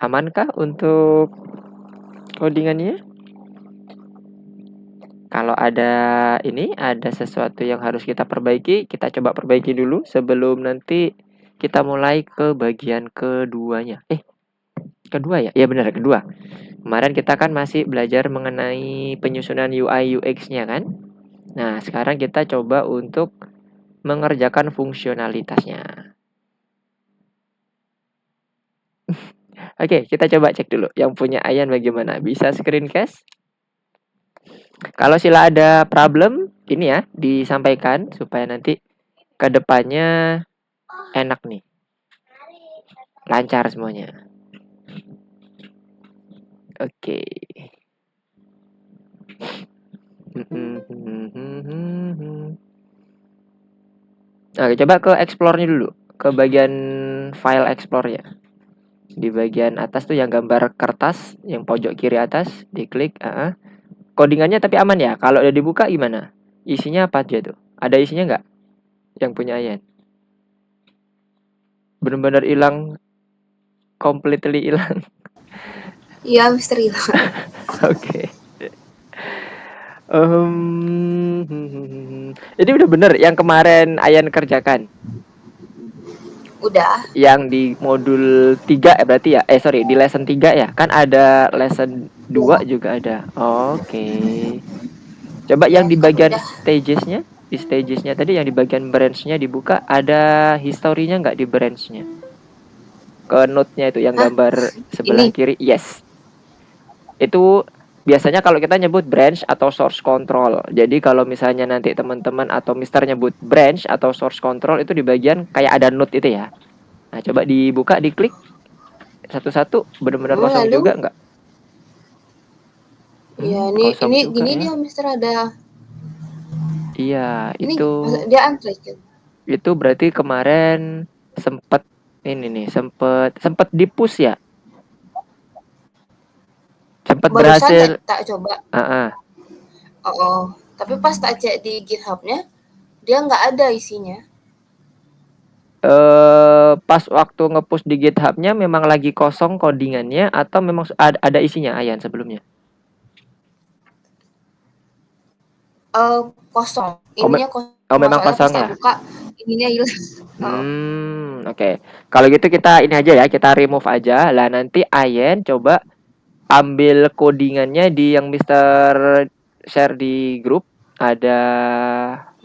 Amankah untuk codingannya? Kalau ada sesuatu yang harus kita perbaiki, kita coba perbaiki dulu sebelum nanti kita mulai ke bagian keduanya. Kedua ya? Iya benar, kedua. Kemarin kita kan masih belajar mengenai penyusunan UI UX-nya kan? Nah, sekarang kita coba untuk mengerjakan fungsionalitasnya. Oke, kita coba cek dulu. Yang punya Ayan bagaimana? Bisa screencast? Kalau sila ada problem, ini ya, disampaikan supaya nanti ke depannya enak nih. Lancar semuanya. Oke. Oke, coba ke explore-nya dulu. Ke bagian file explore-nya. Di bagian atas tuh yang gambar kertas, yang pojok kiri atas, diklik. Codingannya tapi aman ya? Kalau udah dibuka gimana? Isinya apa aja tuh? Ada isinya nggak? Yang punya Ayan? Bener-bener hilang, completely hilang. Iya, misteri lah. Oke. Ini udah bener yang kemarin Ayan kerjakan. Udah. Yang di modul 3 ya berarti ya? Sorry, di lesson 3 ya? Kan ada lesson 2 Iya. juga ada. Oke. Coba Iya, yang di kan bagian udah. stagesnya, di stagesnya tadi yang di bagian branch-nya dibuka, ada historinya nggak di branch-nya? Ke note-nya itu yang Hah? gambar sebelah Ini? kiri. Yes. Itu biasanya kalau kita nyebut branch atau source control. Jadi kalau misalnya nanti teman-teman atau Mister nyebut branch atau source control itu di bagian kayak ada note itu ya. Nah, coba dibuka, diklik satu-satu, benar-benar kosong Lalu? juga nggak? Iya, Kosong ini juga gini ya. dia, Mister, ada. Iya, Ini dia unclick kan? itu berarti kemarin sempet ini nih, sempet di-push ya? Sempet Barusan berhasil. tak coba. Heeh. Oh, tapi pas tak cek di GitHub-nya, dia nggak ada isinya. Pas waktu nge-push di GitHub-nya memang lagi kosong codingannya atau memang ada isinya Ayan sebelumnya? Kosong. Oh, Ininya kosong. memang Soalnya pas kosong tak ya? buka, ininya hilang. Oh, Oke. Kalau gitu kita ini aja ya, kita remove aja. Lah nanti Ayen coba ambil codingannya di yang Mister share di grup. Ada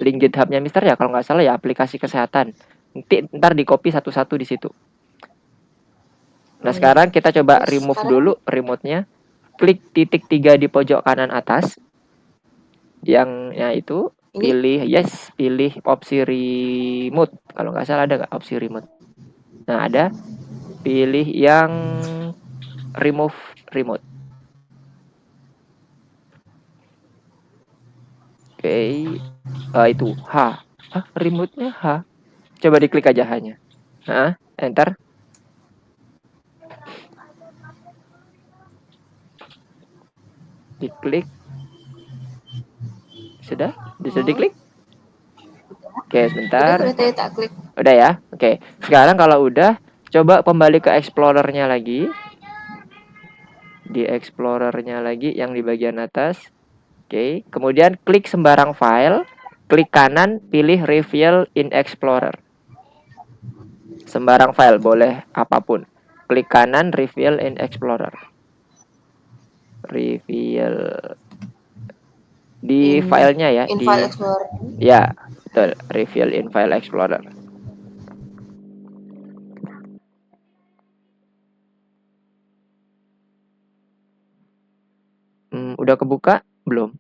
link GitHub-nya Mister ya, kalau nggak salah ya, aplikasi kesehatan. Nanti ntar di copy satu-satu di situ. Nah oh ya. sekarang kita coba Terus remove sekarang dulu remote-nya. Klik titik 3 di pojok kanan atas. Yang itu ini pilih opsi remote. Kalau nggak salah ada nggak opsi remote? Nah ada, pilih yang remove remote. Oke, itu H. Remote-nya H. Coba diklik aja hanya. Enter. Diklik. Sudah? Bisa diklik? Oke, sebentar. udah tadi tak klik. Udah ya? Oke. Sekarang kalau udah, coba kembali ke Explorer-nya lagi. Di Explorer-nya lagi yang di bagian atas. Oke. Kemudian klik sembarang file. Klik kanan, pilih Reveal in Explorer. Sembarang file, boleh apapun. Klik kanan, Reveal in Explorer. Reveal di Ini filenya ya, in file di explorer. ya, betul, Reveal in File Explorer. Udah kebuka belum?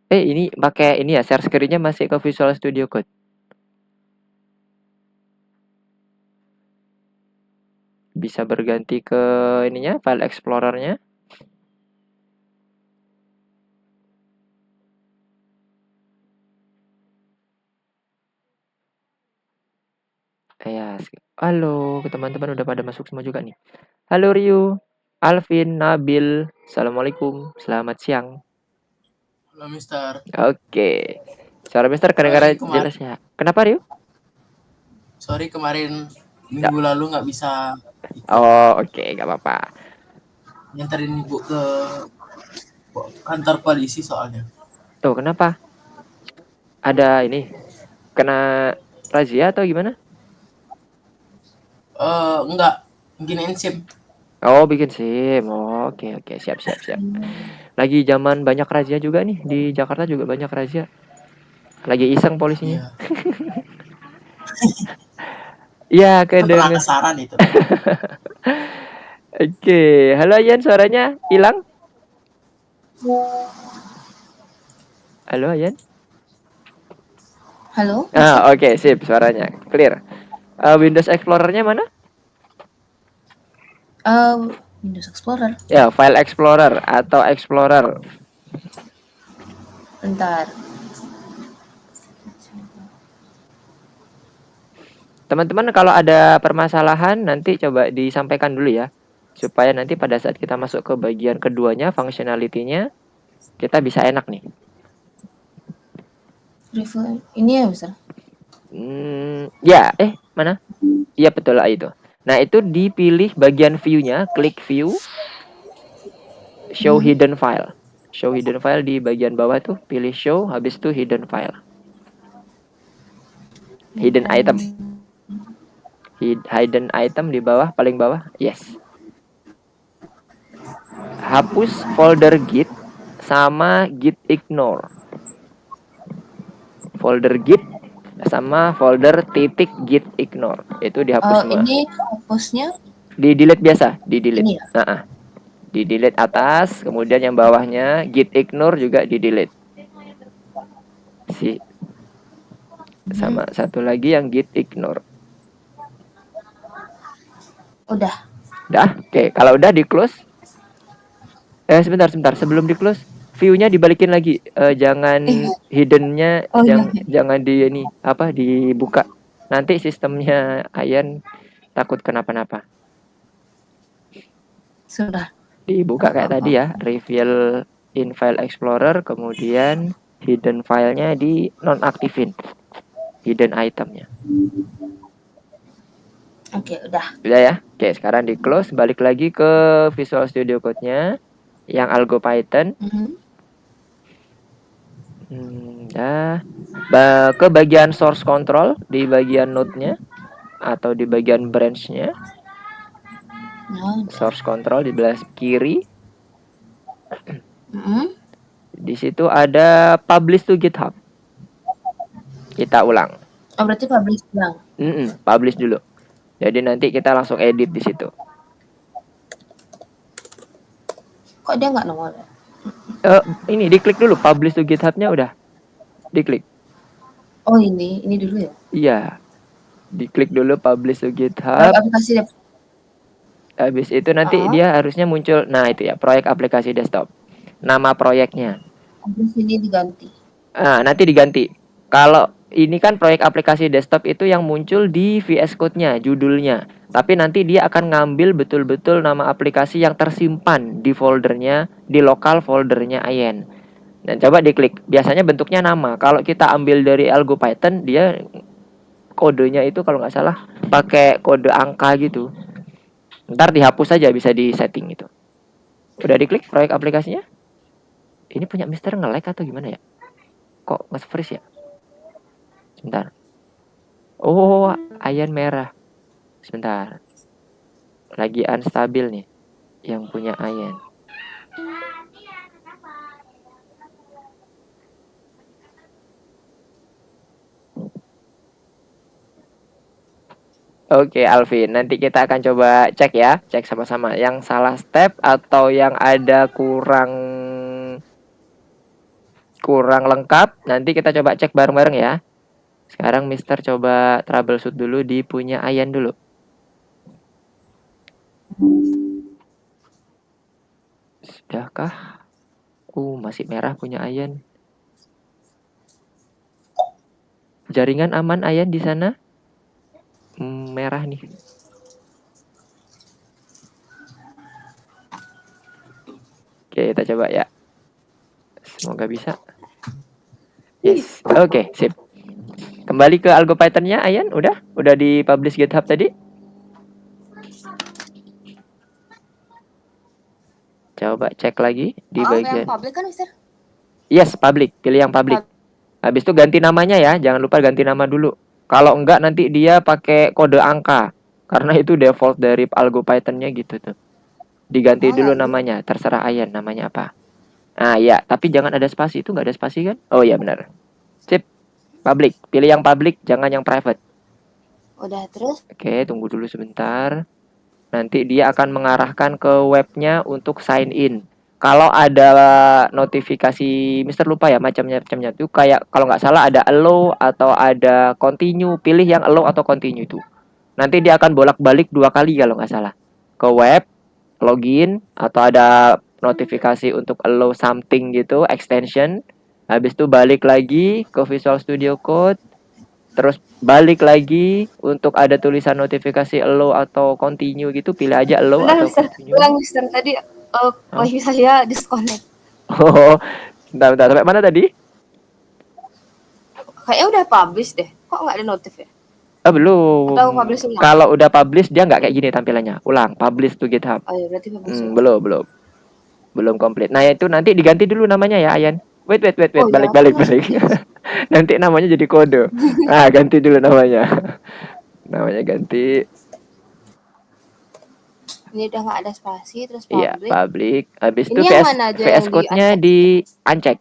Ini pakai ini ya, share screen-nya masih ke Visual Studio Code. Bisa berganti ke ininya, File Explorer-nya. Ya, halo, teman-teman udah pada masuk semua juga nih. Halo Ryu, Alvin, Nabil, Assalamualaikum, selamat siang. Halo Mister. Oke, suara Mister kedengaran jelas ya. Kenapa Ryu? Sorry kemarin minggu lalu nggak bisa Oh, oke, nggak apa-apa. Nganterin ibu ke kantor polisi soalnya. Tuh, kenapa? Ada ini kena razia atau gimana? Enggak, bikin SIM. Oh, bikin SIM. Oh, oke, oke, siap, siap, siap. Lagi zaman banyak razia juga nih di Jakarta juga banyak razia. Lagi iseng polisinya. Iya. Iya, Kita pernah kedengar. kesaran itu. Oke, halo Ayan, suaranya hilang? Halo Ayan? Halo, Ah, masih? oke, sip, suaranya clear. Windows Explorer-nya mana? Windows Explorer. Ya, File Explorer atau Explorer. Bentar. Teman-teman kalau ada permasalahan nanti coba disampaikan dulu ya. Supaya nanti pada saat kita masuk ke bagian keduanya, functionality-nya, kita bisa enak nih. Review. Ini ya, Mister. Ya, mana? Iya betul lah itu. Nah, itu dipilih bagian view-nya, klik view, show hidden file. Show hidden file di bagian bawah tuh, pilih show, habis itu hidden file. Hidden item. Hidden item di bawah, paling bawah, yes. Hapus folder git sama git ignore. Folder git sama folder titik git ignore. Itu dihapus semua. Ini hapusnya Di delete biasa, di delete. ini ya? Di delete atas, kemudian yang bawahnya git ignore juga di delete. Sama satu lagi yang git ignore. Udah. Udah, oke. Kalau udah di close. Sebentar. Sebelum di close, view-nya dibalikin lagi. Jangan hidden-nya, jangan dibuka. Nanti sistemnya Ayan takut kenapa-napa. Sudah. Dibuka kayak tadi ya, reveal in file explorer, kemudian hidden file-nya di nonaktifin. Hidden itemnya. Oke, udah. Udah ya. Oke, sekarang di close, balik lagi ke Visual Studio Code-nya yang Algo Python. Ke bagian source control di bagian node-nya atau di bagian branch-nya. Source control di belah kiri. Di situ ada publish to GitHub. Kita ulang. Oh, berarti publish ulang. Publish dulu. Jadi nanti kita langsung edit di situ. Kok dia nggak nongol? Ini diklik dulu, publish to GitHub-nya udah. Diklik. Oh, ini dulu ya? Iya. Diklik dulu publish to GitHub. Aplikasi desktop. Habis itu nanti dia harusnya muncul, nah itu ya, proyek aplikasi desktop. Nama proyeknya. Habis ini diganti. Nanti diganti. Kalau ini kan proyek aplikasi desktop itu yang muncul di VS Code-nya, judulnya. Tapi nanti dia akan ngambil betul-betul nama aplikasi yang tersimpan di foldernya, di lokal foldernya Ayan. Dan coba diklik. Biasanya bentuknya nama. Kalau kita ambil dari Algo Python, dia kodenya itu kalau nggak salah pakai kode angka gitu. Ntar dihapus saja, bisa di setting itu. Udah diklik proyek aplikasinya? Ini punya Mister nge-lag atau gimana ya? Kok nge-freeze ya? Sebentar. Oh, Ayan merah. Sebentar. Lagi unstabil nih yang punya Ayan. Oke, Alvin. Nanti kita akan coba cek ya. Cek sama-sama. Yang salah step atau yang ada kurang lengkap. Nanti kita coba cek bareng-bareng ya. Sekarang Mister coba troubleshoot dulu di punya Ayan dulu. Sudahkah? Masih merah punya Ayan. Jaringan aman Ayan di sana? Merah nih. Oke, kita coba ya. Semoga bisa. Yes. Oke, sip. Kembali ke Algo Python-nya Ayan, udah di publish GitHub tadi? Coba cek lagi di yang bagian. public kan, Mister? Yes, public. Pilih yang public. Habis itu ganti namanya ya. Jangan lupa ganti nama dulu. Kalau enggak nanti dia pakai kode angka. Karena itu default dari algo Python-nya gitu tuh. Diganti dulu lalu? namanya. Terserah Ayan namanya apa. Nah ya, tapi jangan ada spasi. Itu nggak ada spasi kan? Oh iya benar. Sip. Public. Pilih yang public, jangan yang private. Udah, terus? Oke, tunggu dulu sebentar. Nanti dia akan mengarahkan ke webnya untuk sign in. Kalau ada notifikasi, Mister lupa ya macamnya tuh kayak kalau nggak salah ada allow atau ada continue. Pilih yang allow atau continue itu. Nanti dia akan bolak-balik 2 kali kalau nggak salah. Ke web, login, atau ada notifikasi untuk allow something gitu, extension. Habis itu balik lagi ke Visual Studio Code. Terus balik lagi untuk ada tulisan notifikasi allow atau continue gitu, pilih aja allow Bentar, atau Mister. continue. Ulang, Mister. Tadi wifi saya disconnect. Oh, bentar, sampai mana tadi? Kayaknya udah publish deh. Kok nggak ada notif ya? Belum. Atau publish ulang? Kalau udah publish dia nggak kayak gini tampilannya. Ulang, publish to GitHub. Oh iya, berarti publish ulang. Belum komplit. Nah itu nanti diganti dulu namanya ya Ayan. Wait, Oh iya, balik. aku masih Nanti namanya jadi kode. Nah ganti dulu namanya. Namanya ganti. Ini udah nggak ada spasi, terus Iya, public. public. Habis itu Ini yang mana aja VS yang Code-nya di-uncheck? di uncheck.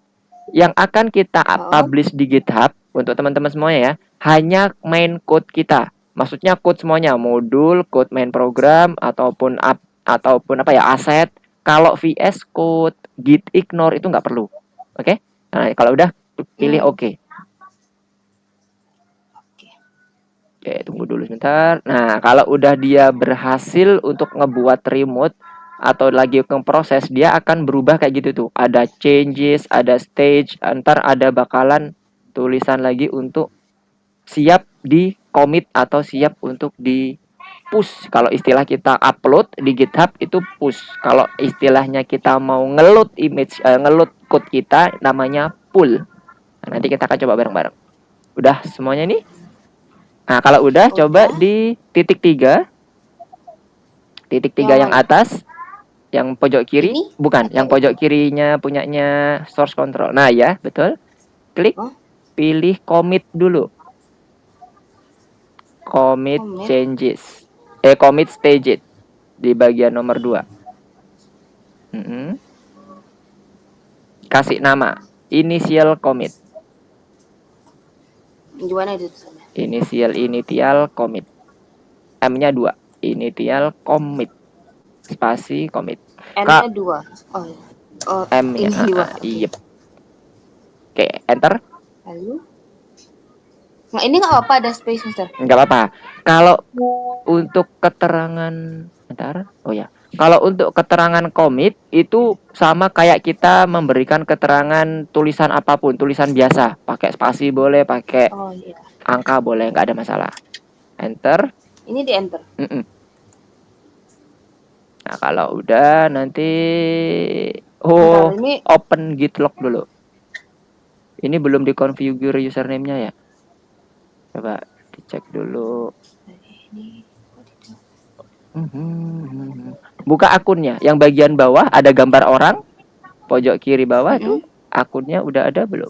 Yang akan kita Oh. publish di GitHub untuk teman-teman semuanya ya, hanya main code kita. Maksudnya code semuanya, modul, code main program ataupun apa ya, aset. Kalau VS Code, Git ignore itu nggak perlu. Oke? Nah, kalau udah pilih oke. Oke, tunggu dulu sebentar. Nah, kalau udah dia berhasil untuk ngebuat remote atau lagi proses, dia akan berubah kayak gitu tuh. Ada changes, ada stage, ntar ada bakalan tulisan lagi untuk siap di commit atau siap untuk di push. Kalau istilah kita upload di GitHub itu push. Kalau istilahnya kita mau ngeload image, ngeload code kita namanya pull. Nah, nanti kita akan coba bareng-bareng. Udah semuanya nih? Nah, kalau udah coba di titik 3. Titik 3 yang atas. Yang pojok kiri. Ini? Bukan, yang pojok kirinya punyanya source control. Nah ya, betul. Klik. Pilih commit dulu. Commit changes. Commit stages. Di bagian nomor 2. Kasih nama. Initial commit. Gimana itu tulisannya? Initial commit. M-nya 2. Initial commit. Spasi commit. N-nya 2. Oh, M-nya ini 2. Iya. Oke, enter. Lalu? Nah, ini nggak apa-apa ada space, Mister? Nggak apa-apa. Kalau untuk keterangan, bentar. Oh ya. Kalau untuk keterangan commit itu sama kayak kita memberikan keterangan tulisan apapun, tulisan biasa, pakai spasi boleh, pakai angka boleh, nggak ada masalah. Enter. Ini di enter. Nah kalau udah nanti, ini open git log dulu. Ini belum dikonfigure username-nya ya. Coba dicek dulu. Buka akunnya. Yang bagian bawah ada gambar orang. Pojok kiri bawah tuh akunnya udah ada belum?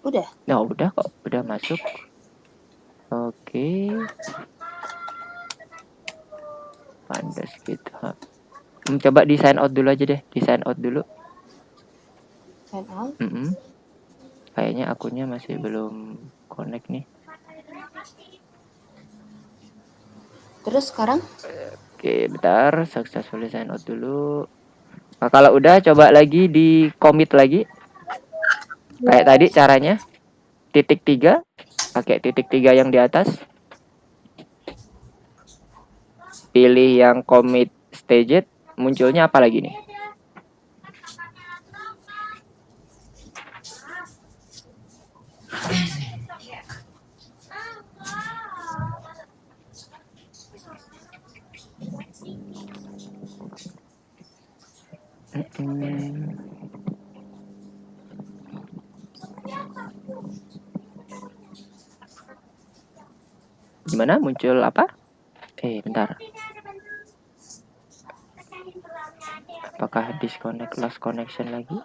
Udah. Nah udah kok. Udah masuk. Oke. Pandas GitHub. Coba di sign out dulu aja deh. Di sign out dulu. Sign out? Kayaknya akunnya masih belum connect nih. Terus sekarang? Oke, bentar. Successfully sign out dulu. Nah, kalau udah coba lagi di commit lagi. Kayak tadi caranya. Titik 3. Pakai titik 3 yang di atas. Pilih yang commit staged. Munculnya apa lagi nih? Gimana? Muncul apa? Bentar. Apakah disconnect lost connection lagi?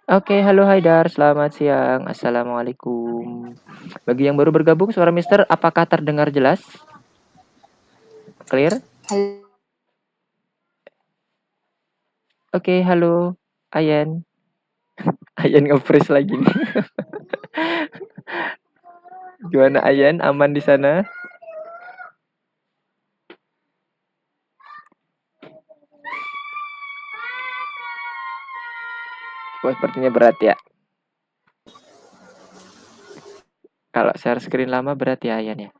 Oke, halo Haidar, selamat siang. Assalamualaikum. Bagi yang baru bergabung, suara Mister apakah terdengar jelas? Clear? Halo. Oke, halo Ayan. Ayan nge-freeze lagi nih. Gimana Ayan, aman di sana? Wah, sepertinya berat ya. Kalau share screen lama berat ya Ayan ya.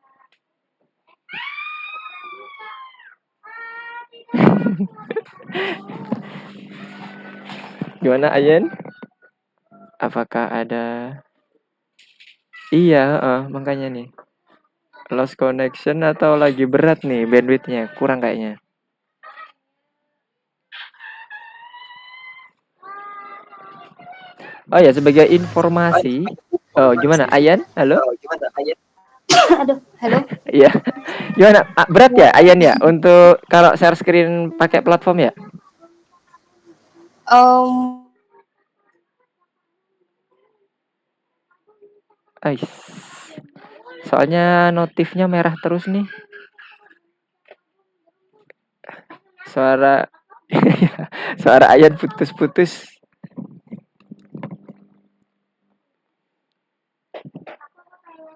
Gimana Ayan? Apakah ada? Iya, makanya nih. Lost connection atau lagi berat nih bandwidthnya, kurang kayaknya. Oh ya, sebagai informasi, gimana Ayan? Halo? Aduh, halo. Iya. Gimana? Berat ya Ayan ya untuk kalau share screen pakai platform ya? Ais. Soalnya notifnya merah terus nih. Suara suara Ayan putus-putus.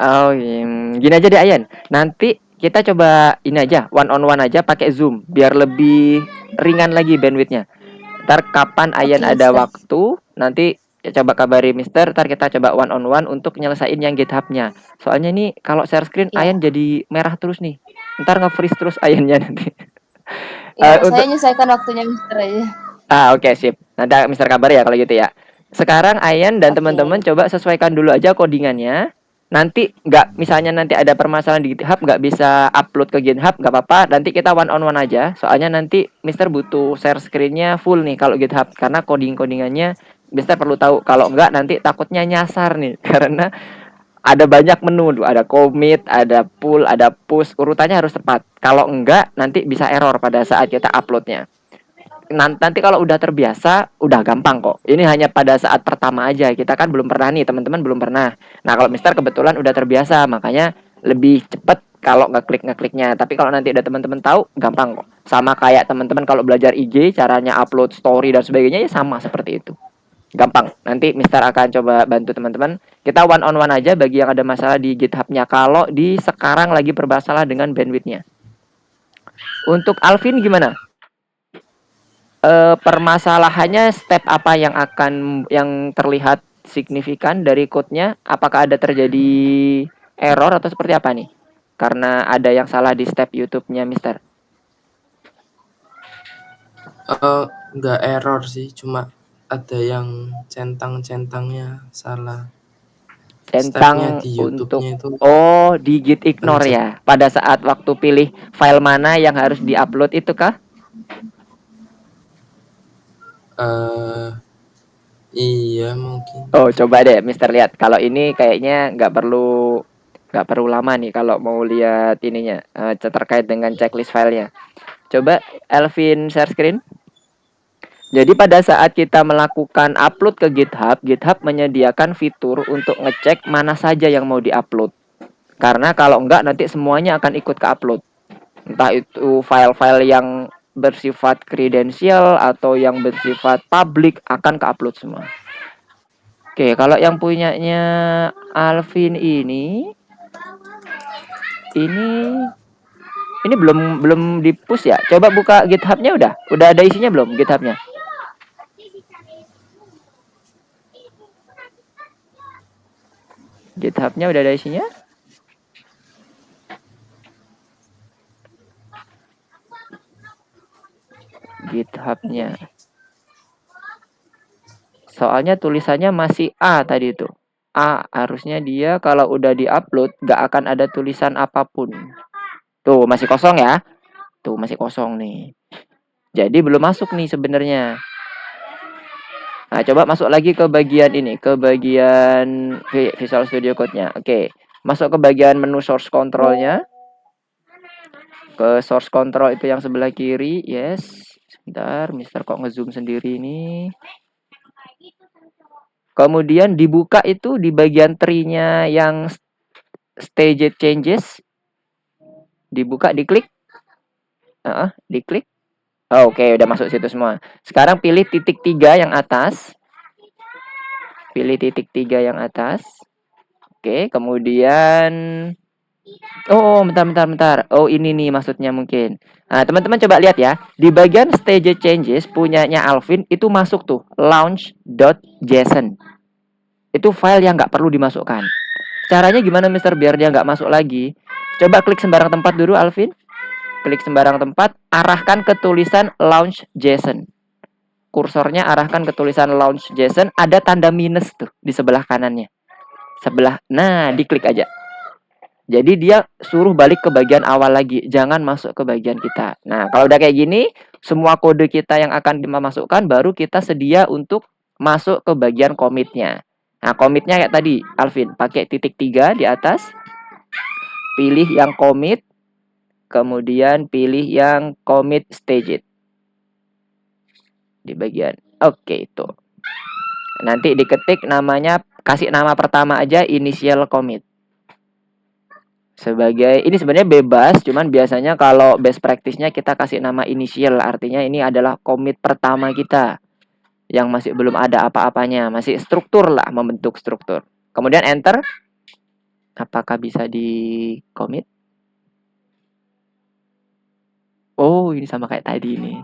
Oh, gini aja deh Ayan. Nanti kita coba ini aja, one on one aja pakai Zoom biar lebih ringan lagi bandwidthnya. Ntar kapan Ayan Oke, ada Mister. waktu, nanti coba kabari Mister, ntar kita coba one on one untuk nyelesain yang GitHub-nya. Soalnya nih kalau share screen Ya. Ayan jadi merah terus nih. Ntar nge-freeze terus Ayannya nanti. Ya, Untuk saya nyesuaikan waktunya Mister aja. oke, sip. Nanti Mister kabar ya kalau gitu ya. Sekarang Ayan dan Oke. teman-teman coba sesuaikan dulu aja codingannya. Nanti misalnya nanti ada permasalahan di GitHub nggak bisa upload ke GitHub, nggak apa-apa. Nanti kita one on one aja. Soalnya nanti Mister butuh share screen-nya full nih kalau GitHub karena codingannya Mister perlu tahu. Kalau nggak nanti takutnya nyasar nih karena ada banyak menu, ada commit, ada pull, ada push, urutannya harus tepat. Kalau enggak nanti bisa error pada saat kita uploadnya. Nanti kalau udah terbiasa udah gampang kok. Ini hanya pada saat pertama aja, kita kan belum pernah nih, teman-teman belum pernah. Nah kalau Mister kebetulan udah terbiasa, makanya lebih cepet kalau ngekliknya. Tapi kalau nanti ada teman-teman tahu, gampang kok. Sama kayak teman-teman kalau belajar IG, caranya upload story dan sebagainya ya sama seperti itu. Gampang. Nanti Mister akan coba bantu teman-teman. Kita one on one aja bagi yang ada masalah di GitHub-nya. Kalau di sekarang lagi bermasalah dengan bandwidth-nya. Untuk Alvin gimana? Permasalahannya step apa yang terlihat signifikan dari code-nya? Apakah ada terjadi error atau seperti apa nih? Karena ada yang salah di step YouTube-nya Mister. Nggak error sih, cuma ada yang centang-centangnya salah. Stepnya Centang di untuk YouTube-nya itu di git ignore pencet. ya. Pada saat waktu pilih file mana yang harus diupload itu kah? Iya mungkin. Oh, coba deh Mister lihat. Kalau ini kayaknya nggak perlu lama nih kalau mau lihat ininya terkait dengan checklist filenya. Coba Elvin share screen. Jadi pada saat kita melakukan upload ke GitHub, GitHub menyediakan fitur untuk ngecek mana saja yang mau diupload. Karena kalau enggak nanti semuanya akan ikut ke upload. Entah itu file-file yang bersifat kredensial atau yang bersifat public akan ke upload semua. Oke, kalau yang punyanya Alvin ini belum di-push ya. Coba buka GitHub-nya udah. Udah ada isinya belum GitHub-nya? GitHub-nya udah ada isinya? GitHub-nya. Soalnya tulisannya masih A tadi itu. A, harusnya dia kalau udah di-upload gak akan ada tulisan apapun. Tuh, masih kosong ya. Tuh masih kosong nih. Jadi belum masuk nih sebenarnya. Nah, coba masuk lagi ke bagian ini, ke bagian Visual Studio Code-nya. Oke, masuk ke bagian menu source control-nya. Ke source control itu yang sebelah kiri, yes. Sebentar, Mister kok ngezoom sendiri ini. Kemudian dibuka itu di bagian tree-nya yang stage changes. Dibuka, diklik. Diklik. Oke, udah masuk situ semua. Sekarang pilih titik 3 yang atas. Pilih titik 3 yang atas. Oke, kemudian bentar. Oh, ini nih maksudnya mungkin. Nah, teman-teman coba lihat ya. Di bagian stage changes punyanya Alvin itu masuk tuh launch.json. Itu file yang nggak perlu dimasukkan. Caranya gimana, Mister, biar dia nggak masuk lagi? Coba klik sembarang tempat dulu, Alvin. Klik sembarang tempat, arahkan ke tulisan launch.json. Kursornya arahkan ke tulisan launch.json, ada tanda minus tuh di sebelah kanannya. Nah, diklik aja. Jadi dia suruh balik ke bagian awal lagi, jangan masuk ke bagian kita. Nah, kalau udah kayak gini, semua kode kita yang akan dimasukkan baru kita sedia untuk masuk ke bagian commit-nya. Nah, commit-nya kayak tadi, Alvin, pakai titik 3 di atas. Pilih yang commit, kemudian pilih yang commit staged di bagian itu. Nanti diketik namanya, kasih nama pertama aja initial commit. Sebagai ini sebenarnya bebas, cuman biasanya kalau best practice-nya kita kasih nama initial, artinya ini adalah commit pertama kita yang masih belum ada apa-apanya, masih struktur lah, membentuk struktur. Kemudian enter. Apakah bisa di commit? Oh, ini sama kayak tadi nih.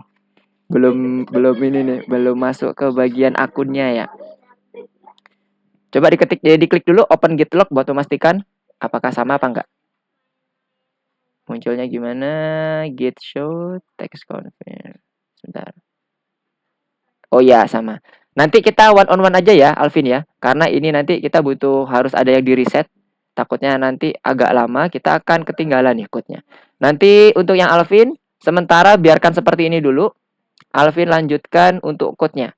Belum ini nih, belum masuk ke bagian akunnya ya. Coba diklik dulu open git log buat memastikan apakah sama apa enggak. Munculnya gimana? Git show text confirm. Sebentar. Oh ya, sama. Nanti kita one on one aja ya, Alvin ya. Karena ini nanti kita butuh harus ada yang di reset. Takutnya nanti agak lama kita akan ketinggalan nih code-nya. Nanti untuk yang Alvin, sementara biarkan seperti ini dulu. Alvin lanjutkan untuk code-nya.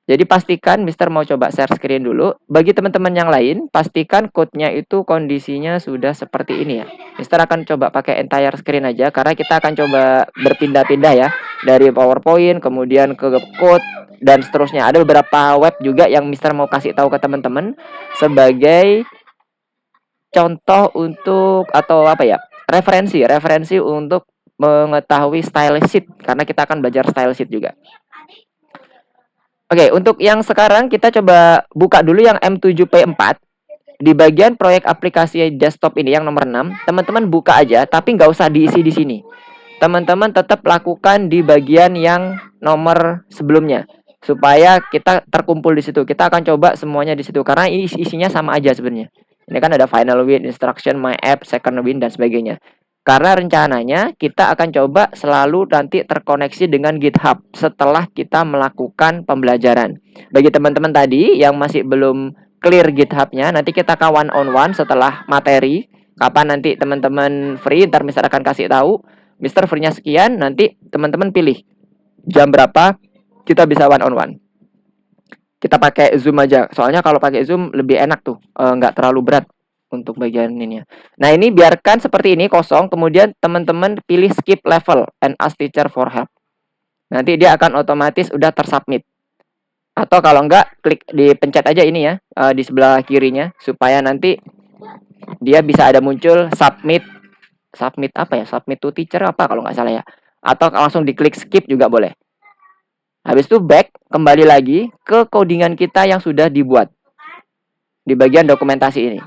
Jadi pastikan Mister mau coba share screen dulu. Bagi teman-teman yang lain, pastikan code-nya itu kondisinya sudah seperti ini ya. Mister akan coba pakai entire screen aja karena kita akan coba berpindah-pindah ya. Dari PowerPoint kemudian ke code dan seterusnya. Ada beberapa web juga yang Mister mau kasih tahu ke teman-teman sebagai contoh untuk atau apa ya? Referensi untuk mengetahui style sheet karena kita akan belajar style sheet juga. Oke, untuk yang sekarang kita coba buka dulu yang M7P4. Di bagian proyek aplikasi desktop ini yang nomor 6, teman-teman buka aja tapi nggak usah diisi di sini. Teman-teman tetap lakukan di bagian yang nomor sebelumnya supaya kita terkumpul di situ. Kita akan coba semuanya di situ karena isinya sama aja sebenarnya. Ini kan ada final win, instruction, my app, second win dan sebagainya. Karena rencananya kita akan coba selalu nanti terkoneksi dengan GitHub setelah kita melakukan pembelajaran. Bagi teman-teman tadi yang masih belum clear GitHub-nya, nanti kita akan one on one setelah materi. Kapan nanti teman-teman free, ntar Mister akan kasih tahu. Mister free-nya sekian, nanti teman-teman pilih jam berapa kita bisa one on one. Kita pakai Zoom aja, soalnya kalau pakai Zoom lebih enak tuh, nggak terlalu berat untuk bagian ini. Nah, ini biarkan seperti ini kosong, kemudian teman-teman pilih skip level and ask teacher for help. Nanti dia akan otomatis udah tersubmit. Atau kalau enggak, klik dipencet aja ini ya, di sebelah kirinya supaya nanti dia bisa ada muncul submit apa ya? Submit to teacher apa kalau nggak salah ya. Atau langsung diklik skip juga boleh. Habis itu back, kembali lagi ke codingan kita yang sudah dibuat. Di bagian dokumentasi ini.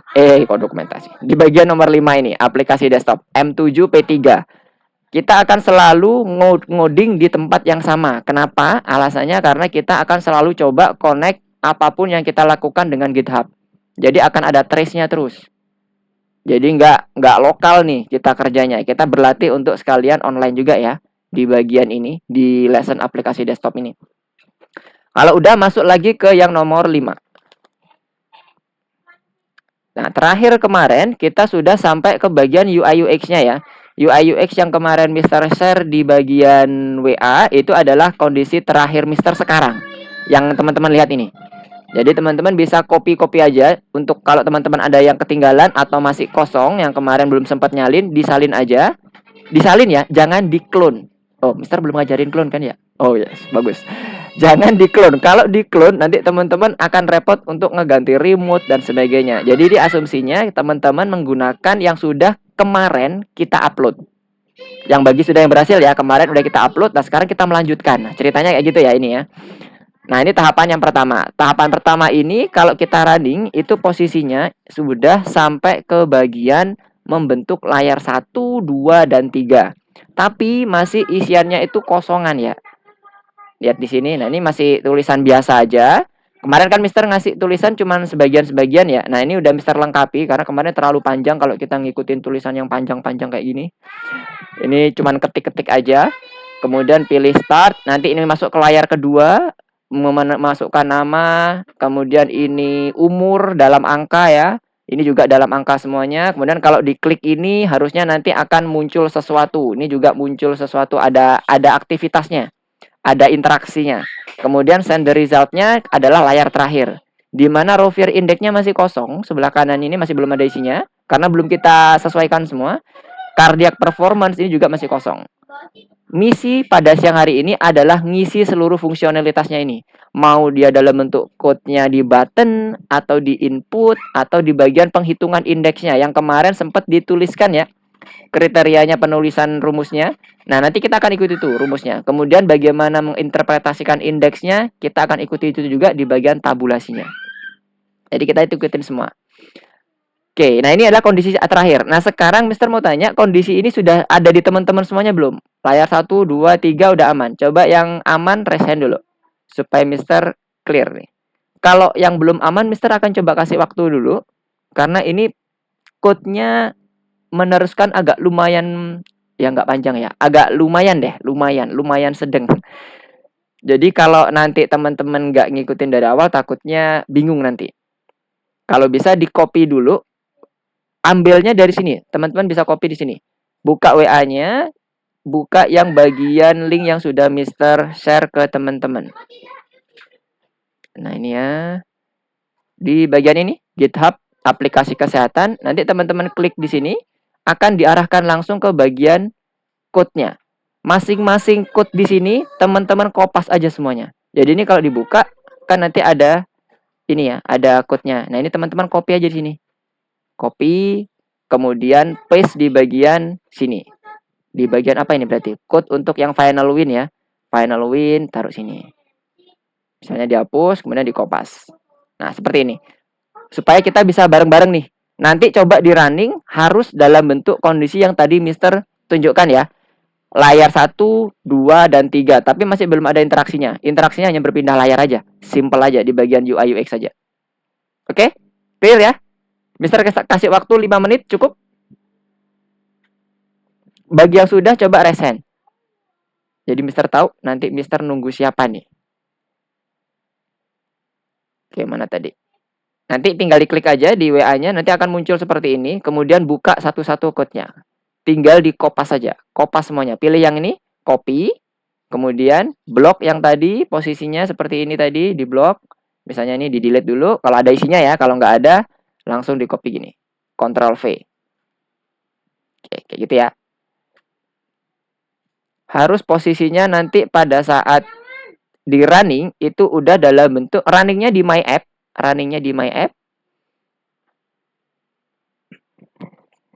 Dokumentasi. Di bagian nomor 5 ini, aplikasi desktop M7P3. Kita akan selalu ngoding di tempat yang sama. Kenapa? Alasannya karena kita akan selalu coba connect apapun yang kita lakukan dengan GitHub. Jadi akan ada trace-nya terus. Jadi nggak lokal nih kita kerjanya. Kita berlatih untuk sekalian online juga ya. Di bagian ini, di lesson aplikasi desktop ini. Kalau udah masuk lagi ke yang nomor 5. Nah, terakhir kemarin kita sudah sampai ke bagian UI UX-nya ya. UI UX yang kemarin Mister share di bagian WA itu adalah kondisi terakhir Mister sekarang. Yang teman-teman lihat ini. Jadi teman-teman bisa copy aja untuk kalau teman-teman ada yang ketinggalan atau masih kosong yang kemarin belum sempat nyalin, disalin aja. Disalin ya, jangan di-clone. Oh, Mister belum ngajarin clone kan ya? Oh yes, bagus. Jangan di-clone. Kalau di-clone nanti teman-teman akan repot untuk ngeganti remote dan sebagainya. Jadi di asumsinya teman-teman menggunakan yang sudah kemarin kita upload. Yang bagi sudah yang berhasil ya, kemarin udah kita upload, nah sekarang kita melanjutkan. Nah, ceritanya kayak gitu ya ini ya. Nah, ini tahapan yang pertama. Tahapan pertama ini kalau kita running itu posisinya sudah sampai ke bagian membentuk layar 1, 2, dan 3. Tapi masih isiannya itu kosongan ya. Lihat di sini. Nah, ini masih tulisan biasa aja. Kemarin kan Mister ngasih tulisan cuman sebagian-sebagian ya. Nah, ini udah Mister lengkapi karena kemarin terlalu panjang kalau kita ngikutin tulisan yang panjang-panjang kayak gini. Ini cuman ketik-ketik aja. Kemudian pilih start. Nanti ini masuk ke layar kedua. Memasukkan nama, kemudian ini umur dalam angka ya. Ini juga dalam angka semuanya. Kemudian kalau diklik ini harusnya nanti akan muncul sesuatu. Ini juga muncul sesuatu, ada aktivitasnya, ada interaksinya. Kemudian send the result-nya adalah layar terakhir. Di mana Rovier index-nya masih kosong, sebelah kanan ini masih belum ada isinya karena belum kita sesuaikan semua. Cardiac performance ini juga masih kosong. Misi pada siang hari ini adalah ngisi seluruh fungsionalitasnya ini. Mau dia dalam bentuk code-nya di button, atau di input, atau di bagian penghitungan indeksnya. Yang kemarin sempat dituliskan ya, kriterianya penulisan rumusnya. Nah, nanti kita akan ikuti itu rumusnya. Kemudian bagaimana menginterpretasikan indeksnya, kita akan ikuti itu juga di bagian tabulasinya. Jadi kita ikutin semua. Oke, nah ini adalah kondisi terakhir. Nah, sekarang Mister mau tanya, kondisi ini sudah ada di teman-teman semuanya belum? Layar 1, 2, 3 udah aman. Coba yang aman raise hand dulu. Supaya Mister clear nih. Kalau yang belum aman, Mister akan coba kasih waktu dulu. Karena ini code-nya meneruskan agak lumayan, ya nggak panjang ya. Agak lumayan deh, lumayan sedang. Jadi kalau nanti teman-teman nggak ngikutin dari awal, takutnya bingung nanti. Kalau bisa di copy dulu. Ambilnya dari sini, teman-teman bisa copy di sini. Buka WA-nya, buka yang bagian link yang sudah Mister share ke teman-teman. Nah, ini ya. Di bagian ini, GitHub aplikasi kesehatan, nanti teman-teman klik di sini akan diarahkan langsung ke bagian code-nya. Masing-masing code di sini teman-teman kopas aja semuanya. Jadi ini kalau dibuka kan nanti ada ini ya, ada code-nya. Nah, ini teman-teman copy aja di sini. Copy, kemudian paste di bagian sini. Di bagian apa ini berarti? Code untuk yang final win ya. Final win, taruh sini. Misalnya dihapus, kemudian dikopas. Nah, seperti ini. Supaya kita bisa bareng-bareng nih. Nanti coba di running harus dalam bentuk kondisi yang tadi Mister tunjukkan ya. Layar 1, 2, dan 3. Tapi masih belum ada interaksinya. Interaksinya hanya berpindah layar aja. Simple aja di bagian UI UX saja. Oke? Clear ya? Mister kasih waktu 5 menit cukup? Bagi yang sudah coba raise hand. Jadi Mister tahu nanti Mister nunggu siapa nih. Oke, mana tadi? Nanti tinggal diklik aja di WA-nya, nanti akan muncul seperti ini. Kemudian buka satu-satu code-nya. Tinggal dikopas saja. Kopas semuanya. Pilih yang ini, copy. Kemudian blok yang tadi, posisinya seperti ini tadi, di blok. Misalnya ini di-delete dulu. Kalau ada isinya ya, kalau nggak ada, langsung di copy gini. Ctrl V. Oke, kayak gitu ya. Harus posisinya nanti pada saat di running itu udah dalam bentuk runningnya di My App. Runningnya di My App.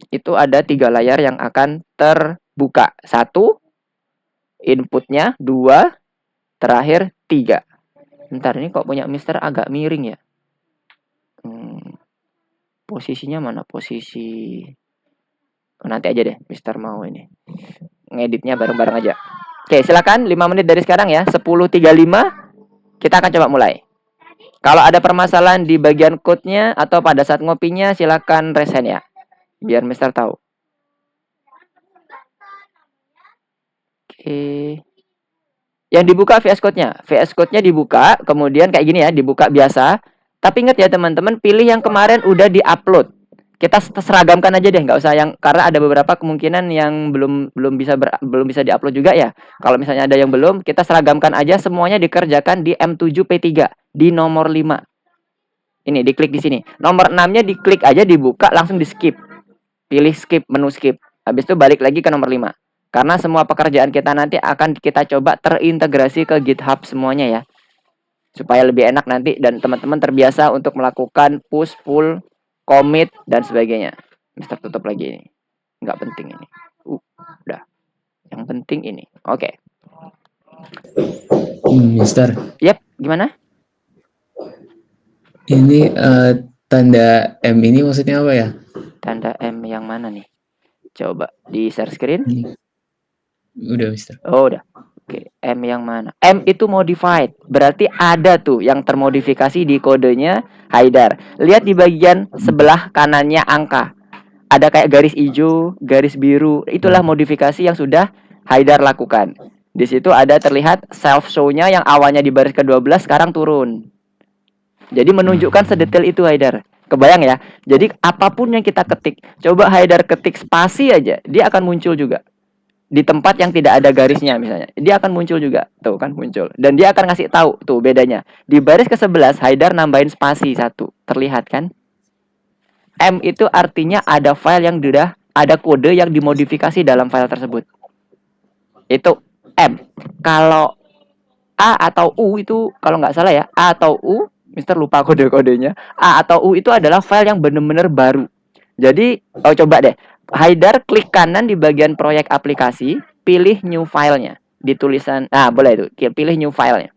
Itu ada 3 layar yang akan terbuka. 1, inputnya, 2, terakhir 3. Bentar, ini kok punya Mister agak miring ya. Posisinya mana? Posisi nanti aja deh, Mister mau ini ngeditnya bareng-bareng aja. Oke, silakan 5 menit dari sekarang ya. 10.35 kita akan coba mulai. Kalau ada permasalahan di bagian code-nya atau pada saat ngopinya, silakan raise hand ya. Biar Mister tahu. Oke. Yang dibuka VS Code-nya. VS Code-nya dibuka, kemudian kayak gini ya, dibuka biasa. Tapi ingat ya teman-teman, pilih yang kemarin udah di-upload. kita seragamkan aja deh, nggak usah yang, karena ada beberapa kemungkinan yang belum bisa diupload juga ya. Kalau misalnya ada yang belum, kita seragamkan aja semuanya dikerjakan di M7P3 di nomor 5. Ini diklik di sini. Nomor 6-nya diklik aja, dibuka, langsung di skip. Pilih skip, menu skip. Habis itu balik lagi ke nomor 5. Karena semua pekerjaan kita nanti akan kita coba terintegrasi ke GitHub semuanya ya. Supaya lebih enak nanti dan teman-teman terbiasa untuk melakukan push, pull, commit, dan sebagainya. Mister tutup lagi ini. Nggak penting ini. Udah. Yang penting ini. Oke. Mister. Yep, gimana? Ini tanda M ini maksudnya apa ya? Tanda M yang mana nih? Coba di share screen. Udah, Mister. Oh, udah. Oke, M yang mana? M itu modified. Berarti ada tuh yang termodifikasi di kodenya Haidar. Lihat di bagian sebelah kanannya angka. Ada kayak garis hijau, garis biru. Itulah modifikasi yang sudah Haidar lakukan. Di situ ada terlihat self show-nya yang awalnya di baris ke-12 sekarang turun. Jadi menunjukkan sedetail itu Haidar. Kebayang ya? Jadi apapun yang kita ketik, coba Haidar ketik spasi aja, dia akan muncul juga. Di tempat yang tidak ada garisnya misalnya, dia akan muncul juga. Tuh kan muncul. Dan dia akan ngasih tahu tuh bedanya. Di baris ke-11 Haidar nambahin spasi 1. Terlihat kan? M itu artinya ada file yang sudah ada kode yang dimodifikasi dalam file tersebut. Itu M. Kalau A atau U itu kalau nggak salah ya, A atau U, Mister lupa kode-kodenya. A atau U itu adalah file yang benar-benar baru. Jadi, coba deh. Haidar klik kanan di bagian proyek aplikasi, pilih new file-nya. Di tulisan, boleh itu, pilih new file-nya.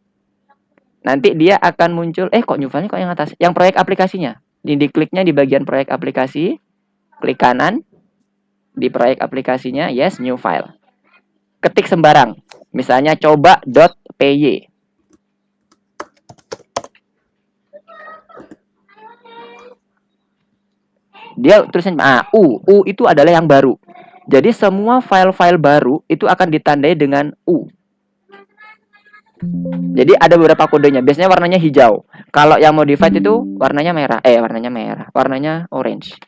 Nanti dia akan muncul, kok new file-nya kok yang atas? Yang proyek aplikasinya. Ini dikliknya di bagian proyek aplikasi, klik kanan, di proyek aplikasinya, yes, new file. Ketik sembarang, misalnya coba.py. Dia tulisan U itu adalah yang baru. Jadi semua file-file baru itu akan ditandai dengan U. Jadi ada beberapa kodenya. Biasanya warnanya hijau. Kalau yang modified itu warnanya merah. Warnanya orange.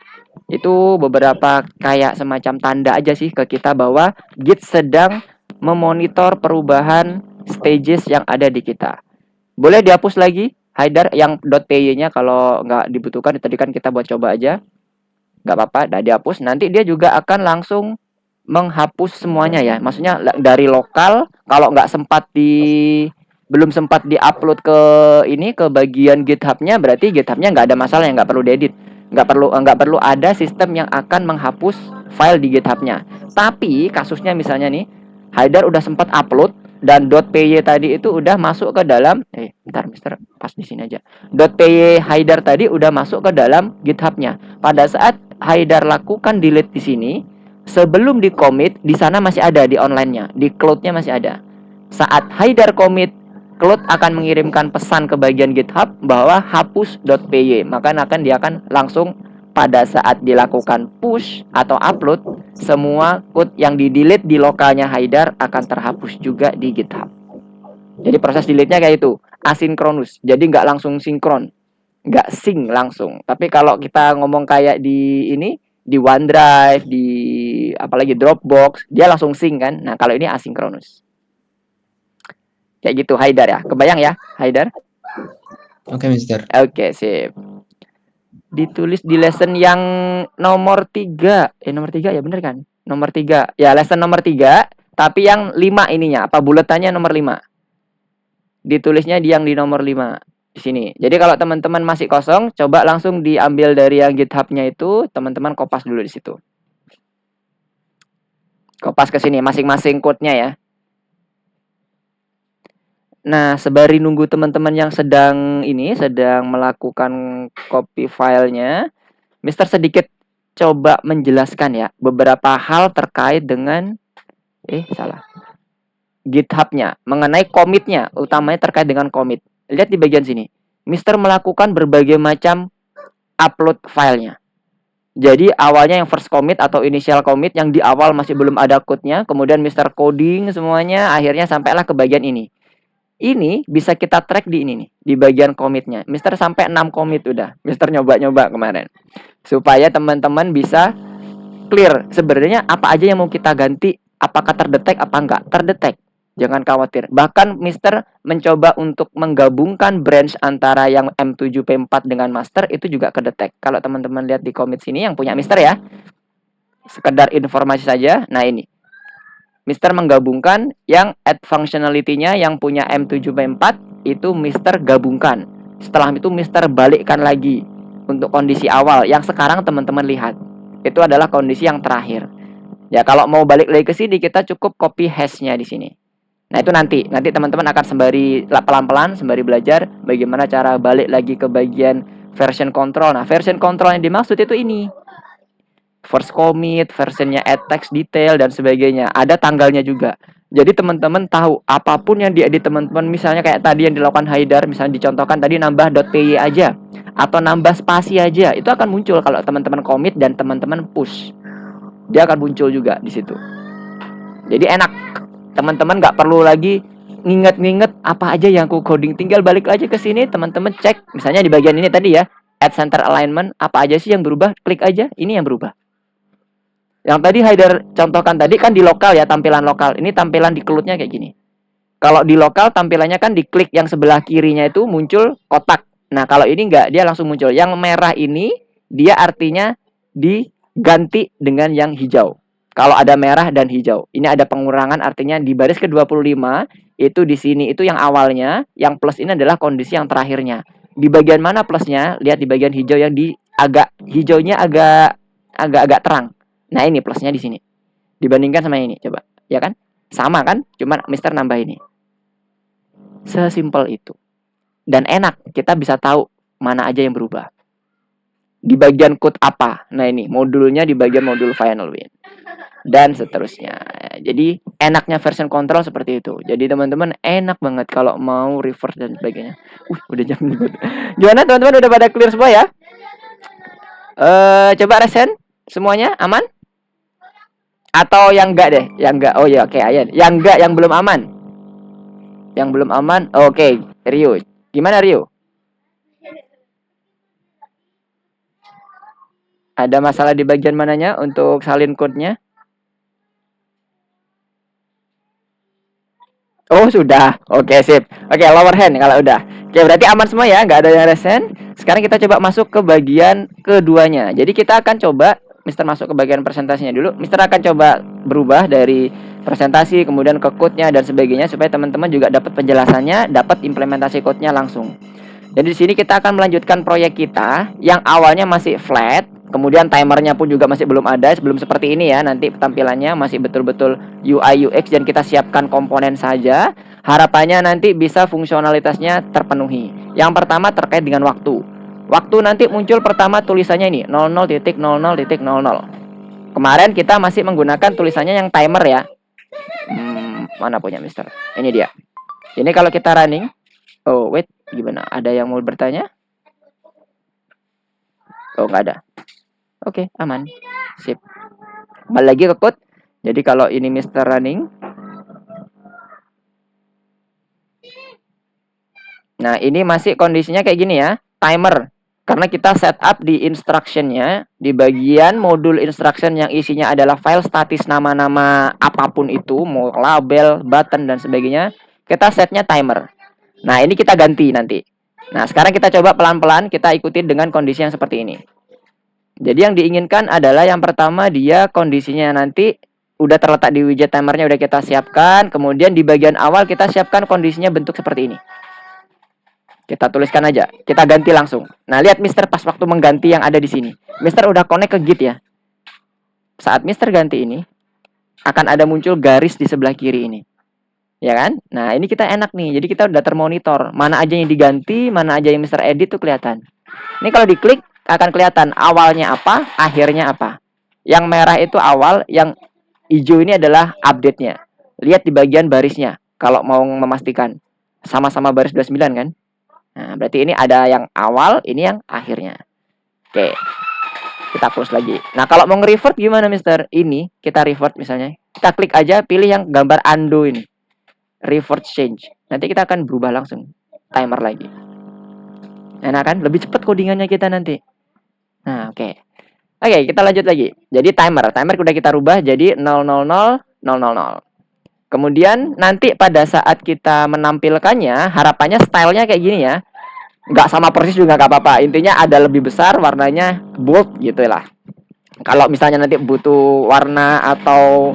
Itu beberapa kayak semacam tanda aja sih ke kita bahwa Git sedang memonitor perubahan stages yang ada di kita. Boleh dihapus lagi Haidar yang .py-nya kalau nggak dibutuhkan. Tadi kan kita buat coba aja. Nggak apa-apa, udah dihapus. Nanti dia juga akan langsung menghapus semuanya ya. Maksudnya dari lokal, kalau nggak belum sempat diupload ke bagian GitHub-nya, berarti GitHub-nya nggak ada masalah, yang nggak perlu diedit. Nggak perlu ada sistem yang akan menghapus file di GitHub-nya. Tapi kasusnya misalnya nih, Haidar udah sempat upload dan .py tadi itu udah masuk ke dalam bentar Mister, pas di sini aja. .py Haidar tadi udah masuk ke dalam GitHub-nya. Pada saat Haidar lakukan delete di sini, sebelum di commit di sana masih ada di online-nya, di cloud-nya masih ada. Saat Haidar commit, cloud akan mengirimkan pesan ke bagian GitHub bahwa hapus.py. Maka dia akan langsung pada saat dilakukan push atau upload, semua code yang di-delete di lokalnya Haidar akan terhapus juga di GitHub. Jadi proses delete-nya kayak itu, asinkronus. Jadi nggak langsung sinkron. Nggak sync langsung. Tapi kalau kita ngomong kayak di OneDrive, di apalagi Dropbox, dia langsung sync kan. Nah, kalau ini asinkronus. Kayak gitu Haidar ya. Kebayang ya, Haidar? Oke, Mister. Oke, sip. Ditulis di lesson yang nomor 3. Nomor 3 ya bener kan? Nomor 3. Ya, lesson nomor 3, tapi yang 5 ininya. Apa buletannya nomor 5? Ditulisnya yang di nomor 5. Di sini. Jadi kalau teman-teman masih kosong, coba langsung diambil dari yang GitHub-nya itu, teman-teman kopas dulu di situ. Kopas ke sini masing-masing code-nya ya. Nah, sembari nunggu teman-teman yang sedang melakukan copy filenya, Mister sedikit coba menjelaskan ya beberapa hal terkait dengan GitHub-nya, mengenai commit-nya, utamanya terkait dengan commit. Lihat di bagian sini. Mister melakukan berbagai macam upload filenya. Jadi awalnya yang first commit atau initial commit yang di awal masih belum ada code-nya, kemudian Mister coding semuanya, akhirnya sampailah ke bagian ini. ini bisa kita track di ini nih, di bagian commit-nya. Mister sampai 6 commit udah. Mister nyoba-nyoba kemarin. Supaya teman-teman bisa clear sebenarnya apa aja yang mau kita ganti, apakah terdetek apa enggak? Terdetek. Jangan khawatir. Bahkan Mister mencoba untuk menggabungkan branch antara yang M7P4 dengan master itu juga kedetek. Kalau teman-teman lihat di commit sini yang punya Mister ya. Sekedar informasi saja. Nah, ini. Mister menggabungkan yang add functionality-nya yang punya M7P4 itu Mister gabungkan. Setelah itu Mister balikkan lagi untuk kondisi awal yang sekarang teman-teman lihat. Itu adalah kondisi yang terakhir. Ya, kalau mau balik lagi ke sini kita cukup copy hash-nya di sini. Nah, itu nanti teman-teman akan sembari pelan-pelan sembari belajar bagaimana cara balik lagi ke bagian version control. Nah, version control yang dimaksud itu ini. First commit, versionnya add text detail dan sebagainya. Ada tanggalnya juga. Jadi teman-teman tahu apapun yang diedit teman-teman, misalnya kayak tadi yang dilakukan Haidar, misalnya dicontohkan tadi nambah .py aja atau nambah spasi aja, itu akan muncul kalau teman-teman commit dan teman-teman push. Dia akan muncul juga di situ. Jadi enak. Teman-teman nggak perlu lagi nginget-nginget apa aja yang aku coding, tinggal balik aja ke sini, teman-teman cek. Misalnya di bagian ini tadi ya, add center alignment, apa aja sih yang berubah? Klik aja, ini yang berubah. Yang tadi Haidar contohkan tadi kan di lokal ya, tampilan lokal. Ini tampilan di kelutnya kayak gini. Kalau di lokal tampilannya kan di klik yang sebelah kirinya itu muncul kotak. Nah, kalau ini enggak, dia langsung muncul. Yang merah ini dia artinya diganti dengan yang hijau. Kalau ada merah dan hijau. Ini ada pengurangan, artinya di baris ke-25 itu di sini itu yang awalnya, yang plus ini adalah kondisi yang terakhirnya. Di bagian mana plusnya? Lihat di bagian hijau yang di agak hijaunya agak terang. Nah, ini plusnya di sini. Dibandingkan sama ini, coba. Ya kan? Sama kan? Cuma Mister nambah ini. Sesimpel itu. Dan enak, kita bisa tahu mana aja yang berubah. Di bagian code apa? Nah, ini modulnya di bagian modul final win. Dan seterusnya. Jadi, enaknya version control seperti itu. Jadi, teman-teman enak banget kalau mau reverse dan sebagainya. Udah jam nih. Gimana teman-teman, udah pada clear semua ya? Coba resen semuanya aman? Atau yang enggak deh, yang enggak. Oh ya, oke, Ayan. Yang enggak, yang belum aman. Yang belum aman. Oke, Rio. Gimana Rio? Ada masalah di bagian mananya untuk salin code-nya? Oh, sudah. Oke, sip. Oke, lower hand kalau udah. Oke, berarti aman semua ya, nggak ada yang resen. Sekarang kita coba masuk ke bagian keduanya. Jadi kita akan coba Mister masuk ke bagian presentasinya dulu. Mister akan coba berubah dari presentasi kemudian ke code-nya dan sebagainya supaya teman-teman juga dapat penjelasannya, dapat implementasi code-nya langsung. Jadi di sini kita akan melanjutkan proyek kita yang awalnya masih flat, kemudian timernya pun juga masih belum ada, sebelum seperti ini ya. Nanti tampilannya masih betul-betul UI UX dan kita siapkan komponen saja. Harapannya nanti bisa fungsionalitasnya terpenuhi. Yang pertama terkait dengan waktu. Waktu nanti muncul pertama tulisannya ini 00.00.00. Kemarin kita masih menggunakan tulisannya yang timer ya. Mana punya Mister? Ini dia. Ini kalau kita running. Oh wait, gimana? Ada yang mau bertanya? Oh nggak ada. Oke, aman. Sip. Kembali lagi ke code. Jadi kalau ini Mister running. Nah, ini masih kondisinya kayak gini ya. Timer. Karena kita setup di instruction-nya, di bagian modul instruction yang isinya adalah file statis nama-nama apapun itu, mau label, button, dan sebagainya, kita setnya timer. Nah, ini kita ganti nanti. Nah, sekarang kita coba pelan-pelan, kita ikutin dengan kondisi yang seperti ini. Jadi yang diinginkan adalah yang pertama dia kondisinya nanti udah terletak di widget timernya udah kita siapkan, kemudian di bagian awal kita siapkan kondisinya bentuk seperti ini. Kita tuliskan aja, kita ganti langsung. Nah, lihat Mister pas waktu mengganti yang ada di sini. Mister udah connect ke Git ya. Saat Mister ganti ini, akan ada muncul garis di sebelah kiri ini. Ya kan? Nah, ini kita enak nih. Jadi kita udah termonitor. Mana aja yang diganti, mana aja yang Mister edit tuh kelihatan. Ini kalau diklik, akan kelihatan awalnya apa, akhirnya apa. Yang merah itu awal, yang hijau ini adalah update-nya. Lihat di bagian barisnya. Kalau mau memastikan. Sama-sama baris 29 kan? Nah, berarti ini ada yang awal, ini yang akhirnya. Oke. Kita close lagi. Nah, kalau mau nge-revert gimana, Mister? Ini, kita revert misalnya. Kita klik aja, pilih yang gambar undo ini. Revert change. nanti kita akan berubah langsung timer lagi. Enak kan? Lebih cepat codingannya kita nanti. Nah, oke. Oke, kita lanjut lagi. Jadi timer udah kita rubah jadi 00000. Kemudian nanti pada saat kita menampilkannya, harapannya stylenya kayak gini ya. Nggak sama persis juga nggak apa-apa. Intinya ada lebih besar, warnanya bold gitu lah. Kalau misalnya nanti butuh warna atau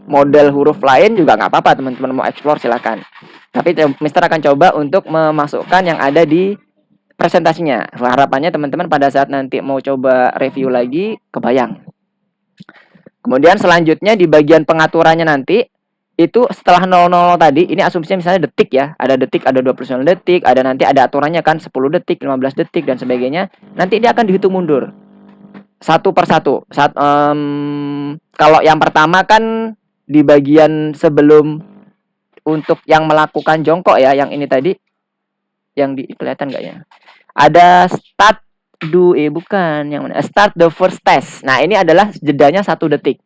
model huruf lain juga nggak apa-apa, teman-teman mau explore silakan. Tapi Mister akan coba untuk memasukkan yang ada di presentasinya. Harapannya teman-teman pada saat nanti mau coba review lagi kebayang. Kemudian selanjutnya di bagian pengaturannya nanti itu setelah 00 tadi, ini asumsinya misalnya detik ya, ada detik, ada 29 detik, ada nanti ada aturannya kan 10 detik, 15 detik dan sebagainya. Nanti dia akan dihitung mundur satu per satu. Kalau yang pertama kan di bagian sebelum untuk yang melakukan jongkok ya, yang ini tadi, yang kelihatan nggak ya? Ada start the first test. Nah, ini adalah jedanya 1 detik.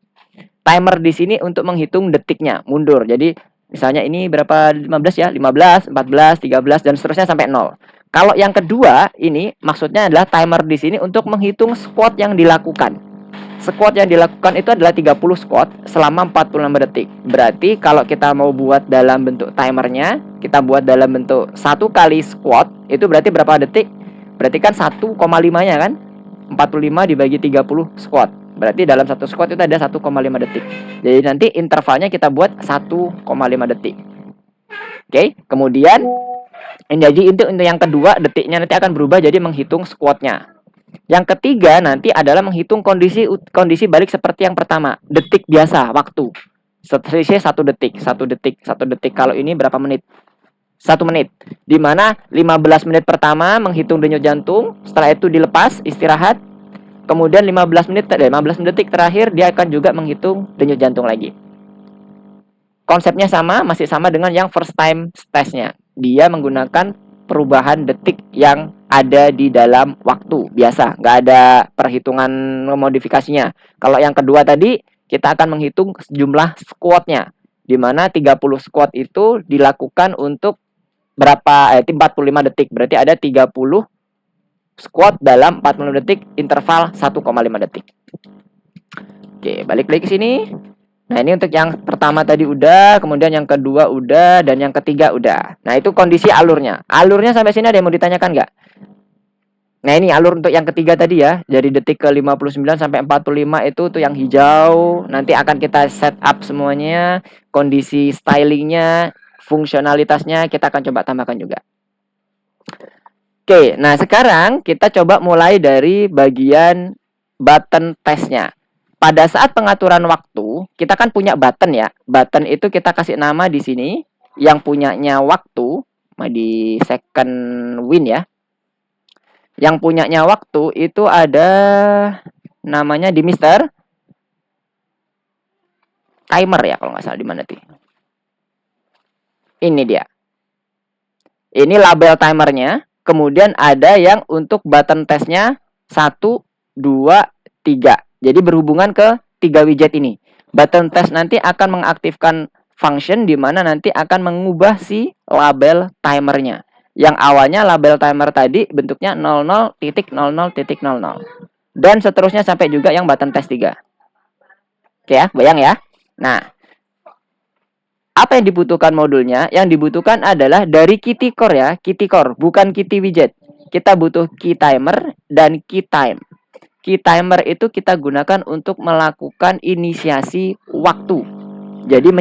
Timer di sini untuk menghitung detiknya mundur. Jadi misalnya ini berapa, 15 ya, 15, 14, 13 dan seterusnya sampai 0. Kalau yang kedua ini maksudnya adalah timer di sini untuk menghitung squat yang dilakukan. Squat yang dilakukan itu adalah 30 squat selama 45 detik. Berarti kalau kita mau buat dalam bentuk timernya, kita buat dalam bentuk 1 kali squat, itu berarti berapa detik? Berarti kan 1,5-nya kan? 45 dibagi 30 squat. Berarti dalam 1 squat itu ada 1,5 detik. Jadi nanti intervalnya kita buat 1,5 detik. Oke, kemudian jadi untuk yang kedua, detiknya nanti akan berubah jadi menghitung squatnya. Yang ketiga nanti adalah menghitung kondisi balik seperti yang pertama, detik biasa, waktu. Selisih 1 detik. Kalau ini berapa menit? 1 menit. Di mana 15 menit pertama menghitung denyut jantung, setelah itu dilepas, istirahat. Kemudian 15 detik terakhir dia akan juga menghitung denyut jantung lagi. Konsepnya sama, masih sama dengan yang first time testnya. Dia menggunakan perubahan detik yang ada di dalam waktu biasa, nggak ada perhitungan modifikasinya. Kalau yang kedua tadi kita akan menghitung jumlah squatnya, di mana 30 squat itu dilakukan untuk berapa 45 detik. Berarti ada 30 squat dalam 40 detik, interval 1,5 detik. Oke, balik lagi ke sini. Nah, ini untuk yang pertama tadi udah, kemudian yang kedua udah, dan yang ketiga udah. Nah, itu kondisi alurnya. Alurnya sampai sini ada yang mau ditanyakan nggak? Nah, ini alur untuk yang ketiga tadi ya. Dari detik ke 59 sampai 45 itu tuh yang hijau. Nanti akan kita set up semuanya. Kondisi stylingnya, fungsionalitasnya kita akan coba tambahkan juga. Oke, nah sekarang kita coba mulai dari bagian button testnya. Pada saat pengaturan waktu, kita kan punya button ya. Button itu kita kasih nama di sini. Yang punyanya waktu, di second win ya. Yang punyanya waktu itu ada namanya di Mister Timer ya, kalau nggak salah di mana tuh. Ini dia. Ini label timernya. Kemudian ada yang untuk button testnya 1, 2, 3. Jadi berhubungan ke 3 widget ini. Button test nanti akan mengaktifkan function di mana nanti akan mengubah si label timernya. Yang awalnya label timer tadi bentuknya 00.00.00. Dan seterusnya sampai juga yang button test 3. Oke ya, bayang ya. Nah, apa yang dibutuhkan modulnya? Yang dibutuhkan adalah dari Kitty Core ya, Kitty Core, bukan Kitty Widget. Kita butuh key timer dan key time. Key timer itu kita gunakan untuk melakukan inisiasi waktu. Jadi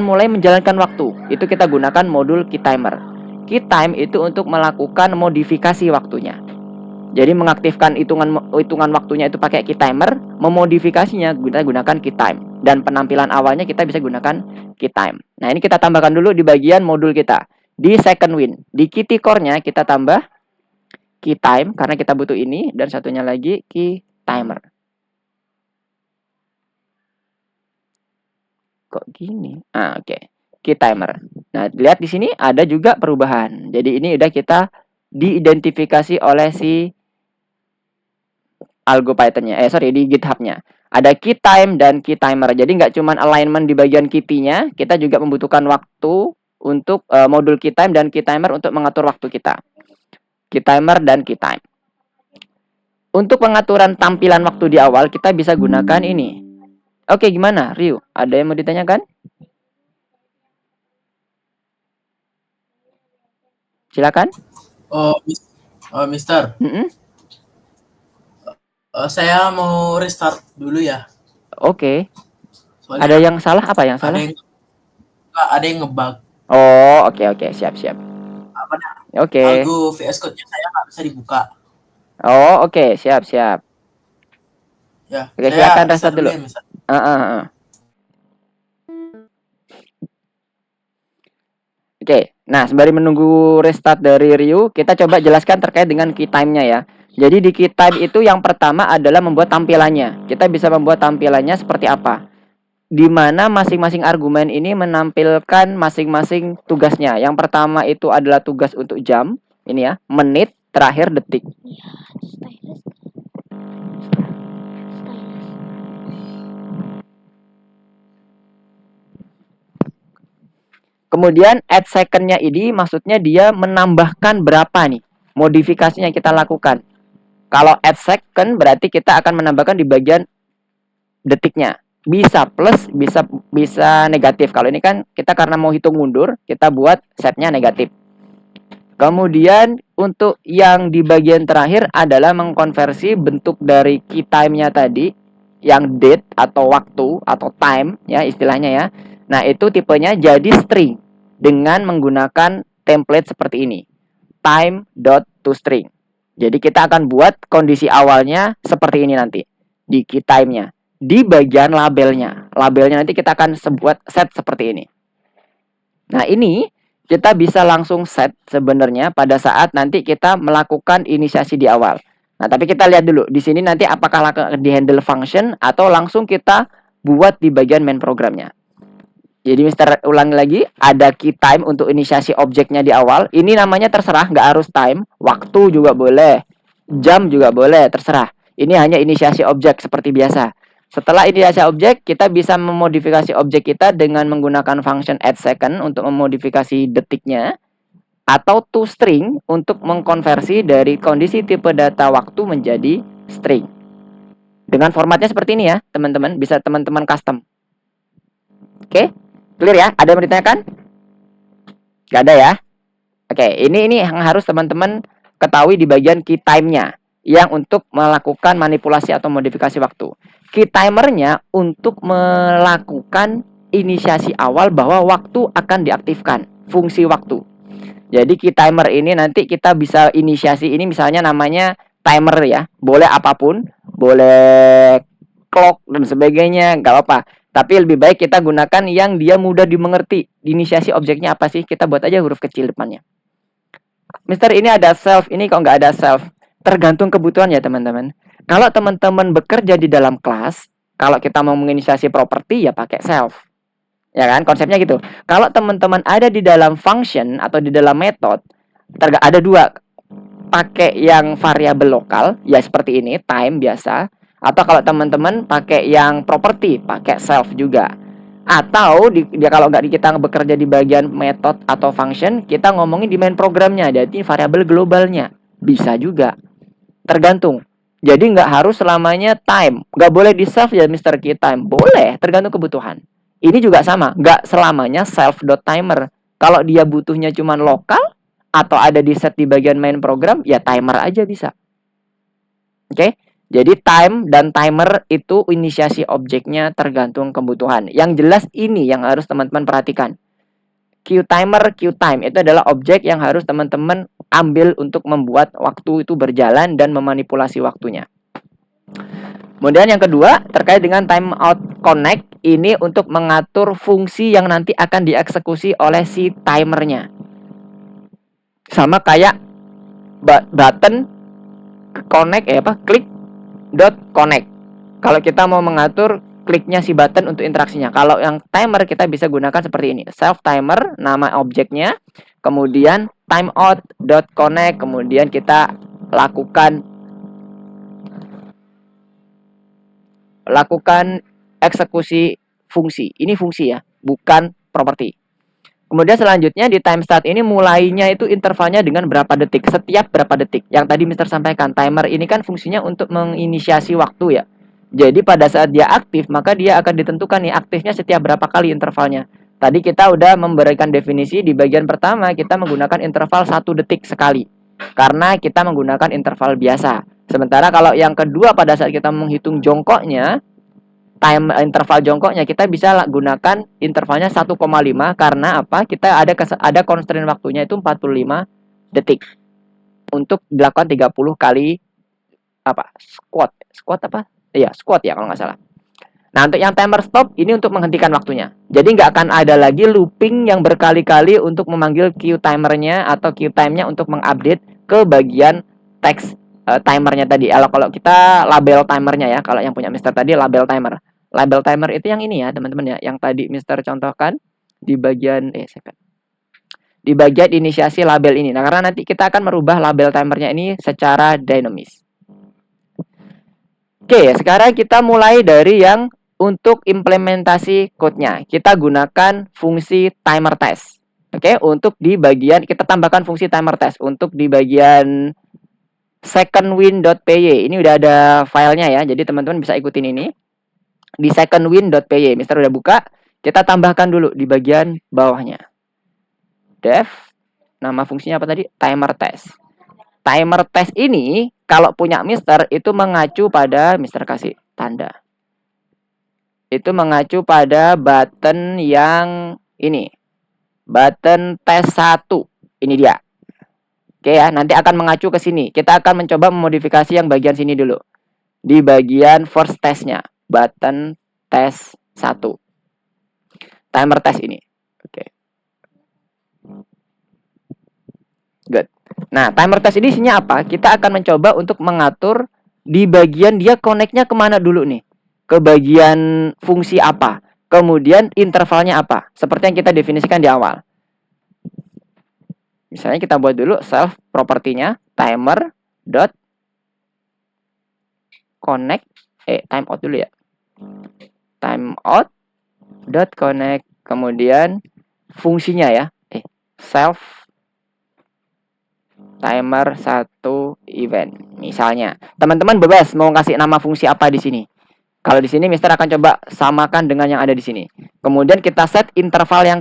mulai menjalankan waktu. Itu kita gunakan modul key timer. Key time itu untuk melakukan modifikasi waktunya. Jadi mengaktifkan hitungan waktunya itu pakai key timer, memodifikasinya kita gunakan key time. Dan penampilan awalnya kita bisa gunakan key time. Nah, ini kita tambahkan dulu di bagian modul kita. Di second win, di Kitty Core-nya kita tambah key time karena kita butuh ini, dan satunya lagi key timer. Kok gini? Oke. Key timer. Nah, lihat di sini ada juga perubahan. Jadi ini udah kita diidentifikasi oleh si algo Python-nya. Di GitHub-nya. Ada key time dan key timer. Jadi nggak cuma alignment di bagian kitty-nya, kita juga membutuhkan waktu untuk modul QTime dan QTimer untuk mengatur waktu kita. QTimer dan QTime. Untuk pengaturan tampilan waktu di awal kita bisa gunakan ini. Oke, gimana, Ryu? Ada yang mau ditanyakan? Silakan. Mister. Saya mau restart dulu ya. Oke. Soalnya Ada yang salah apa yang salah? Ada yang ngebug. Oh, oke, siap. Oke. Algo VS Code-nya saya nggak bisa dibuka. Oh, oke, siap. Ya, Oke, saya silakan restart dulu. Ya, Oke, nah sembari menunggu restart dari Ryu, kita coba jelaskan terkait dengan QTime-nya ya. Jadi di QTime itu yang pertama adalah membuat tampilannya. Kita bisa membuat tampilannya seperti apa? Di mana masing-masing argumen ini menampilkan masing-masing tugasnya. Yang pertama itu adalah tugas untuk jam, ini ya, menit, terakhir detik. Kemudian add second-nya ini maksudnya dia menambahkan berapa nih modifikasinya kita lakukan. Kalau add second berarti kita akan menambahkan di bagian detiknya. Bisa plus, bisa negatif. Kalau ini kan kita karena mau hitung mundur, kita buat setnya negatif. Kemudian untuk yang di bagian terakhir adalah mengkonversi bentuk dari QTime-nya tadi yang date atau waktu atau time ya istilahnya ya. Nah, itu tipenya jadi string dengan menggunakan template seperti ini. Time.toString. Jadi kita akan buat kondisi awalnya seperti ini nanti di QTime-nya. Di bagian labelnya. Labelnya nanti kita akan buat set seperti ini. Nah, ini kita bisa langsung set sebenarnya pada saat nanti kita melakukan inisiasi di awal. Nah, tapi kita lihat dulu di sini nanti apakah di handle function atau langsung kita buat di bagian main programnya. Jadi Mister ulangi lagi, ada QTime untuk inisiasi objeknya di awal. Ini namanya terserah, nggak harus time. Waktu juga boleh, jam juga boleh, terserah. Ini hanya inisiasi objek seperti biasa. Setelah inisiasi objek, kita bisa memodifikasi objek kita dengan menggunakan function add second untuk memodifikasi detiknya, atau toString untuk mengkonversi dari kondisi tipe data waktu menjadi string. Dengan formatnya seperti ini ya, teman-teman. Bisa teman-teman custom. Oke, clear ya? Ada yang mau ditanyakan? Gak ada ya? Oke, ini yang harus teman-teman ketahui di bagian QTime-nya yang untuk melakukan manipulasi atau modifikasi waktu. QTimer-nya untuk melakukan inisiasi awal bahwa waktu akan diaktifkan, fungsi waktu. Jadi QTimer ini nanti kita bisa inisiasi ini misalnya namanya timer ya. Boleh apapun, boleh clock dan sebagainya, nggak apa-apa. Tapi lebih baik kita gunakan yang dia mudah dimengerti. Inisiasi objeknya apa sih? Kita buat aja huruf kecil depannya. Mister, ini ada self, ini kok nggak ada self. Tergantung kebutuhan ya teman-teman. Kalau teman-teman bekerja di dalam kelas, kalau kita mau menginisiasi properti ya pakai self. Ya kan, konsepnya gitu. Kalau teman-teman ada di dalam function atau di dalam method, ada dua. Pakai yang variabel lokal, ya seperti ini, time biasa. Atau kalau teman-teman pakai yang property, pakai self juga. Atau kalau nggak kita bekerja di bagian method atau function, kita ngomongin di main programnya, jadi variabel globalnya. Bisa juga. Tergantung. Jadi nggak harus selamanya time. Nggak boleh di self ya Mr. QTime. Boleh, tergantung kebutuhan. Ini juga sama, nggak selamanya self.timer. Kalau dia butuhnya cuma lokal atau ada di set di bagian main program, ya timer aja bisa. Oke, jadi time dan timer itu inisiasi objeknya tergantung kebutuhan. Yang jelas ini yang harus teman-teman perhatikan. QTimer, QTime itu adalah objek yang harus teman-teman ambil untuk membuat waktu itu berjalan dan memanipulasi waktunya. Kemudian yang kedua terkait dengan timeout connect, ini untuk mengatur fungsi yang nanti akan dieksekusi oleh si timernya. Sama kayak button connect klik dot connect. Kalau kita mau mengatur kliknya si button untuk interaksinya. Kalau yang timer kita bisa gunakan seperti ini. Self timer nama objeknya, kemudian timeout dot connect, kemudian kita lakukan eksekusi fungsi. Ini fungsi ya, bukan properti. Kemudian selanjutnya di time start ini mulainya itu intervalnya dengan berapa detik, setiap berapa detik. Yang tadi Mister sampaikan, timer ini kan fungsinya untuk menginisiasi waktu ya. Jadi pada saat dia aktif, maka dia akan ditentukan nih aktifnya setiap berapa kali intervalnya. Tadi kita udah memberikan definisi di bagian pertama, kita menggunakan interval 1 detik sekali. Karena kita menggunakan interval biasa. Sementara kalau yang kedua pada saat kita menghitung jongkoknya, time interval jongkoknya kita bisa gunakan intervalnya 1,5 karena apa? Kita ada constraint waktunya itu 45 detik untuk dilakukan 30 kali apa? Squat apa? Iya, squat ya kalau nggak salah. Nah, untuk yang timer stop ini untuk menghentikan waktunya. Jadi nggak akan ada lagi looping yang berkali-kali untuk memanggil queue timernya atau queue time-nya untuk mengupdate ke bagian text timernya tadi. Kalau kita label timernya ya, kalau yang punya Mister tadi label timer. Label timer itu yang ini ya teman-teman ya, yang tadi Mister contohkan di bagian di bagian inisiasi label ini. Nah, karena nanti kita akan merubah label timernya ini secara dinamis. Oke, sekarang kita mulai dari yang untuk implementasi code-nya. Kita gunakan fungsi timer test. Oke, untuk di bagian kita tambahkan fungsi timer test untuk di bagian secondwin.py. Ini udah ada filenya ya. Jadi teman-teman bisa ikutin ini. Di secondwin.py, Mister udah buka, kita tambahkan dulu di bagian bawahnya. Dev, nama fungsinya apa tadi? Timer test. Timer test ini kalau punya Mister itu mengacu pada Mister kasih tanda. Itu mengacu pada button yang ini. Button test 1. Ini dia. Oke ya, nanti akan mengacu ke sini. Kita akan mencoba memodifikasi yang bagian sini dulu. Di bagian first testnya. Button test 1. Timer test ini. Oke. Good. Nah, timer test ini isinya apa? Kita akan mencoba untuk mengatur di bagian dia connect-nya kemana dulu nih. Ke bagian fungsi apa. Kemudian intervalnya apa. Seperti yang kita definisikan di awal. Misalnya kita buat dulu self property-nya. Timer dot connect. Timeout dulu ya. Timeout dot connect. Kemudian fungsinya ya. Self timer 1 event. Misalnya, teman-teman bebas mau kasih nama fungsi apa di sini. Kalau di sini Mister akan coba samakan dengan yang ada di sini. Kemudian kita set interval yang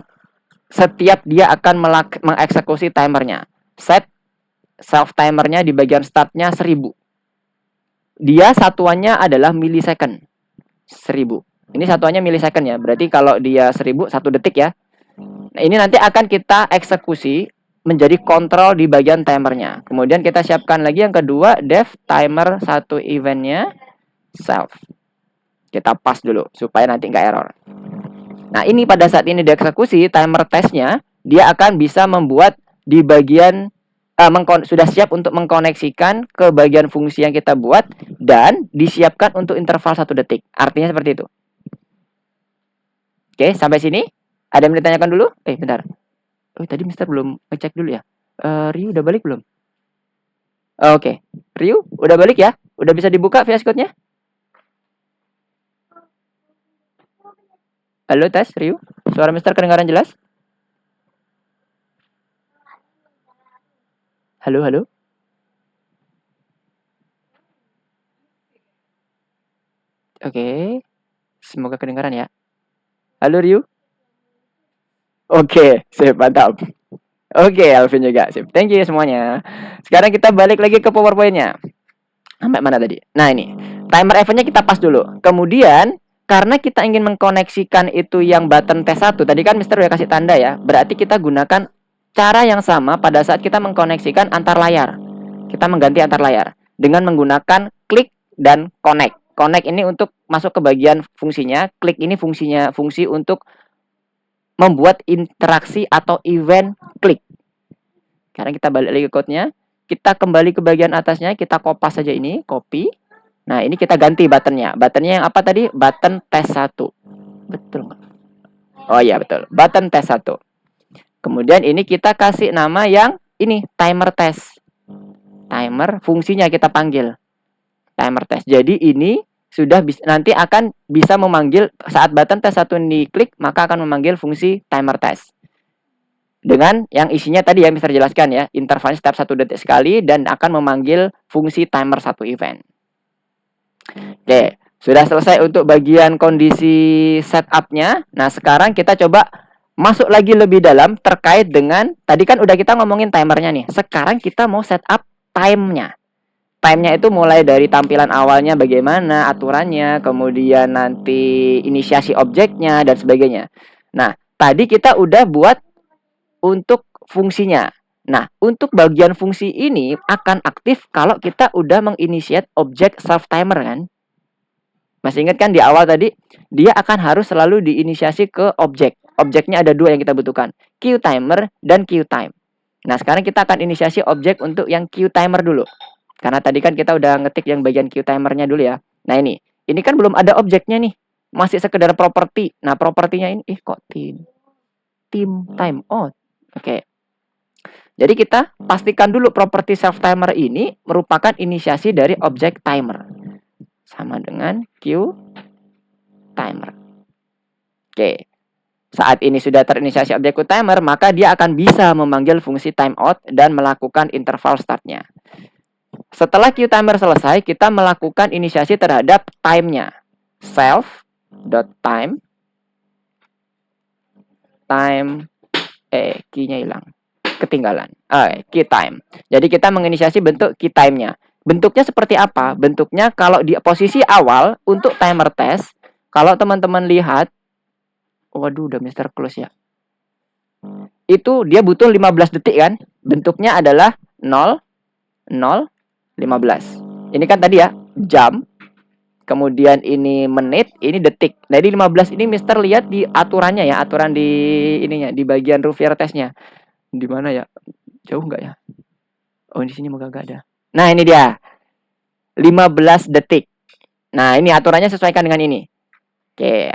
setiap dia akan mengeksekusi timernya. Set self timernya di bagian startnya 1000. Dia satuannya adalah millisecond. 1000. Ini satuannya millisecond ya. Berarti kalau dia 1000 1 detik ya. Nah, ini nanti akan kita eksekusi menjadi kontrol di bagian timernya. Kemudian kita siapkan lagi yang kedua, dev timer 1 eventnya self. Kita pas dulu supaya nanti nggak error. Nah, ini pada saat ini dieksekusi timer testnya, dia akan bisa membuat di bagian sudah siap untuk mengkoneksikan ke bagian fungsi yang kita buat dan disiapkan untuk interval 1 detik. Artinya seperti itu. Oke, sampai sini. Ada yang ditanyakan dulu? Bentar. Tadi Mister belum ngecek dulu ya. Ryu udah balik belum? Oke. Ryu udah balik ya? Udah bisa dibuka VS Code-nya? Halo tes Ryu, suara Mister kedengaran jelas? Halo, halo. Oke. Semoga kedengaran ya. Halo Ryu. Oke, sip, mantap. Oke, Alvin juga, sip. Thank you semuanya. Sekarang kita balik lagi ke PowerPoint-nya. Sampai mana tadi? Nah, ini. Timer event-nya kita pas dulu. Kemudian karena kita ingin mengkoneksikan itu yang button T1, tadi kan Mister udah kasih tanda ya. Berarti kita gunakan cara yang sama pada saat kita mengkoneksikan antar layar. Kita mengganti antar layar dengan menggunakan klik dan connect. Connect ini untuk masuk ke bagian fungsinya, klik ini fungsi untuk membuat interaksi atau event klik. Sekarang kita balik lagi ke code-nya. Kita kembali ke bagian atasnya, kita kopas saja ini, copy. Nah, ini kita ganti buttonnya. Buttonnya yang apa tadi? Button test 1. Betul nggak? Oh iya, betul. Button test 1. Kemudian ini kita kasih nama yang ini, timer test. Timer, fungsinya kita panggil. Timer test. Jadi ini sudah nanti akan bisa memanggil saat button test 1 diklik, maka akan memanggil fungsi timer test. dengan yang isinya tadi ya Mister jelaskan ya, intervalnya setiap 1 detik sekali dan akan memanggil fungsi timer 1 event. Oke, sudah selesai untuk bagian kondisi setup-nya. Nah, sekarang kita coba masuk lagi lebih dalam terkait dengan tadi kan udah kita ngomongin timernya nih. Sekarang kita mau setup time-nya. Time-nya itu mulai dari tampilan awalnya bagaimana aturannya, kemudian nanti inisiasi objeknya dan sebagainya. Nah, tadi kita udah buat untuk fungsinya. Nah, untuk bagian fungsi ini akan aktif kalau kita udah menginitiate objek self timer kan? Masih ingat kan di awal tadi, dia akan harus selalu diinisiasi ke objek. Objeknya ada 2 yang kita butuhkan, queue timer dan queue time. Nah, sekarang kita akan inisiasi objek untuk yang queue timer dulu. Karena tadi kan kita udah ngetik yang bagian queue timernya dulu ya. Nah, ini kan belum ada objeknya nih. Masih sekedar properti. Nah, propertinya ini kok tim time out. Oke. Jadi kita pastikan dulu properti self timer ini merupakan inisiasi dari objek timer. Sama dengan queue timer. Oke. Saat ini sudah terinisiasi objek queue timer, maka dia akan bisa memanggil fungsi timeout dan melakukan interval startnya. Setelah queue timer selesai, kita melakukan inisiasi terhadap time-nya. Self.time key-nya hilang. Ketinggalan. Key time. Jadi kita menginisiasi bentuk key time-nya. Bentuknya seperti apa? Bentuknya kalau di posisi awal untuk timer test, kalau teman-teman lihat, waduh udah Mr. Close ya. Itu dia butuh 15 detik kan? Bentuknya adalah 0, 0, 15. Ini kan tadi ya, jam. Kemudian ini menit, ini detik. Nah, di 15 ini Mister lihat di aturannya ya, aturan di ininya, di bagian Rouvier testnya. Di mana ya? Jauh nggak ya? Oh, di sini moga nggak ada. Nah, ini dia. 15 detik. Nah, ini aturannya sesuaikan dengan ini. Oke,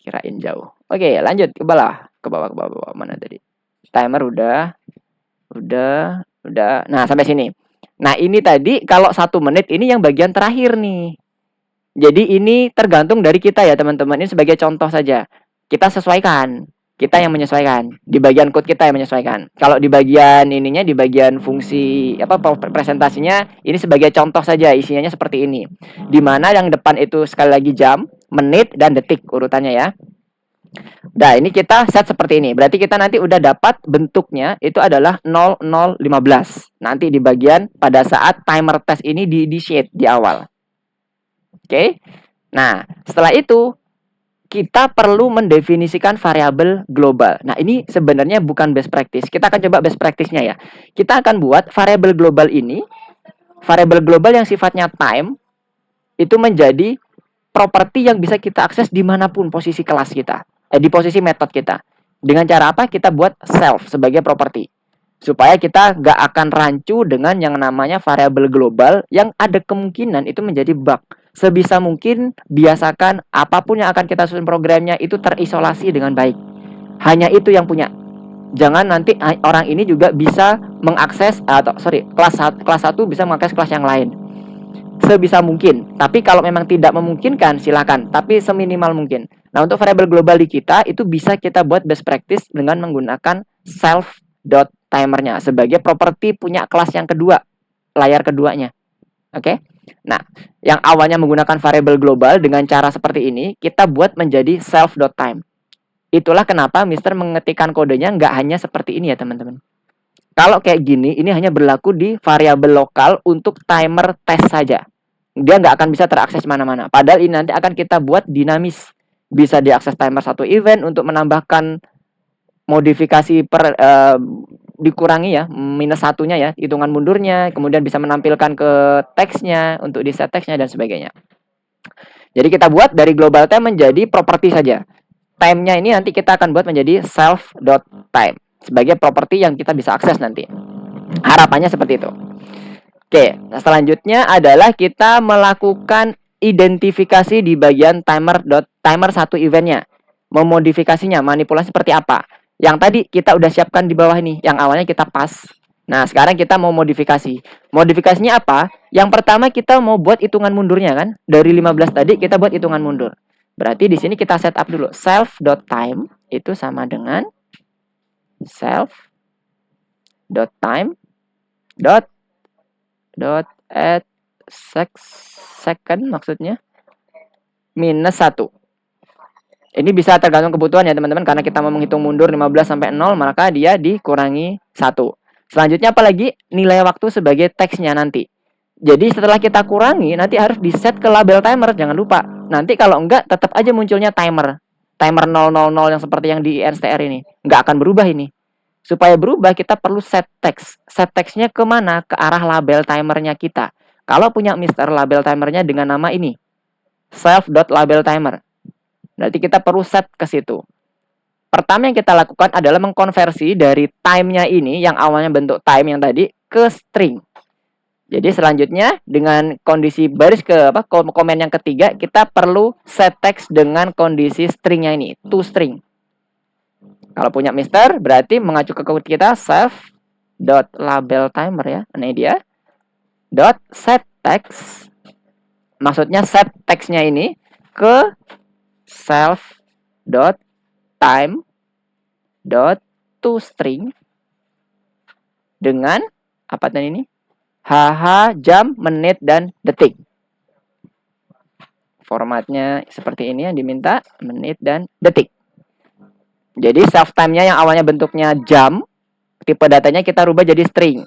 kirain jauh. Oke, lanjut ke bawah. Ke bawah. Mana tadi? Timer udah. Nah, sampai sini. Nah, ini tadi kalau 1 menit ini yang bagian terakhir nih. Jadi ini tergantung dari kita ya, teman-teman. Ini sebagai contoh saja. Kita sesuaikan. Kita yang menyesuaikan. Di bagian code kita yang menyesuaikan. Kalau di bagian ininya, di bagian fungsi presentasinya, ini sebagai contoh saja, isinya seperti ini. Dimana yang depan itu sekali lagi jam, menit, dan detik urutannya ya. Nah, ini kita set seperti ini. Berarti kita nanti udah dapat bentuknya itu adalah 0015. Nanti di bagian pada saat timer test ini di-initiate di awal. Oke. Nah, setelah itu kita perlu mendefinisikan variabel global. Nah, ini sebenarnya bukan best practice. Kita akan coba best practice-nya ya. Kita akan buat variabel global ini, variabel global yang sifatnya time, itu menjadi properti yang bisa kita akses dimanapun posisi kelas kita. Di posisi metode kita. Dengan cara apa? Kita buat self sebagai properti. Supaya kita nggak akan rancu dengan yang namanya variabel global yang ada kemungkinan itu menjadi bug. Sebisa mungkin biasakan apapun yang akan kita susun programnya itu terisolasi dengan baik. Hanya itu yang punya. Jangan nanti orang ini juga bisa mengakses kelas 1 bisa mengakses kelas yang lain. Sebisa mungkin. Tapi kalau memang tidak memungkinkan silakan, tapi seminimal mungkin. Nah, untuk variabel global di kita itu bisa kita buat best practice dengan menggunakan self.timernya sebagai properti punya kelas yang kedua, layar keduanya. Oke. Nah, yang awalnya menggunakan variabel global dengan cara seperti ini, kita buat menjadi self.time. Itulah kenapa Mister mengetikkan kodenya nggak hanya seperti ini ya, teman-teman. Kalau kayak gini, ini hanya berlaku di variabel lokal untuk timer test saja. Dia nggak akan bisa terakses mana-mana. Padahal ini nanti akan kita buat dinamis. Bisa diakses timer 1 event untuk menambahkan modifikasi dikurangi ya, -1-nya ya, hitungan mundurnya, kemudian bisa menampilkan ke teksnya, untuk di set teksnya dan sebagainya. Jadi kita buat dari global time menjadi properti saja. Time-nya ini nanti kita akan buat menjadi self.time sebagai properti yang kita bisa akses nanti. Harapannya seperti itu. Oke, nah selanjutnya adalah kita melakukan identifikasi di bagian timer 1 eventnya. Memodifikasinya, manipulasi seperti apa. Yang tadi kita udah siapkan di bawah ini, yang awalnya kita pas. Nah, sekarang kita mau modifikasi. Modifikasinya apa? Yang pertama kita mau buat hitungan mundurnya kan. Dari 15 tadi kita buat hitungan mundur. Berarti di sini kita setup dulu self.time itu sama dengan self dot time dot add second maksudnya minus 1. Ini bisa tergantung kebutuhan ya teman-teman, karena kita mau menghitung mundur 15 sampai 0, maka dia dikurangi 1. Selanjutnya apalagi nilai waktu sebagai teksnya nanti. Jadi setelah kita kurangi nanti harus di set ke label timer, jangan lupa. Nanti kalau enggak tetap aja munculnya timer 000 yang seperti yang di INSTR ini. Enggak akan berubah ini. Supaya berubah kita perlu set teks. Set teksnya kemana? Ke arah label timernya kita. Kalau punya Mister, label timernya dengan nama ini, self.labelTimer. Berarti kita perlu set ke situ. Pertama yang kita lakukan adalah mengkonversi dari time-nya ini yang awalnya bentuk time yang tadi ke string. Jadi selanjutnya dengan kondisi baris komen yang ketiga, kita perlu set text dengan kondisi stringnya ini, toString. Kalau punya Mister berarti mengacu ke kode kita self.labelTimer ya. Ini dia. .set text. Maksudnya set text-nya ini ke self.time.toString dengan apa tadi ini? jam, menit, dan detik. Formatnya seperti ini yang diminta, menit dan detik. Jadi self time-nya yang awalnya bentuknya jam, tipe datanya kita rubah jadi string.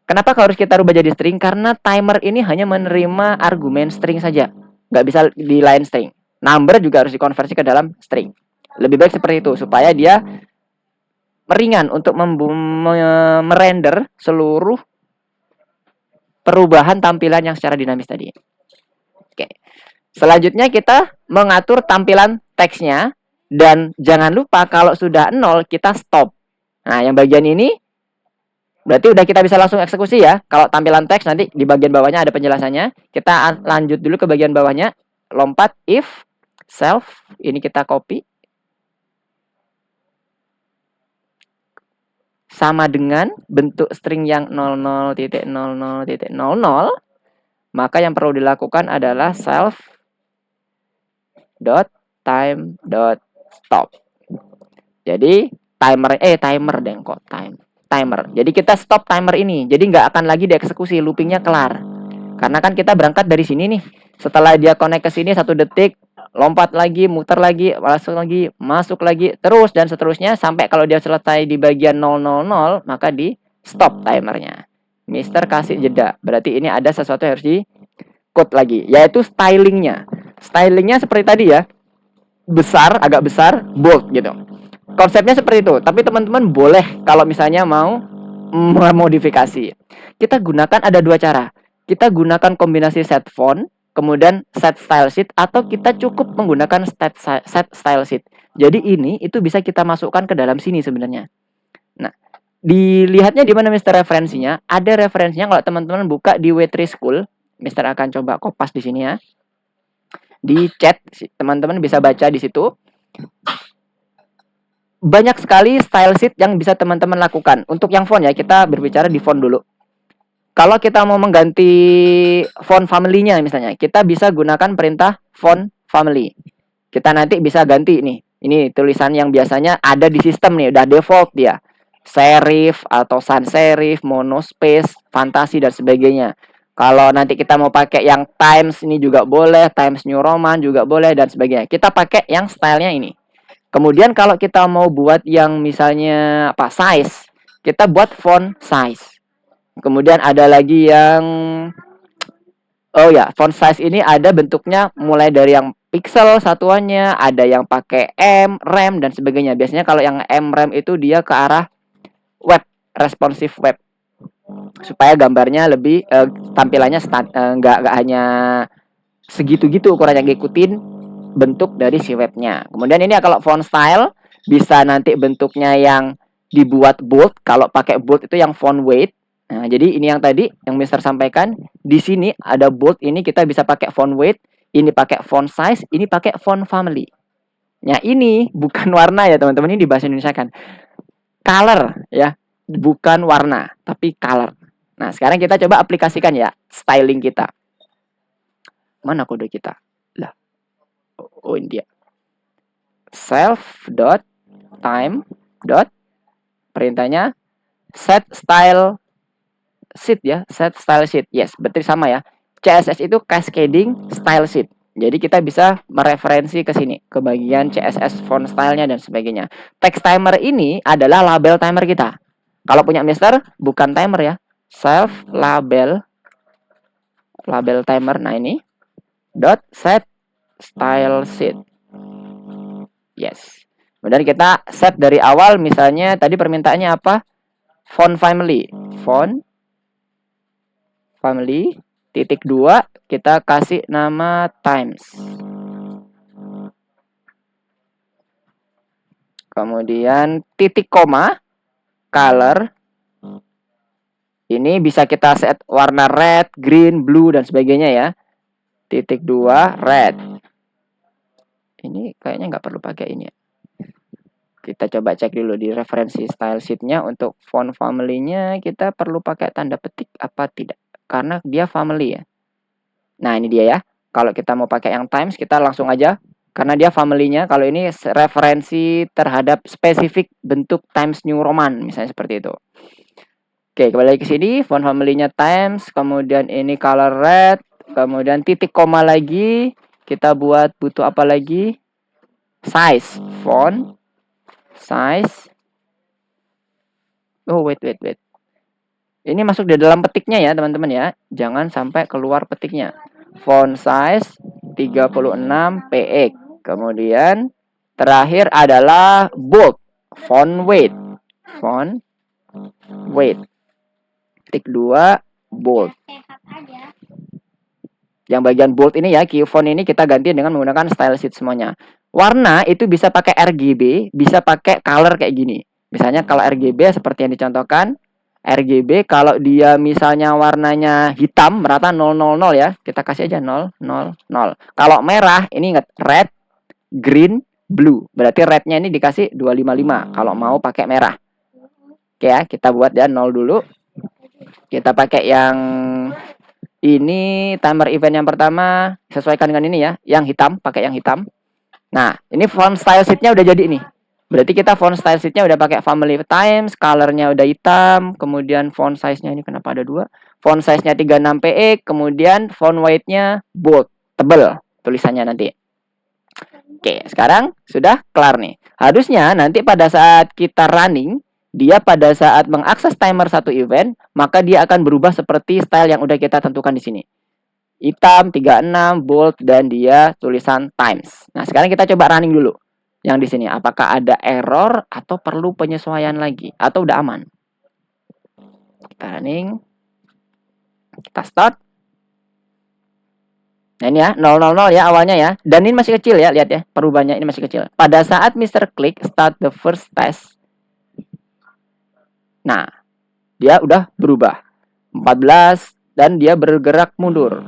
Kenapa harus kita rubah jadi string? Karena timer ini hanya menerima argumen string saja, nggak bisa di line string. Number juga harus dikonversi ke dalam string. Lebih baik seperti itu supaya dia meringan untuk merender seluruh perubahan tampilan yang secara dinamis tadi. Oke. Selanjutnya kita mengatur tampilan teksnya, dan jangan lupa kalau sudah 0 kita stop. Nah, yang bagian ini berarti udah kita bisa langsung eksekusi ya. Kalau tampilan teks nanti di bagian bawahnya ada penjelasannya. Kita lanjut dulu ke bagian bawahnya. Lompat if self, ini kita copy. Sama dengan bentuk string yang 00.00.00, maka yang perlu dilakukan adalah self.time.stop. Jadi timer Jadi kita stop timer ini. Jadi nggak akan lagi dieksekusi, loopingnya kelar. Karena kan kita berangkat dari sini nih. Setelah dia connect ke sini 1 detik, lompat lagi, muter lagi, masuk lagi, terus dan seterusnya sampai kalau dia selesai di bagian 000, maka di stop timernya. Mister kasih jeda. Berarti ini ada sesuatu yang harus di code lagi, yaitu stylingnya. Stylingnya seperti tadi ya. Besar, agak besar, bold gitu. Konsepnya seperti itu. Tapi teman-teman boleh kalau misalnya mau memodifikasi. Kita gunakan ada 2 cara. Kita gunakan kombinasi set font, kemudian set style sheet, atau kita cukup menggunakan set style sheet. Jadi ini itu bisa kita masukkan ke dalam sini sebenarnya. Nah, dilihatnya di mana Mister referensinya? Ada referensinya kalau teman-teman buka di W3 School. Mister akan coba kopas di sini ya. Di chat teman-teman bisa baca di situ. Banyak sekali style sheet yang bisa teman-teman lakukan. Untuk yang font ya, kita berbicara di font dulu. Kalau kita mau mengganti font family-nya misalnya, kita bisa gunakan perintah font family. Kita nanti bisa ganti nih. Ini tulisan yang biasanya ada di sistem nih, udah default dia. Serif atau sans serif, monospace, fantasi dan sebagainya. Kalau nanti kita mau pakai yang Times ini juga boleh, Times New Roman juga boleh dan sebagainya. Kita pakai yang stylenya ini. Kemudian kalau kita mau buat yang misalnya size, kita buat font size. Kemudian ada lagi yang font size ini ada bentuknya mulai dari yang pixel satuannya, ada yang pakai M, rem dan sebagainya. Biasanya kalau yang M, rem itu dia ke arah web, responsive web. Supaya gambarnya lebih tampilannya nggak hanya segitu-gitu ukurannya, ngikutin bentuk dari si webnya. Kemudian ini kalau font style bisa nanti bentuknya yang dibuat bold. Kalau pakai bold itu yang font weight. Nah, jadi ini yang tadi yang Mister sampaikan. Di sini ada bold, ini kita bisa pakai font weight, ini pakai font size, ini pakai font family. Nah, ini bukan warna ya teman-teman, ini di bahasa Indonesia kan. Color ya, bukan warna, tapi color. Nah, sekarang kita coba aplikasikan ya styling kita. Mana kode kita? Lah. Ini dia. Self.time. Perintahnya set style sheet ya, set style sheet. Yes, berarti sama ya. CSS itu cascading style sheet. Jadi kita bisa mereferensi ke sini, ke bagian CSS font stylenya dan sebagainya. Text timer ini adalah label timer kita. Kalau punya Mister, bukan timer ya, self label timer. Nah ini dot set style sheet. Yes. Kemudian kita set dari awal, misalnya tadi permintaannya apa? Font family. Font family titik 2 kita kasih nama Times. Kemudian titik koma color. Ini bisa kita set warna red, green, blue dan sebagainya ya. Titik 2 red. Ini kayaknya nggak perlu pakai ini ya. Kita coba cek dulu di referensi style sheet-nya. Untuk font family-nya kita perlu pakai tanda petik apa tidak, karena dia family ya. Nah ini dia ya. Kalau kita mau pakai yang Times, kita langsung aja, karena dia family-nya. Kalau ini referensi terhadap spesifik bentuk Times New Roman, misalnya seperti itu. Oke, kembali ke sini, font family-nya Times, kemudian ini color red, kemudian titik koma lagi, kita butuh apa lagi? Size, font, size. Oh, wait. Ini masuk di dalam petiknya ya, teman-teman ya. Jangan sampai keluar petiknya. Font size 36 px. Kemudian terakhir adalah bold, font weight. Font weight. Titik 2 bold. Yang bagian bold ini ya, key font ini kita ganti dengan menggunakan style sheet semuanya. Warna itu bisa pakai RGB, bisa pakai color kayak gini. Misalnya kalau RGB seperti yang dicontohkan, RGB kalau dia misalnya warnanya hitam merata 000 ya, kita kasih aja 000. Kalau merah ini ingat red, green, blue. Berarti rednya ini dikasih 255 kalau mau pakai merah. Oke ya, kita buat ya 0 dulu. Kita pakai yang ini timer event yang pertama, sesuaikan dengan ini ya, yang hitam, pakai yang hitam. Nah, ini font style sheet-nya udah jadi nih. Berarti kita font style sheet-nya udah pakai family Times, color-nya udah hitam, kemudian font size-nya ini kenapa ada 2? Font size-nya 36 px, kemudian font weight-nya bold, tebel tulisannya nanti. Oke, sekarang sudah kelar nih. Harusnya nanti pada saat kita running, dia pada saat mengakses timer satu event, maka dia akan berubah seperti style yang udah kita tentukan di sini. Hitam, 36, bold, dan dia tulisan Times. Nah, sekarang kita coba running dulu. Yang di sini, apakah ada error atau perlu penyesuaian lagi? Atau udah aman? Kita running. Kita start. Nah ini ya, 000 ya awalnya ya. Dan ini masih kecil ya, lihat ya. Perubahannya ini masih kecil. Pada saat Mr. Klik start the first test. Nah, dia udah berubah. 14 dan dia bergerak mundur.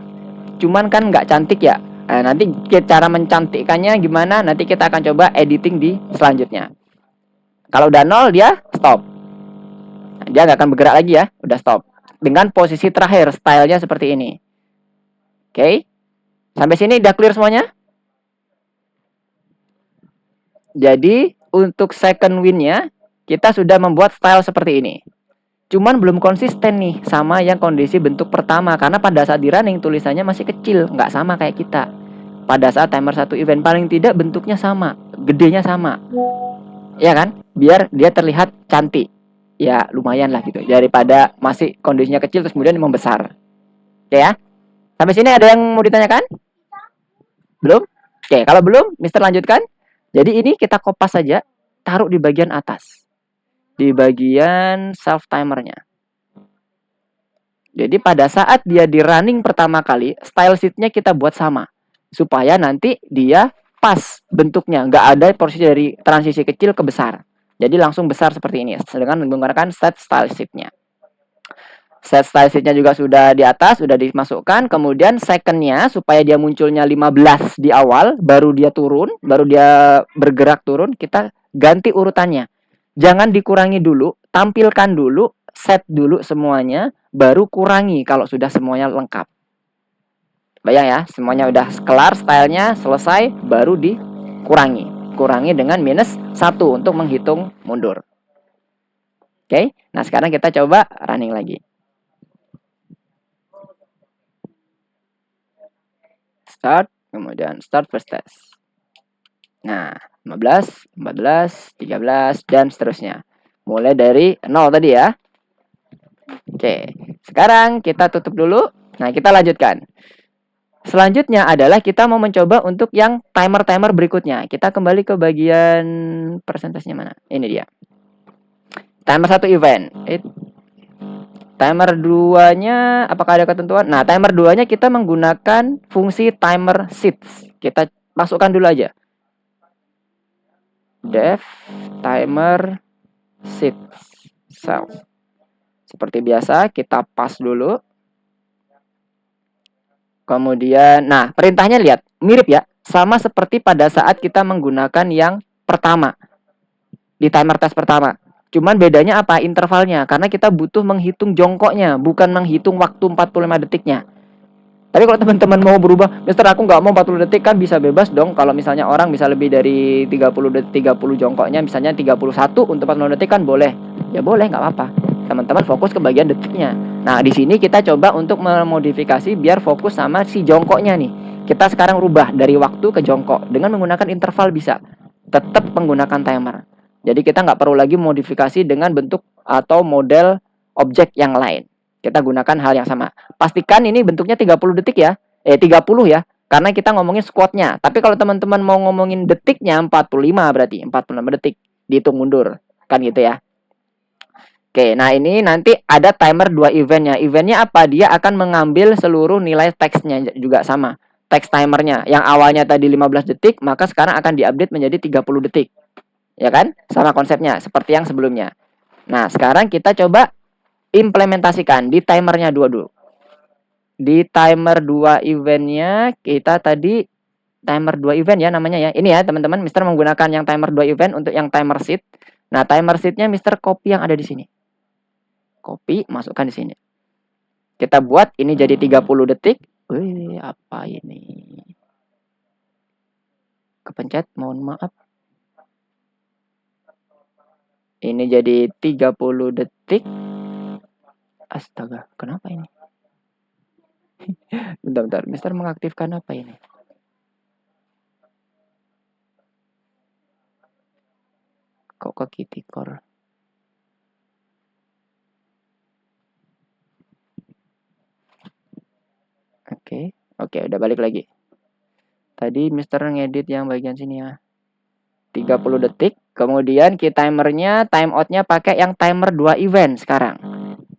Cuman kan nggak cantik ya. Nah, nanti cara mencantikkannya gimana? Nanti kita akan coba editing di selanjutnya. Kalau udah 0 dia stop. Nah, dia nggak akan bergerak lagi ya, udah stop. Dengan posisi terakhir, stylenya seperti ini. Oke, sampai sini udah clear semuanya. Jadi untuk second win-nya kita sudah membuat style seperti ini. Cuman belum konsisten nih sama yang kondisi bentuk pertama, karena pada saat di running tulisannya masih kecil, nggak sama kayak kita. Pada saat timer satu event paling tidak bentuknya sama, gedenya sama, ya kan? Biar dia terlihat cantik, ya lumayan lah gitu. Daripada masih kondisinya kecil terus kemudian membesar. Oke ya? Sampai sini ada yang mau ditanyakan? Belum? Oke, kalau belum, Mister lanjutkan. Jadi ini kita kopas saja, taruh di bagian atas. Di bagian self timernya. Jadi pada saat dia di running pertama kali, style sheet-nya kita buat sama. Supaya nanti dia pas bentuknya. Nggak ada posisi dari transisi kecil ke besar. Jadi langsung besar seperti ini. Dengan menggunakan set style sheet-nya. Set style sheet-nya juga sudah di atas, sudah dimasukkan. Kemudian second-nya, supaya dia munculnya 15 di awal, baru dia turun, baru dia bergerak turun, kita ganti urutannya. Jangan dikurangi dulu, tampilkan dulu, set dulu semuanya, baru kurangi kalau sudah semuanya lengkap. Bayang ya, semuanya udah kelar, stylenya selesai, baru dikurangi. Kurangi dengan -1 untuk menghitung mundur. Oke, nah sekarang kita coba running lagi. Start, kemudian start first test. Nah, 15, 14, 13, dan seterusnya. Mulai dari 0 tadi ya. Oke, sekarang kita tutup dulu. Nah, kita lanjutkan. Selanjutnya adalah kita mau mencoba untuk yang timer-timer berikutnya. Kita kembali ke bagian persentasenya mana? Ini dia. Timer 1 event. Timer 2-nya apakah ada ketentuan? Nah, timer 2-nya kita menggunakan fungsi timer sits. Kita masukkan dulu aja. Def timer sits self. Seperti biasa, kita pas dulu. Kemudian, nah, perintahnya lihat, mirip ya. Sama seperti pada saat kita menggunakan yang pertama. Di timer test pertama. Cuman bedanya apa? Intervalnya. Karena kita butuh menghitung jongkoknya, bukan menghitung waktu 45 detiknya. Tapi kalau teman-teman mau berubah, Mister aku nggak mau 40 detik, kan bisa bebas dong. Kalau misalnya orang bisa lebih dari 30 detik, 30 jongkoknya, misalnya 31 untuk 40 detik kan boleh. Ya boleh, nggak apa-apa. Teman-teman fokus ke bagian detiknya. Nah, di sini kita coba untuk memodifikasi biar fokus sama si jongkoknya nih. Kita sekarang rubah dari waktu ke jongkok dengan menggunakan interval bisa. Tetap menggunakan timer. Jadi kita nggak perlu lagi modifikasi dengan bentuk atau model objek yang lain. Kita gunakan hal yang sama. Pastikan ini bentuknya 30 detik ya. 30 ya. Karena kita ngomongin squatnya. Tapi kalau teman-teman mau ngomongin detiknya 45 berarti. 45 detik. Dihitung mundur. Kan gitu ya. Oke, nah ini nanti ada timer 2 eventnya. Eventnya apa? Dia akan mengambil seluruh nilai teksnya juga sama. Teks timernya. Yang awalnya tadi 15 detik, maka sekarang akan diupdate menjadi 30 detik. Ya kan? Sama konsepnya seperti yang sebelumnya. Nah, sekarang kita coba implementasikan di timernya 2 dulu. Di timer 2 eventnya kita tadi timer 2 event ya namanya ya. Ini ya teman-teman, Mister menggunakan yang timer 2 event untuk yang timer sheet. Nah, timer sheetnya Mister copy yang ada di sini. Copy, masukkan di sini. Kita buat ini jadi 30 detik. Wih, apa ini? Kepencet, mohon maaf. Ini jadi 30 detik. Astaga, kenapa ini? Bentar, Mister mengaktifkan apa ini? Kok ke kitty core? Oke, udah balik lagi. Tadi Mister ngedit yang bagian sini ya. 30 detik. Kemudian kita timernya, timeoutnya pakai yang timer 2 event sekarang.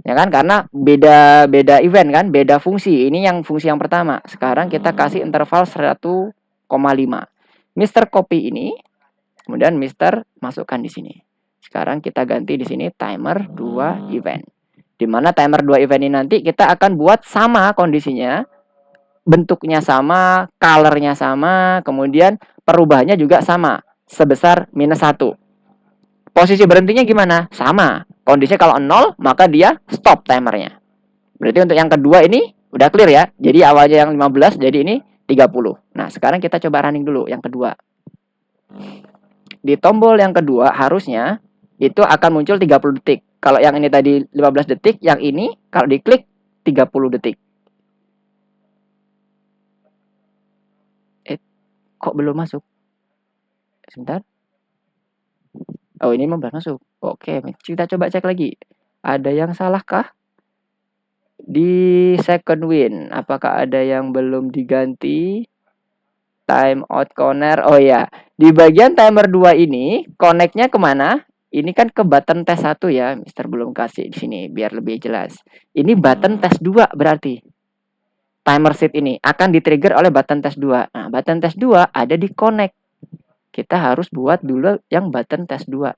Ya kan, karena beda event kan, beda fungsi. Ini yang fungsi yang pertama. Sekarang kita kasih interval 1,5. Mister copy ini, kemudian Mister masukkan di sini. Sekarang kita ganti di sini timer 2 event. Di mana timer 2 event ini nanti kita akan buat sama kondisinya. Bentuknya sama, colornya sama, kemudian perubahannya juga sama, sebesar -1. Posisi berhentinya gimana? Sama. Kondisinya kalau 0, maka dia stop timernya. Berarti untuk yang kedua ini udah clear ya. Jadi awalnya yang 15, jadi ini 30. Nah, sekarang kita coba running dulu yang kedua. Di tombol yang kedua harusnya itu akan muncul 30 detik. Kalau yang ini tadi 15 detik, yang ini kalau diklik 30 detik. Kok belum masuk? Sebentar. Oh, ini belum masuk. Oke, kita coba cek lagi. Ada yang salahkah? Di second win, apakah ada yang belum diganti? Time out corner. Oh ya, di bagian timer 2 ini, connect-nya kemana? Ini kan ke button tes 1 ya. Mister belum kasih di sini, biar lebih jelas. Ini button tes 2 berarti. Timer sheet ini akan di-trigger oleh button test 2. Nah, button test 2 ada di connect. Kita harus buat dulu yang button test 2.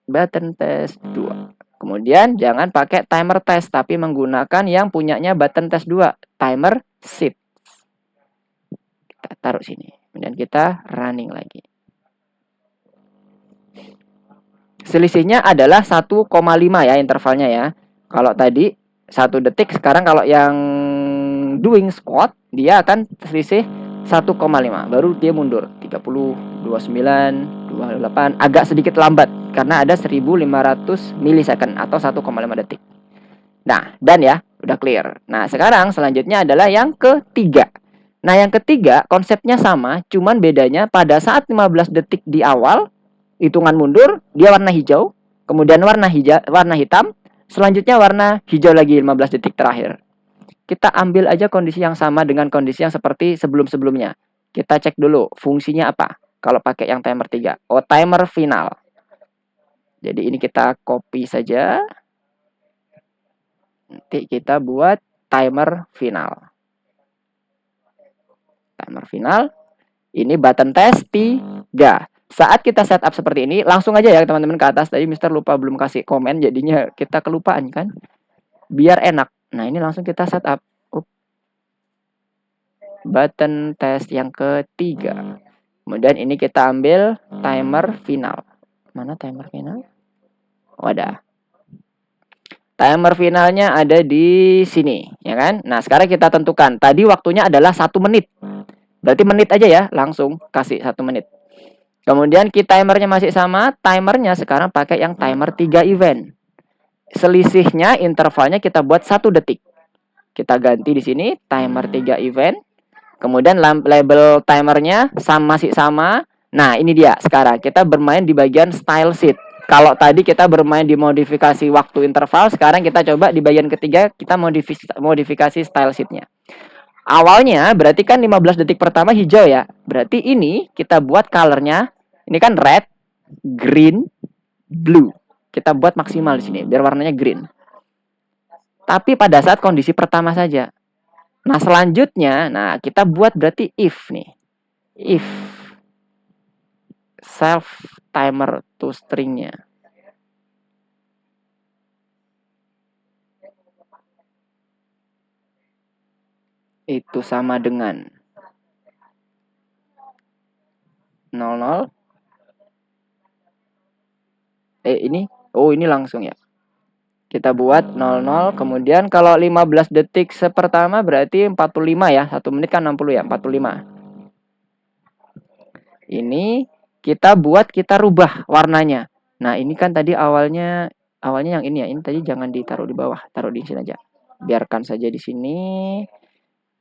Button test 2. Kemudian jangan pakai timer test, tapi menggunakan yang punyanya button test 2, timer sheet. Kita taruh sini. Kemudian kita running lagi. Selisihnya adalah 1,5 ya intervalnya ya. Kalau tadi 1 detik, sekarang kalau yang doing squat dia akan selisih 1,5, baru dia mundur 30, 29, 28, agak sedikit lambat karena ada 1500 milisecond atau 1,5 detik. Nah, dan ya, udah clear. Nah, sekarang selanjutnya adalah yang ketiga. Nah, yang ketiga konsepnya sama, cuman bedanya pada saat 15 detik di awal, hitungan mundur, dia warna hijau, kemudian warna hitam, selanjutnya warna hijau lagi 15 detik terakhir. Kita ambil aja kondisi yang sama dengan kondisi yang seperti sebelum-sebelumnya. Kita cek dulu fungsinya apa kalau pakai yang timer 3. Oh, timer final. Jadi ini kita copy saja. Nanti kita buat timer final. Timer final. Ini button test 3. Saat kita setup seperti ini, langsung aja ya teman-teman ke atas. Tadi Mister lupa belum kasih komen, jadinya kita kelupaan kan. Biar enak. Nah, ini langsung kita setup. Button test yang ketiga. Kemudian ini kita ambil timer final. Mana timer final? Oh, ada. Timer finalnya ada di sini, ya kan? Nah, sekarang kita tentukan. Tadi waktunya adalah 1 menit. Berarti menit aja ya, langsung kasih 1 menit. Kemudian timernya masih sama, timernya sekarang pakai yang timer 3 event. Selisihnya, intervalnya kita buat 1 detik. Kita ganti di sini, timer 3 event. Kemudian label timernya masih sama. Nah, ini dia sekarang. Kita bermain di bagian style sheet. Kalau tadi kita bermain di modifikasi waktu interval, sekarang kita coba di bagian ketiga, kita modifikasi style sheet-nya. Awalnya berarti kan 15 detik pertama hijau ya. Berarti ini kita buat color-nya, ini kan red, green, blue. Kita buat maksimal di sini biar warnanya green. Tapi pada saat kondisi pertama saja. Nah, selanjutnya, kita buat berarti if nih. If self timer to string-nya. Itu sama dengan 00. Ini langsung ya. Kita buat 00, kemudian kalau 15 detik sepertama berarti 45 ya. 1 menit kan 60 ya, 45. Ini kita rubah warnanya. Nah, ini kan tadi awalnya yang ini ya. Ini tadi jangan ditaruh di bawah, taruh di sini aja. Biarkan saja di sini.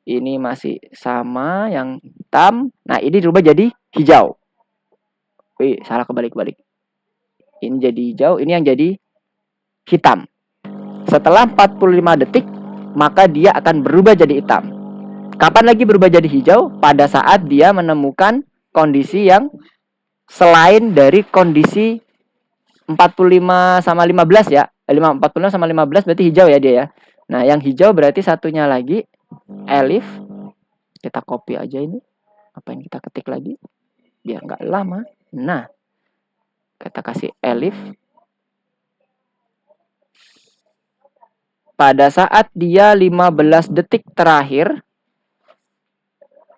Ini masih sama yang hitam. Nah, ini dirubah jadi hijau. Wih, salah kebalik-balik. Ini jadi hijau, ini yang jadi hitam. Setelah 45 detik, maka dia akan berubah jadi hitam. Kapan lagi berubah jadi hijau? Pada saat dia menemukan kondisi yang selain dari kondisi 45 sama 15 ya. 45 sama 15 berarti hijau ya dia ya. Nah, yang hijau berarti satunya lagi elif. Kita copy aja ini. Apa yang kita ketik lagi? Biar nggak lama. Nah, kita kasih elif. Pada saat dia 15 detik terakhir,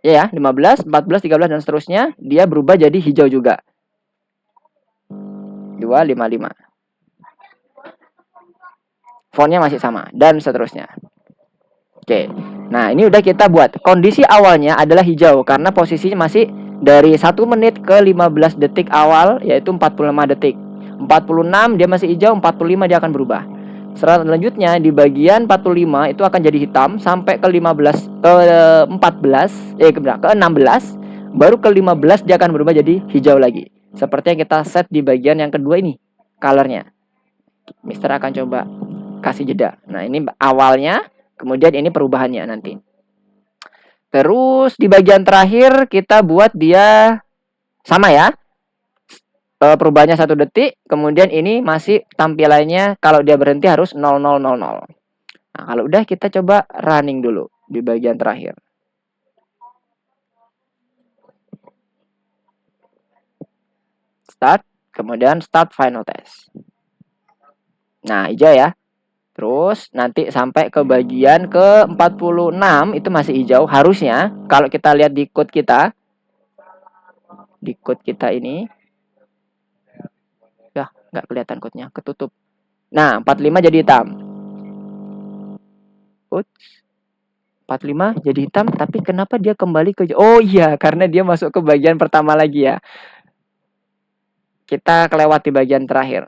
ya 15, 14, 13 dan seterusnya, dia berubah jadi hijau juga. 255. Fontnya masih sama dan seterusnya. Oke. Nah, ini udah kita buat. Kondisi awalnya adalah hijau karena posisinya masih dari 1 menit ke 15 detik awal, yaitu 45 detik. 46 dia masih hijau, 45 dia akan berubah. Selanjutnya di bagian 45 itu akan jadi hitam sampai ke 16, baru ke 15 dia akan berubah jadi hijau lagi. Seperti yang kita set di bagian yang kedua ini, colornya. Mister akan coba kasih jeda. Nah, ini awalnya, kemudian ini perubahannya nanti. Terus di bagian terakhir kita buat dia sama ya. Perubahannya 1 detik, kemudian ini masih tampilannya kalau dia berhenti harus 0000. Nah, kalau udah kita coba running dulu di bagian terakhir. Start, kemudian start final test. Nah, hijau ya. Terus nanti sampai ke bagian ke 46 itu masih hijau harusnya. Kalau kita lihat di code kita. Di code kita ini. Ya, nggak kelihatan code-nya, ketutup. Nah, 45 jadi hitam. 45 jadi hitam, tapi kenapa dia kembali ke... Oh iya, karena dia masuk ke bagian pertama lagi ya. Kita kelewati bagian terakhir.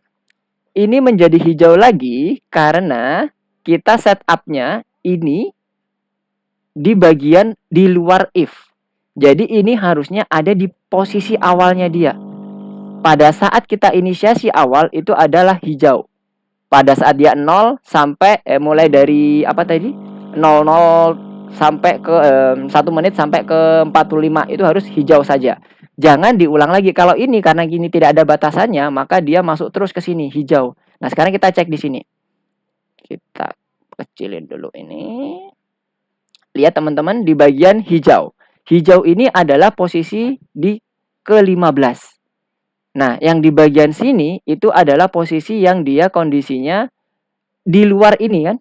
Ini menjadi hijau lagi karena kita setupnya ini di bagian di luar if. Jadi ini harusnya ada di posisi awalnya dia. Pada saat kita inisiasi awal itu adalah hijau. Pada saat dia 0 sampai mulai dari apa tadi? 00 sampai ke 1 menit sampai ke 45 itu harus hijau saja. Jangan diulang lagi. Kalau ini karena gini tidak ada batasannya, maka dia masuk terus ke sini hijau. Nah, sekarang kita cek di sini. Kita kecilin dulu ini. Lihat teman-teman di bagian hijau. Hijau ini adalah posisi di ke-15. Nah, yang di bagian sini itu adalah posisi yang dia kondisinya di luar ini kan.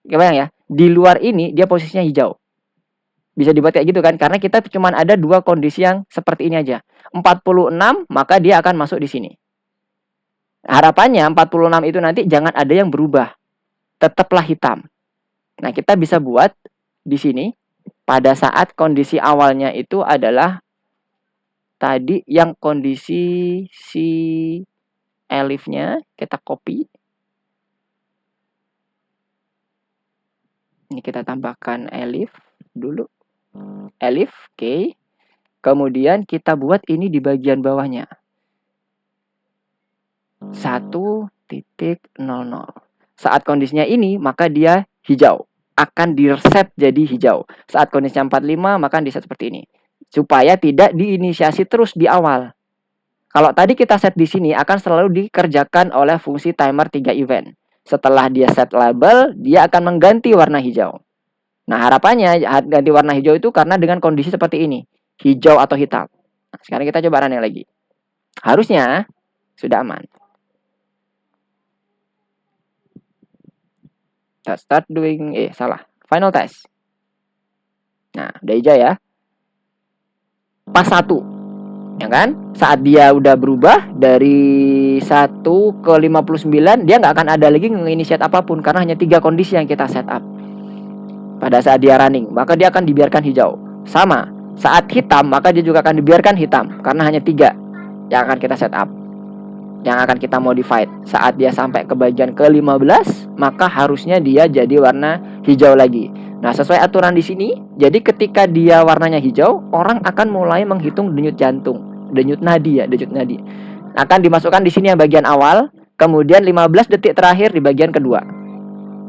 Kebayang ya? Di luar ini dia posisinya hijau. Bisa dibuat kayak gitu kan? Karena kita cuma ada dua kondisi yang seperti ini aja. 46 maka dia akan masuk di sini. Harapannya 46 itu nanti jangan ada yang berubah. Tetaplah hitam. Nah, kita bisa buat di sini pada saat kondisi awalnya itu adalah tadi yang kondisi si elifnya kita copy. Ini kita tambahkan elif dulu. Elif, oke. Kemudian kita buat ini di bagian bawahnya. 1.00. Saat kondisinya ini, maka dia hijau. Akan di-reset jadi hijau. Saat kondisinya 45, maka di-set seperti ini. Supaya tidak diinisiasi terus di awal. Kalau tadi kita set di sini, akan selalu dikerjakan oleh fungsi timer 3 event. Setelah dia set label, dia akan mengganti warna hijau. Nah, harapannya ganti warna hijau itu karena dengan kondisi seperti ini. Hijau atau hitam. Nah, sekarang kita coba running lagi. Harusnya sudah aman. Kita start doing, final test. Nah, udah hijau ya. Pas 1. Ya kan? Saat dia udah berubah dari 1 ke 59, dia nggak akan ada lagi nge-initiate apapun karena hanya 3 kondisi yang kita set up. Pada saat dia running, maka dia akan dibiarkan hijau. Sama, saat hitam, maka dia juga akan dibiarkan hitam. Karena hanya 3 yang akan kita set up, yang akan kita modify. Saat dia sampai ke bagian ke-15, maka harusnya dia jadi warna hijau lagi. Nah, sesuai aturan di sini, jadi ketika dia warnanya hijau, orang akan mulai menghitung denyut jantung. Denyut nadi ya, denyut nadi. Akan dimasukkan di sini yang bagian awal, kemudian 15 detik terakhir di bagian kedua.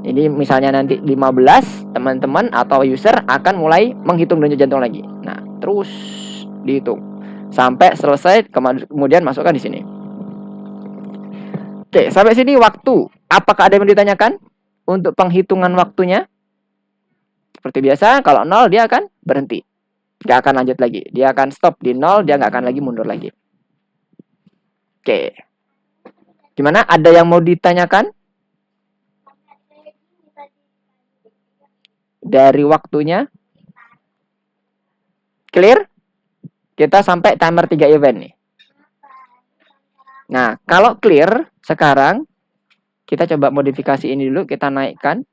Ini misalnya nanti 15, teman-teman atau user akan mulai menghitung denyut jantung lagi. Nah, terus dihitung sampai selesai, kemudian masukkan di sini. Oke, sampai sini waktu. Apakah ada yang ditanyakan untuk penghitungan waktunya? Seperti biasa, kalau 0 dia akan berhenti. Nggak akan lanjut lagi. Dia akan stop di 0, dia nggak akan lagi mundur lagi. Oke. Gimana? Ada yang mau ditanyakan? Dari waktunya clear? Kita sampai timer 3 event nih. Nah, kalau clear, sekarang kita coba modifikasi ini dulu. Kita naikkan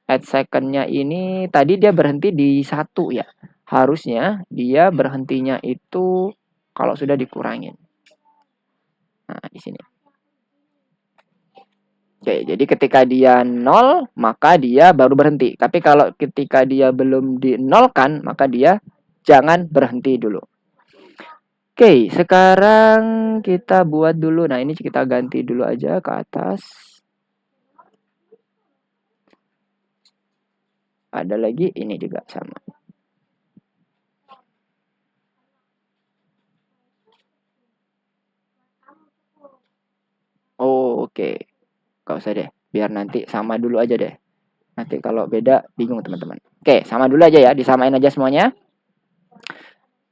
add second-nya ini. Tadi dia berhenti di 1 ya. Harusnya dia berhentinya itu kalau sudah dikurangin. Nah, di sini. Oke, jadi ketika dia 0, maka dia baru berhenti. Tapi kalau ketika dia belum di-nolkan, maka dia jangan berhenti dulu. Oke, sekarang kita buat dulu. Nah, ini kita ganti dulu aja ke atas. Ada lagi, ini juga sama. Oh, oke. Gak usah deh, biar nanti sama dulu aja deh. Nanti kalau beda bingung teman-teman. Oke, sama dulu aja ya, disamain aja semuanya.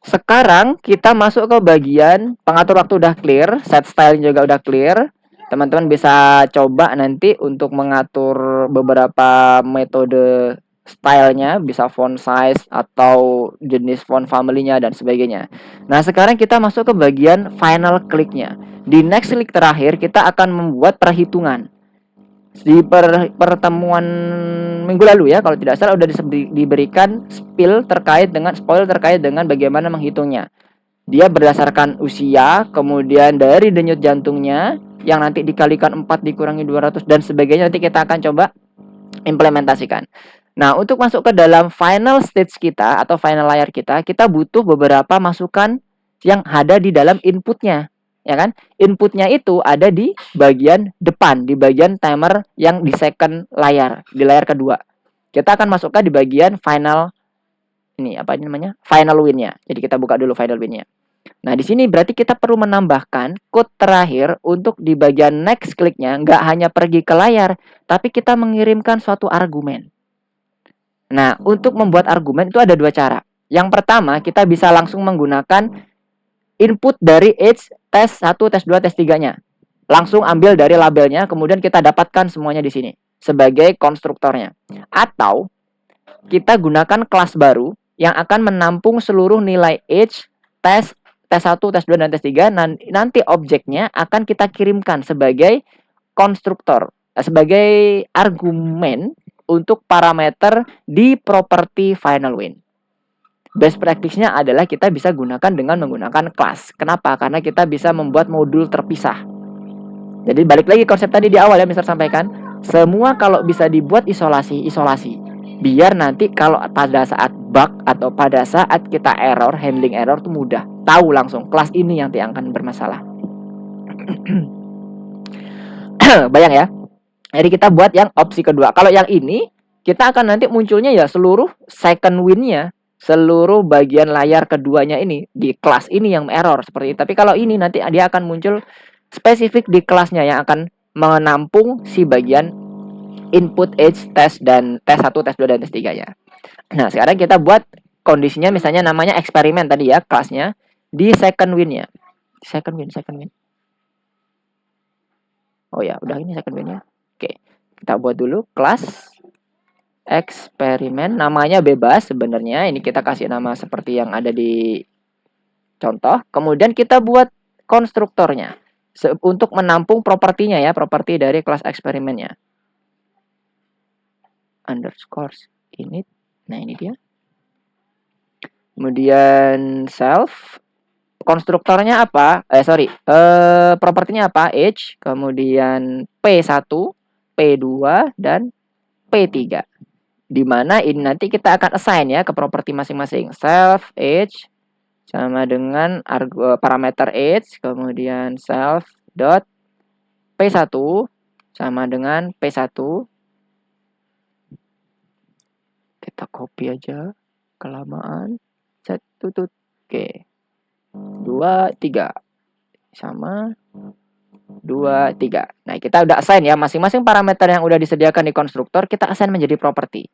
Sekarang kita masuk ke bagian pengatur waktu udah clear, set style juga udah clear. Teman-teman bisa coba nanti untuk mengatur beberapa metode stylenya, bisa font size atau jenis font family-nya dan sebagainya. Nah, sekarang kita masuk ke bagian final click-nya. Di next click terakhir kita akan membuat perhitungan. Di pertemuan minggu lalu ya, kalau tidak salah udah diberikan spoil terkait dengan bagaimana menghitungnya. Dia berdasarkan usia, kemudian dari denyut jantungnya yang nanti dikalikan 4 dikurangi 200 dan sebagainya, nanti kita akan coba implementasikan. Nah, untuk masuk ke dalam final stage kita atau final layar kita butuh beberapa masukan yang ada di dalam inputnya, ya kan? Inputnya itu ada di bagian depan, di bagian timer yang di second layar, di layar kedua. Kita akan masukkan di bagian final ini apa namanya? Final win-nya. Jadi kita buka dulu final win-nya. Nah, di sini berarti kita perlu menambahkan code terakhir untuk di bagian next click-nya nggak hanya pergi ke layar, tapi kita mengirimkan suatu argumen. Nah, untuk membuat argumen itu ada dua cara. Yang pertama, kita bisa langsung menggunakan input dari age tes 1, tes 2, tes 3-nya. Langsung ambil dari labelnya, kemudian kita dapatkan semuanya di sini sebagai konstruktornya. Atau kita gunakan kelas baru yang akan menampung seluruh nilai age, tes 1, tes 2, dan tes 3. Nanti objeknya akan kita kirimkan sebagai konstruktor, sebagai argumen untuk parameter di properti final win. Best practice-nya adalah kita bisa gunakan dengan menggunakan kelas. Kenapa? Karena kita bisa membuat modul terpisah. Jadi balik lagi konsep tadi di awal ya Mister sampaikan, semua kalau bisa dibuat isolasi. Biar nanti kalau pada saat bug atau pada saat kita error, handling error itu mudah. Tahu langsung kelas ini yang akan bermasalah. Bayang ya. Jadi kita buat yang opsi kedua. Kalau yang ini kita akan nanti munculnya ya seluruh second win-nya, seluruh bagian layar keduanya ini di kelas ini yang error seperti itu. Tapi kalau ini nanti dia akan muncul spesifik di kelasnya yang akan menampung si bagian input age test dan tes 1, tes 2 dan tes 3-nya. Nah, sekarang kita buat kondisinya misalnya namanya eksperimen tadi ya, kelasnya di second win-nya. Second win. Oh ya, udah ini second win-nya. Oke, kita buat dulu kelas eksperimen, namanya bebas sebenarnya. Ini kita kasih nama seperti yang ada di contoh. Kemudian kita buat konstruktornya untuk menampung propertinya ya, properti dari kelas eksperimennya. Underscore init. Nah, ini dia. Kemudian self. Konstruktornya apa? Propertinya apa? Age, kemudian P1, P2, dan P3. Di mana ini nanti kita akan assign ya ke properti masing-masing. Self age sama dengan parameter age, kemudian self dot P1 sama dengan P1. Kita copy aja, kelamaan. 1 tut. Oke. 2, 3 sama 2, 3. Nah, kita udah assign ya masing-masing parameter yang udah disediakan di konstruktor, kita assign menjadi properti.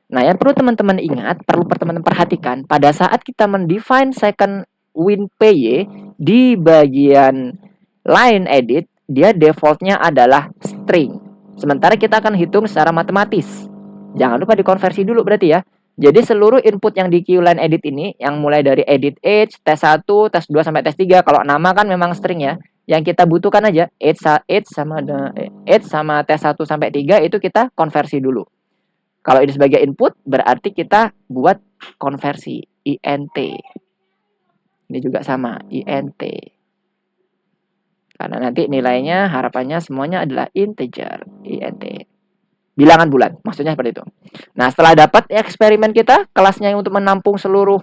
Nah, yang perlu teman-teman ingat, perlu teman-teman perhatikan, pada saat kita mendefine second win PY di bagian line edit, dia defaultnya adalah string. Sementara kita akan hitung secara matematis. Jangan lupa dikonversi dulu berarti ya. Jadi seluruh input yang di QLine edit ini, yang mulai dari edit age, tes 1, tes 2 sampai tes 3, kalau nama kan memang string ya. Yang kita butuhkan aja age sama tes 1 sampai 3 itu kita konversi dulu. Kalau ini sebagai input berarti kita buat konversi int. Ini juga sama int. Karena nanti nilainya harapannya semuanya adalah integer int. Bilangan bulat, maksudnya seperti itu. Nah, setelah dapat eksperimen kita, kelasnya yang untuk menampung seluruh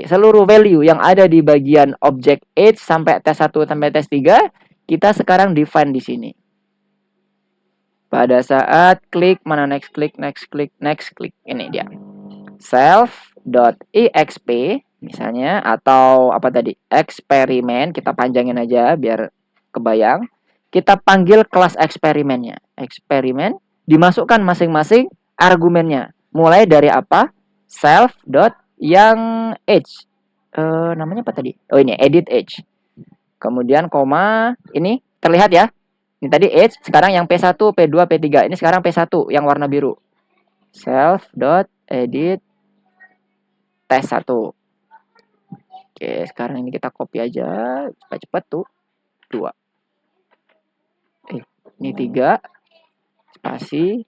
seluruh value yang ada di bagian objek age sampai tes 1 sampai tes 3, kita sekarang define di sini. Pada saat klik mana next click, ini dia. self.exp misalnya, atau apa tadi? Eksperimen, kita panjangin aja biar kebayang. Kita panggil kelas eksperimennya. Eksperimen, dimasukkan masing-masing argumennya. Mulai dari apa? Self dot yang age. Namanya apa tadi? Oh, ini edit age. Kemudian koma, ini terlihat ya. Ini tadi age, sekarang yang P1, P2, P3. Ini sekarang P1 yang warna biru. Self dot edit tes 1. Oke, sekarang ini kita copy aja cepat-cepat tuh. 2. Ini 3 spasi,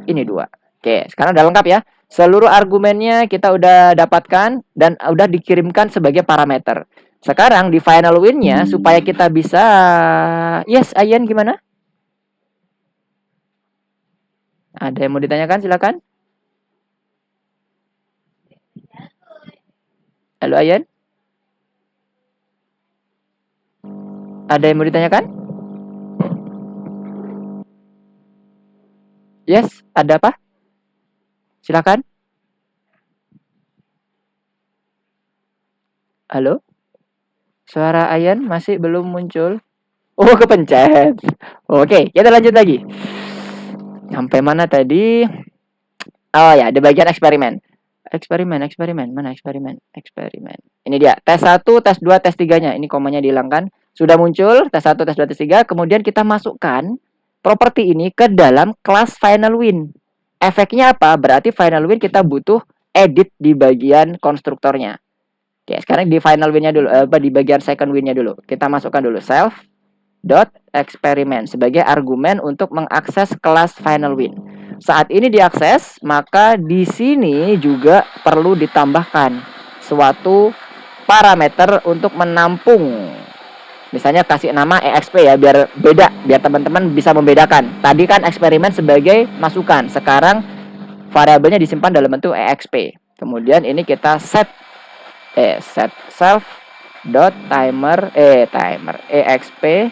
ini 2. Oke, sekarang udah lengkap ya. Seluruh argumennya kita udah dapatkan dan udah dikirimkan sebagai parameter. Sekarang di final win-nya supaya kita bisa yes, Ayan gimana? Ada yang mau ditanyakan? Silakan. Halo Ayan. Ada yang mau ditanyakan? Yes, ada apa? Silakan. Halo? Suara Ayan masih belum muncul. Oh, kepencet. Oke, kita lanjut lagi. Sampai mana tadi? Oh ya, di bagian eksperimen. Eksperimen. Mana eksperimen? Eksperimen. Ini dia, tes 1, tes 2, tes 3-nya. Ini komanya dihilangkan. Sudah muncul, tes 1, tes 2, tes 3. Kemudian kita masukkan properti ini ke dalam kelas final win. Efeknya apa? Berarti final win kita butuh edit di bagian konstruktornya. Oke, sekarang di final win-nya dulu, di bagian second win-nya dulu. Kita masukkan dulu self dot experiment sebagai argumen untuk mengakses kelas final win. Saat ini diakses, maka di sini juga perlu ditambahkan suatu parameter untuk menampung. Misalnya kasih nama EXP ya, biar beda, biar teman-teman bisa membedakan. Tadi kan eksperimen sebagai masukan, sekarang variabelnya disimpan dalam bentuk EXP. Kemudian ini kita set self dot timer exp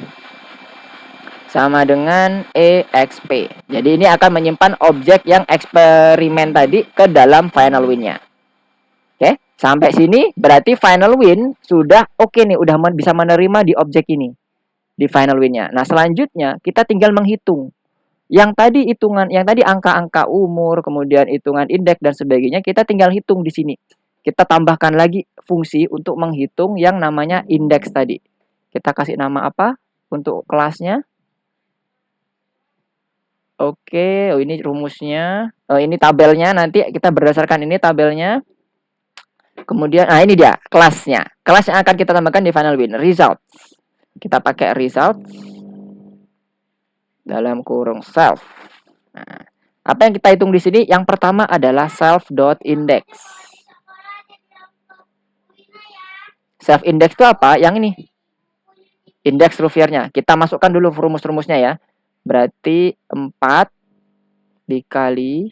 sama dengan exp. Jadi ini akan menyimpan objek yang eksperimen tadi ke dalam final win-nya. Oke, sampai sini berarti final win sudah oke nih, udah bisa menerima di objek ini di final win-nya. Nah, selanjutnya kita tinggal menghitung. Yang tadi angka-angka umur, kemudian hitungan indeks dan sebagainya, kita tinggal hitung di sini. Kita tambahkan lagi fungsi untuk menghitung yang namanya indeks tadi. Kita kasih nama apa untuk kelasnya? Oke, ini rumusnya. Ini tabelnya, nanti kita berdasarkan ini tabelnya. Kemudian, nah ini dia kelasnya. Kelas yang akan kita tambahkan di final win, result. Kita pakai result dalam kurung self. Nah, apa yang kita hitung di sini? Yang pertama adalah self.index. Self index itu apa? Yang ini. Indeks Rouvier-nya. Kita masukkan dulu rumus-rumusnya ya. Berarti 4 dikali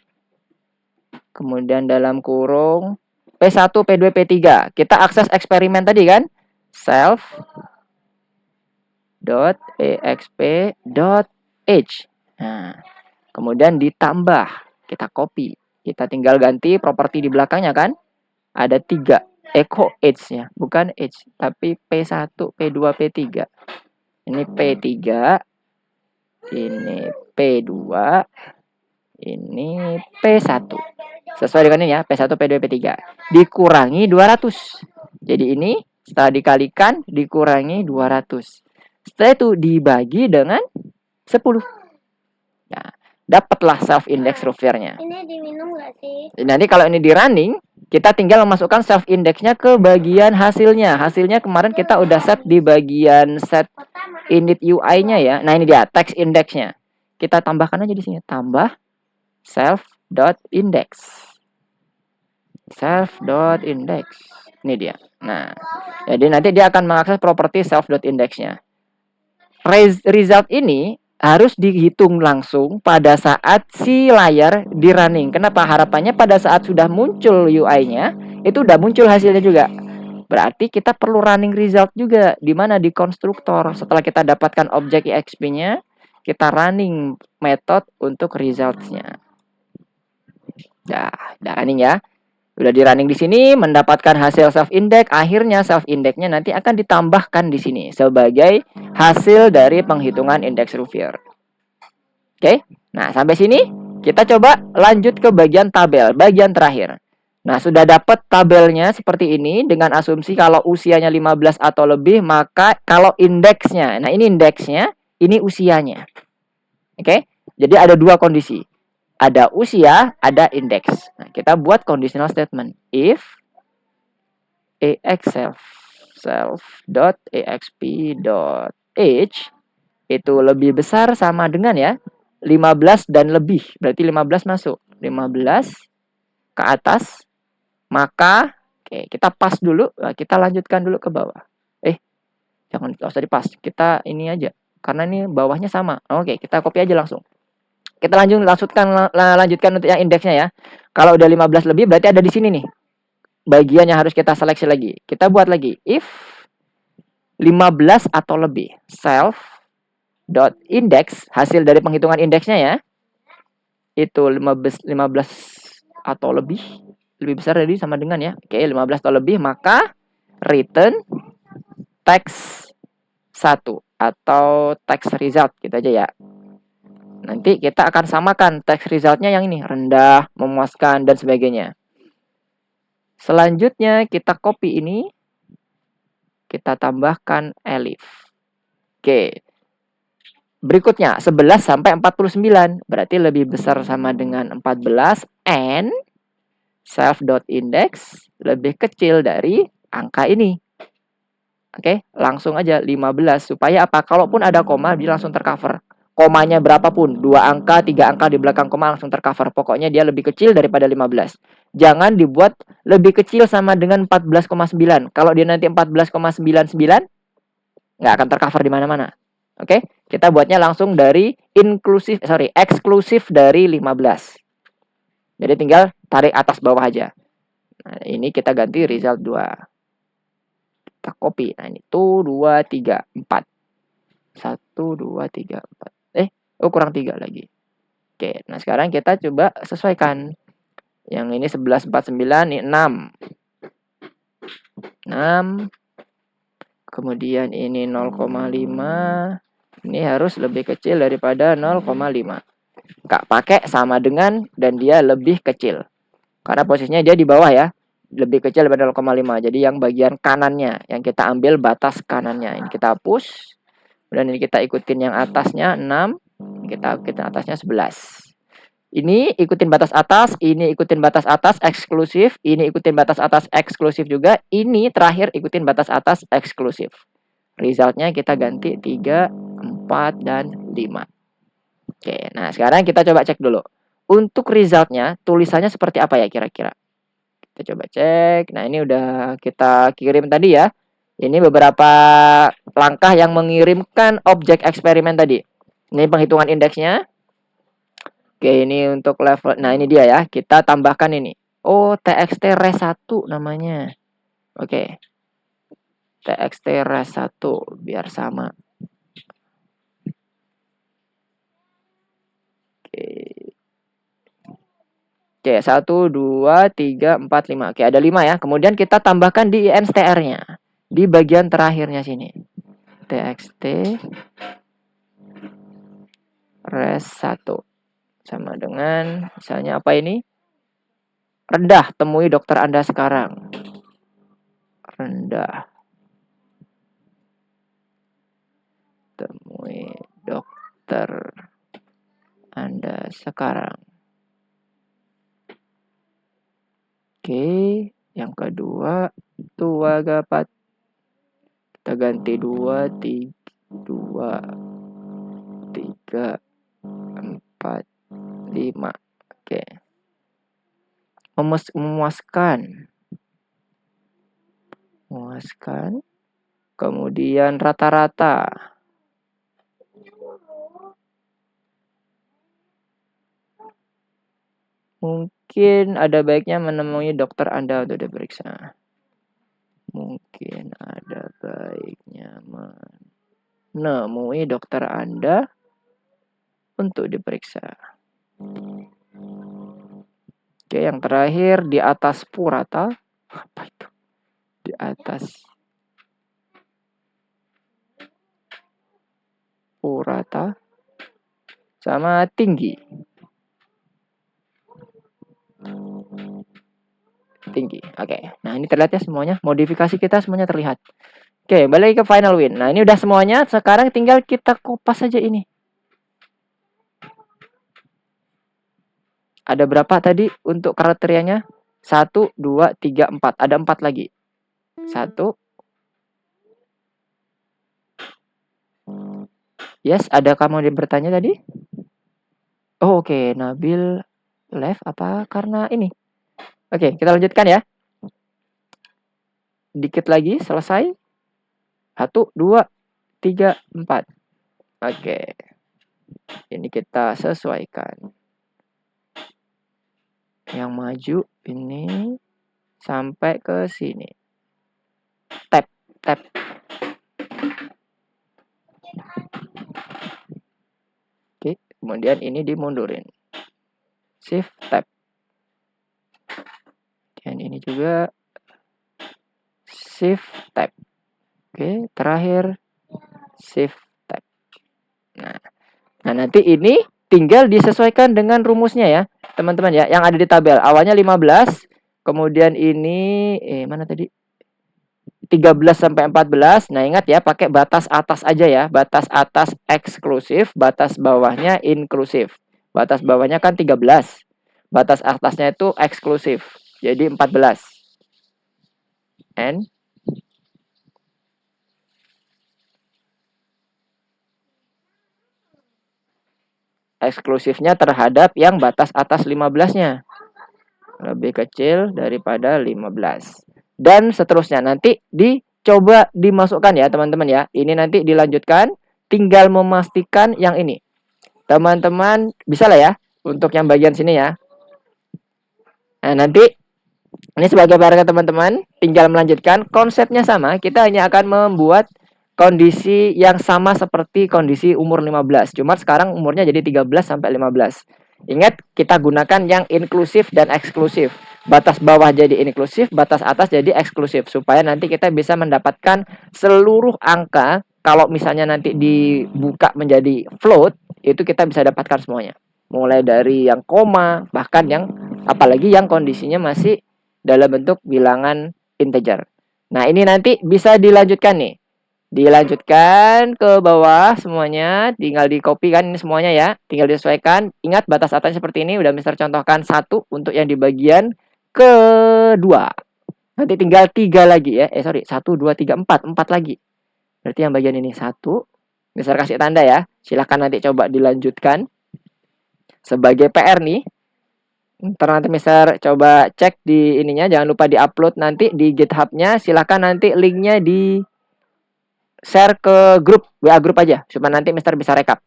kemudian dalam kurung P1, P2, P3. Kita akses eksperimen tadi kan? self.exp.h. Nah, kemudian ditambah, kita copy. Kita tinggal ganti properti di belakangnya kan? Ada 3. Echo H-nya, bukan H, tapi P1, P2, P3. Ini P3, ini P2, ini P1. Sesuai dengan ini ya, P1, P2, P3. Dikurangi 200. Jadi ini setelah dikalikan dikurangi 200. Setelah itu dibagi dengan 10. Nah, dapatlah self index Rouvier-nya. Ini diminum nggak sih? Nanti kalau ini di running, kita tinggal memasukkan self indexnya ke bagian hasilnya. Hasilnya kemarin kita udah set di bagian set init UI-nya ya. Nah, ini dia text indexnya. Kita tambahkan aja di sini, tambah self.index. Self.index. Ini dia. Nah, jadi nanti dia akan mengakses properti self.index-nya. Result ini harus dihitung langsung pada saat si layar di running. Kenapa? Harapannya pada saat sudah muncul UI-nya, itu udah muncul hasilnya juga. Berarti kita perlu running result juga. Di mana? Di konstruktor. Setelah kita dapatkan objek EXP-nya, kita running method untuk results-nya. Udah running ya. Udah di running di sini, mendapatkan hasil self index. Akhirnya self index-nya nanti akan ditambahkan di sini sebagai hasil dari penghitungan indeks Rouvier. Oke. Nah, sampai sini kita coba lanjut ke bagian tabel, bagian terakhir. Nah, sudah dapat tabelnya seperti ini dengan asumsi kalau usianya 15 atau lebih, maka kalau indeksnya, nah ini indeksnya, ini usianya. Oke. Jadi ada 2 kondisi. Ada usia, ada indeks. Nah, kita buat conditional statement. If self.exp.age itu lebih besar sama dengan ya 15 dan lebih. Berarti 15 masuk. 15 ke atas, maka oke, kita pas dulu, kita lanjutkan dulu ke bawah. Jangan usah dipas, kita ini aja, karena ini bawahnya sama. Oke, kita copy aja langsung. Kita lanjutkan untuk yang indeksnya ya. Kalau udah 15 lebih berarti ada di sini nih. Bagian yang harus kita seleksi lagi. Kita buat lagi if 15 atau lebih self.index, hasil dari penghitungan indeksnya ya. Itu 15 atau lebih besar dari sama dengan ya. Oke, 15 atau lebih, maka return text 1 atau text result gitu aja ya. Nanti kita akan samakan text resultnya yang ini, rendah, memuaskan, dan sebagainya. Selanjutnya kita copy ini, kita tambahkan elif. Oke. Berikutnya 11 sampai 49, berarti lebih besar sama dengan 14 and self.index lebih kecil dari angka ini. Oke, langsung aja 15 supaya apa? Kalaupun ada koma dia langsung tercover. Komanya berapapun, 2 angka, 3 angka di belakang koma langsung tercover. Pokoknya dia lebih kecil daripada 15. Jangan dibuat lebih kecil sama dengan 14,9. Kalau dia nanti 14,99 nggak akan tercover di mana-mana. Oke, kita buatnya langsung dari eksklusif dari 15. Jadi tinggal tarik atas bawah aja. Nah, ini kita ganti result 2. Kita copy. Nah, ini 1, 2, 3, 4. 1, 2, 3, 4. Kurang 3 lagi. Oke, nah sekarang kita coba sesuaikan. Yang ini 11, 49, ini 6. 6. Kemudian ini 0,5. Ini harus lebih kecil daripada 0,5. Nggak pakai sama dengan dan dia lebih kecil. Karena posisinya dia di bawah ya. Lebih kecil daripada 0,5. Jadi yang bagian kanannya, yang kita ambil batas kanannya. Ini kita hapus. Dan ini kita ikutin yang atasnya 6. Kita ikutin atasnya 11. Ini ikutin batas atas, ini ikutin batas atas eksklusif, ini ikutin batas atas eksklusif juga, ini terakhir ikutin batas atas eksklusif. Resultnya kita ganti 3, 4, dan 5. Oke, nah sekarang kita coba cek dulu. Untuk resultnya, tulisannya seperti apa ya kira-kira? Kita coba cek. Nah ini udah kita kirim tadi ya. Ini beberapa langkah yang mengirimkan objek eksperimen tadi. Ini penghitungan indeksnya. Oke, ini untuk level. Nah, ini dia ya. Kita tambahkan ini. Oh, txt res1 namanya. Oke. Txt res1 biar sama. Oke, 1, 2, 3, 4, 5. Oke, ada 5 ya. Kemudian kita tambahkan di instr-nya. Di bagian terakhirnya sini. Txt res1. Sama dengan, misalnya apa ini? Rendah, temui dokter Anda sekarang. Rendah. Temui dokter Anda sekarang. Oke, yang kedua, tua gapat. Kita ganti 2, 3, 4, 5. Oke. Memuaskan. Memuaskan. Kemudian rata-rata. Mungkin ada baiknya menemui dokter Anda untuk diperiksa. Mungkin ada baiknya menemui dokter Anda untuk diperiksa. Oke, yang terakhir di atas purata. Apa itu? Di atas purata sama tinggi. Tinggi. Oke. Nah, ini terlihat ya semuanya. Modifikasi kita semuanya terlihat. Oke, balik ke final win. Nah, ini udah semuanya. Sekarang tinggal kita kopas saja ini. Ada berapa tadi untuk kriterianya? 1, 2, 3, 4. Ada 4 lagi. 1. Yes, ada kamu yang bertanya tadi? Oh, oke. Nabil left apa karena ini? Oke, kita lanjutkan ya. Dikit lagi, selesai. 1, 2, 3, 4. Oke. Ini kita sesuaikan. Yang maju ini sampai ke sini. Tap, tap. Oke, kemudian ini dimundurin. Shift, tap. Dan ini juga Shift, tap. Oke, terakhir Shift, tap. Nah, nanti ini tinggal disesuaikan dengan rumusnya ya, teman-teman ya, yang ada di tabel. Awalnya 15, kemudian ini mana tadi? 13 sampai 14. Nah, ingat ya, pakai batas atas aja ya. Batas atas eksklusif, batas bawahnya inklusif. Batas bawahnya kan 13. Batas atasnya itu eksklusif. Jadi 14. N eksklusifnya terhadap yang batas atas 15-nya. Lebih kecil daripada 15. Dan seterusnya. Nanti dicoba dimasukkan ya teman-teman ya. Ini nanti dilanjutkan. Tinggal memastikan yang ini. Teman-teman bisa lah ya. Untuk yang bagian sini ya. Nah nanti ini sebagai PR teman-teman. Tinggal melanjutkan. Konsepnya sama. Kita hanya akan membuat kondisi yang sama seperti kondisi umur 15. Cuma sekarang umurnya jadi 13 sampai 15. Ingat, kita gunakan yang inklusif dan eksklusif. Batas bawah jadi inklusif, batas atas jadi eksklusif. Supaya nanti kita bisa mendapatkan seluruh angka. Kalau misalnya nanti dibuka menjadi float, itu kita bisa dapatkan semuanya. Mulai dari yang koma, bahkan yang apalagi yang kondisinya masih dalam bentuk bilangan integer. Nah, ini nanti bisa dilanjutkan nih. Dilanjutkan ke bawah semuanya, tinggal di copy kan ini semuanya ya, tinggal disesuaikan. Ingat batas atasnya seperti ini, udah Mister contohkan 1 untuk yang di bagian kedua. Nanti tinggal 3 lagi ya, 1, 2, 3, 4 lagi. Berarti yang bagian ini 1, Mister kasih tanda ya, silahkan nanti coba dilanjutkan. Sebagai PR nih, ntar nanti Mister coba cek di ininya, jangan lupa di-upload nanti di GitHub-nya, silahkan nanti linknya di share ke grup, WA grup aja, supaya nanti Mister bisa rekap.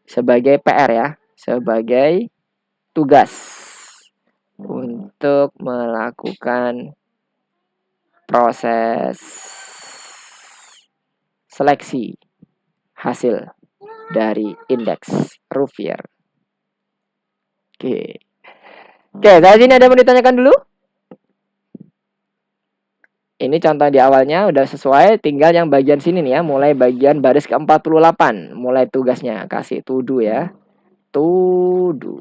Sebagai PR ya, sebagai tugas untuk melakukan proses seleksi hasil dari indeks Rouvier. Oke. Oke, dari sini ada yang mau ditanyakan dulu? Ini contoh di awalnya udah sesuai, tinggal yang bagian sini nih ya, mulai bagian baris ke-48, mulai tugasnya, kasih to do ya. To do.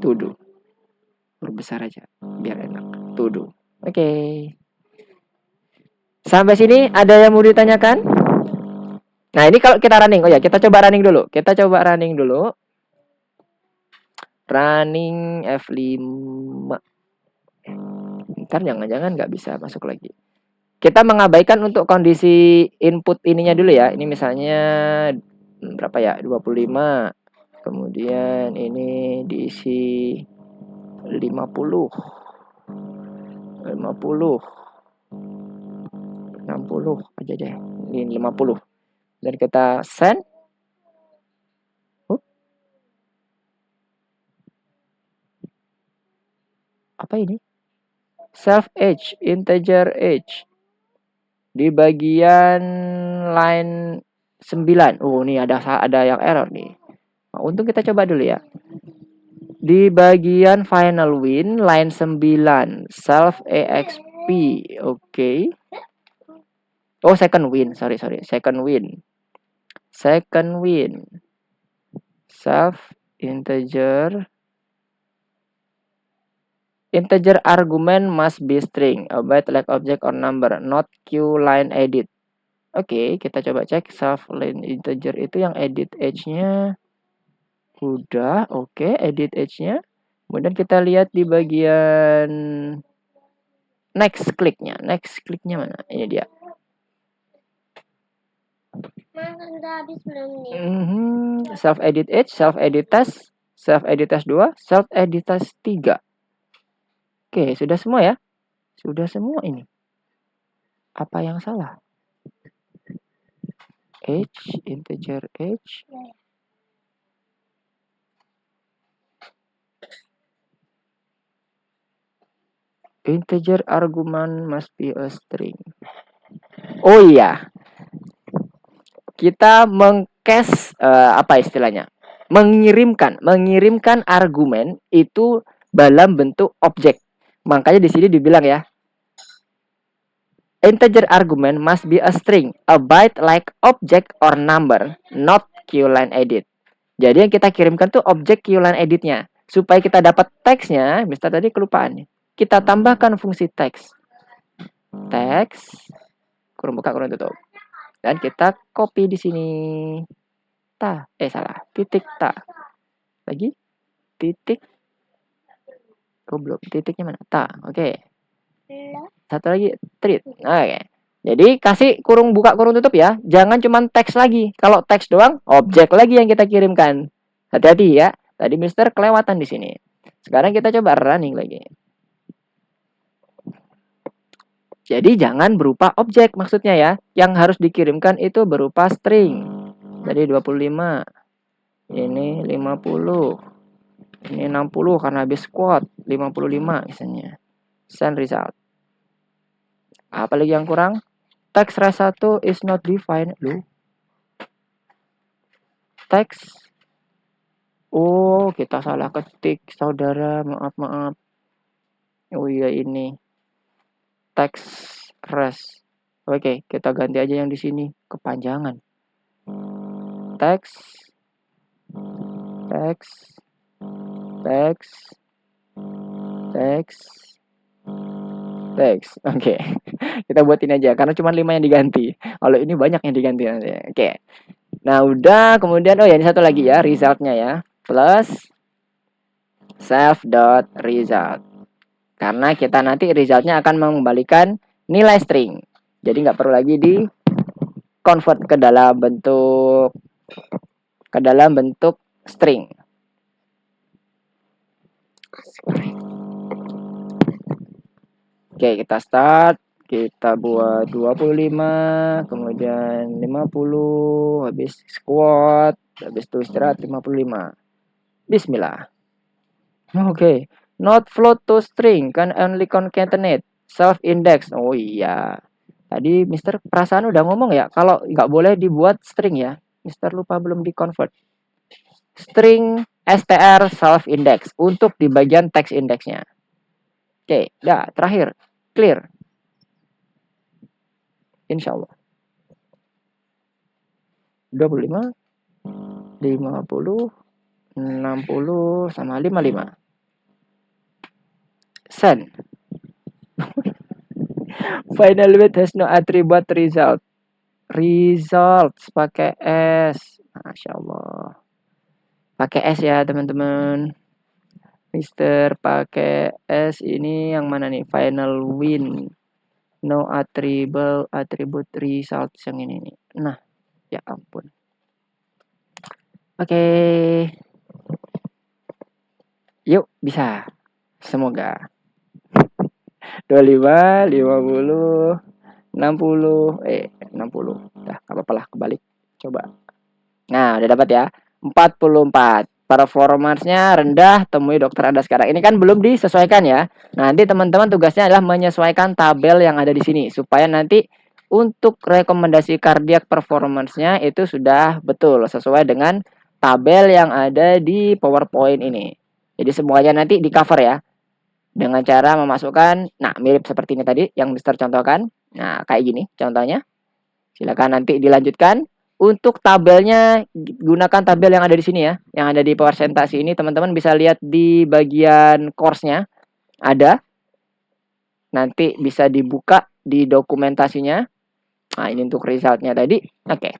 To do. Huruf besar aja, biar enak. To do. Oke. Sampai sini ada yang mau ditanyakan? Nah, ini kalau kita running, oh ya, kita coba running dulu. Running F5. Ntar jangan-jangan nggak bisa masuk lagi. Kita mengabaikan untuk kondisi input ininya dulu ya. Ini misalnya berapa ya? 25. Kemudian ini diisi 50. 60 aja deh. Ini 50. Dan kita send. Apa ini? Self age, integer age. Di bagian line 9. Oh, ini ada yang error nih. Nah, untung kita coba dulu ya. Di bagian final win line 9, self exp. Oke. Oh, second win. Sorry. Second win. Self integer argument must be string, byte like object or number, not q line edit. Oke, kita coba cek self line integer itu yang edit age-nya udah. Oke, edit age-nya. Kemudian kita lihat di bagian next click-nya. Next click-nya mana? Ini dia. Self edit age, self edit test, self edit test 2, self edit test 3. Oke, sudah semua ya? Sudah semua ini. Apa yang salah? Age, integer age. Integer argument must be a string. Oh iya. Kita mengcast apa istilahnya? Mengirimkan argumen itu dalam bentuk objek. Makanya di sini dibilang ya, integer argument must be a string, a byte like object or number, not qline edit. Jadi yang kita kirimkan tuh objek qline editnya. Supaya kita dapat teksnya, Mister tadi kelupaan. Kita tambahkan fungsi teks. Teks, kurung buka, kurung tutup. Dan kita copy di sini. Salah. Titik ta. Lagi. Titik. Belum. Titiknya mana? Ta. Oke. Satu lagi. Treat. Oke. Jadi kasih kurung buka, kurung tutup ya. Jangan cuma teks lagi. Kalau teks doang, objek lagi yang kita kirimkan. Hati-hati ya. Tadi Mister kelewatan di sini. Sekarang kita coba running lagi. Jadi jangan berupa objek maksudnya ya. Yang harus dikirimkan itu berupa string. Tadi 25. Ini 50. Ini 60 karena habis quote. 55 misalnya. Send result. Apalagi yang kurang? Text res1 is not defined. Loh. Text. Oh, kita salah ketik, saudara. Maaf. Oh iya ini. Text res. Oke, kita ganti aja yang di sini. Kepanjangan. Text. Oke. Kita buat ini aja karena cuma 5 yang diganti. Kalau ini banyak yang diganti nanti. Oke. Nah, udah, kemudian oh ya ini satu lagi ya, resultnya ya. Plus self.result. Karena kita nanti resultnya akan mengembalikan nilai string. Jadi nggak perlu lagi di convert ke dalam bentuk string. Oke, kita start. Kita buat 25, kemudian 50, habis squat, habis itu istirahat 55. Bismillah. Oke, not float to string, can only concatenate, self index. Oh iya. Tadi Mister perasaan udah ngomong ya, kalau nggak boleh dibuat string ya. Mister lupa belum di convert. String str self index untuk di bagian text indexnya. Oke, dah terakhir clear. Insya Allah. 25, 50, 60 sama 55. Send. Final weight has no attribute result. Results pakai S. Masya Allah. Pakai S ya teman-teman. Mister pakai S ini yang mana nih? Final win. No attribute results yang ini nih. Nah, ya ampun. Oke. Yuk, bisa. Semoga. 25, 50, 60. 60. Dah, enggak apa-apa lah, kebalik. Coba. Nah, udah dapat ya. 44. Performance-nya rendah, temui dokter Anda sekarang. Ini kan belum disesuaikan ya. Nanti teman-teman tugasnya adalah menyesuaikan tabel yang ada di sini supaya nanti untuk rekomendasi kardiak performance-nya itu sudah betul sesuai dengan tabel yang ada di PowerPoint ini. Jadi semuanya nanti di cover ya. Dengan cara memasukkan, nah mirip seperti ini tadi yang Mister contohkan. Nah, kayak gini contohnya. Silakan nanti dilanjutkan. Untuk tabelnya, gunakan tabel yang ada di sini ya. Yang ada di presentasi ini, teman-teman bisa lihat di bagian course-nya. Ada. Nanti bisa dibuka di dokumentasinya. Nah, ini untuk result-nya tadi. Oke.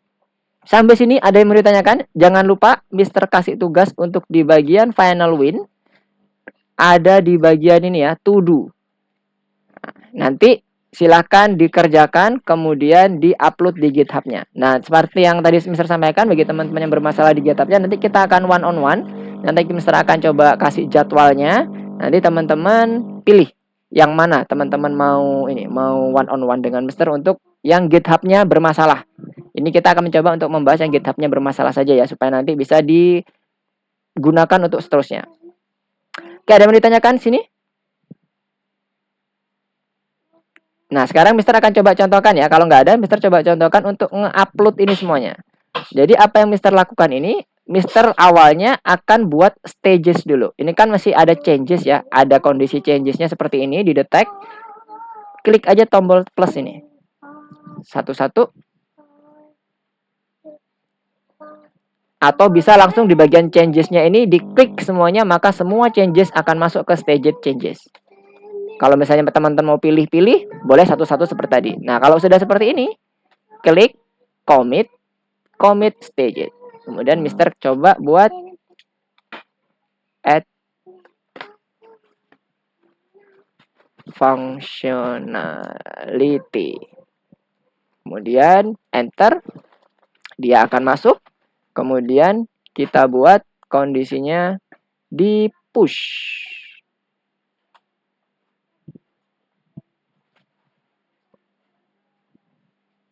Sampai sini ada yang mau ditanyakan? Jangan lupa, Mister kasih tugas untuk di bagian final win. Ada di bagian ini ya, to do. Nanti silahkan dikerjakan, kemudian di-upload di GitHub-nya. Nah, seperti yang tadi Mister sampaikan, bagi teman-teman yang bermasalah di GitHub-nya, nanti kita akan one-on-one Nanti Mister akan coba kasih jadwalnya. Nanti teman-teman pilih yang mana teman-teman mau one on one dengan Mister untuk yang GitHub-nya bermasalah. Ini kita akan mencoba untuk membahas yang GitHub-nya bermasalah saja ya, supaya nanti bisa digunakan untuk seterusnya. Oke, ada yang mau ditanyakan sini? Nah, sekarang Mister akan coba contohkan ya. Kalau nggak ada, Mister coba contohkan untuk nge-upload ini semuanya. Jadi apa yang Mister lakukan ini, Mister awalnya akan buat stages dulu. Ini kan masih ada changes ya, ada kondisi changesnya seperti ini di detect. Klik aja tombol plus ini. Satu-satu. Atau bisa langsung di bagian changesnya ini diklik semuanya, maka semua changes akan masuk ke stage changes. Kalau misalnya teman-teman mau pilih-pilih, boleh satu-satu seperti tadi. Nah, kalau sudah seperti ini, klik commit stages. Kemudian Mister coba buat add functionality. Kemudian enter. Dia akan masuk. Kemudian kita buat kondisinya di push.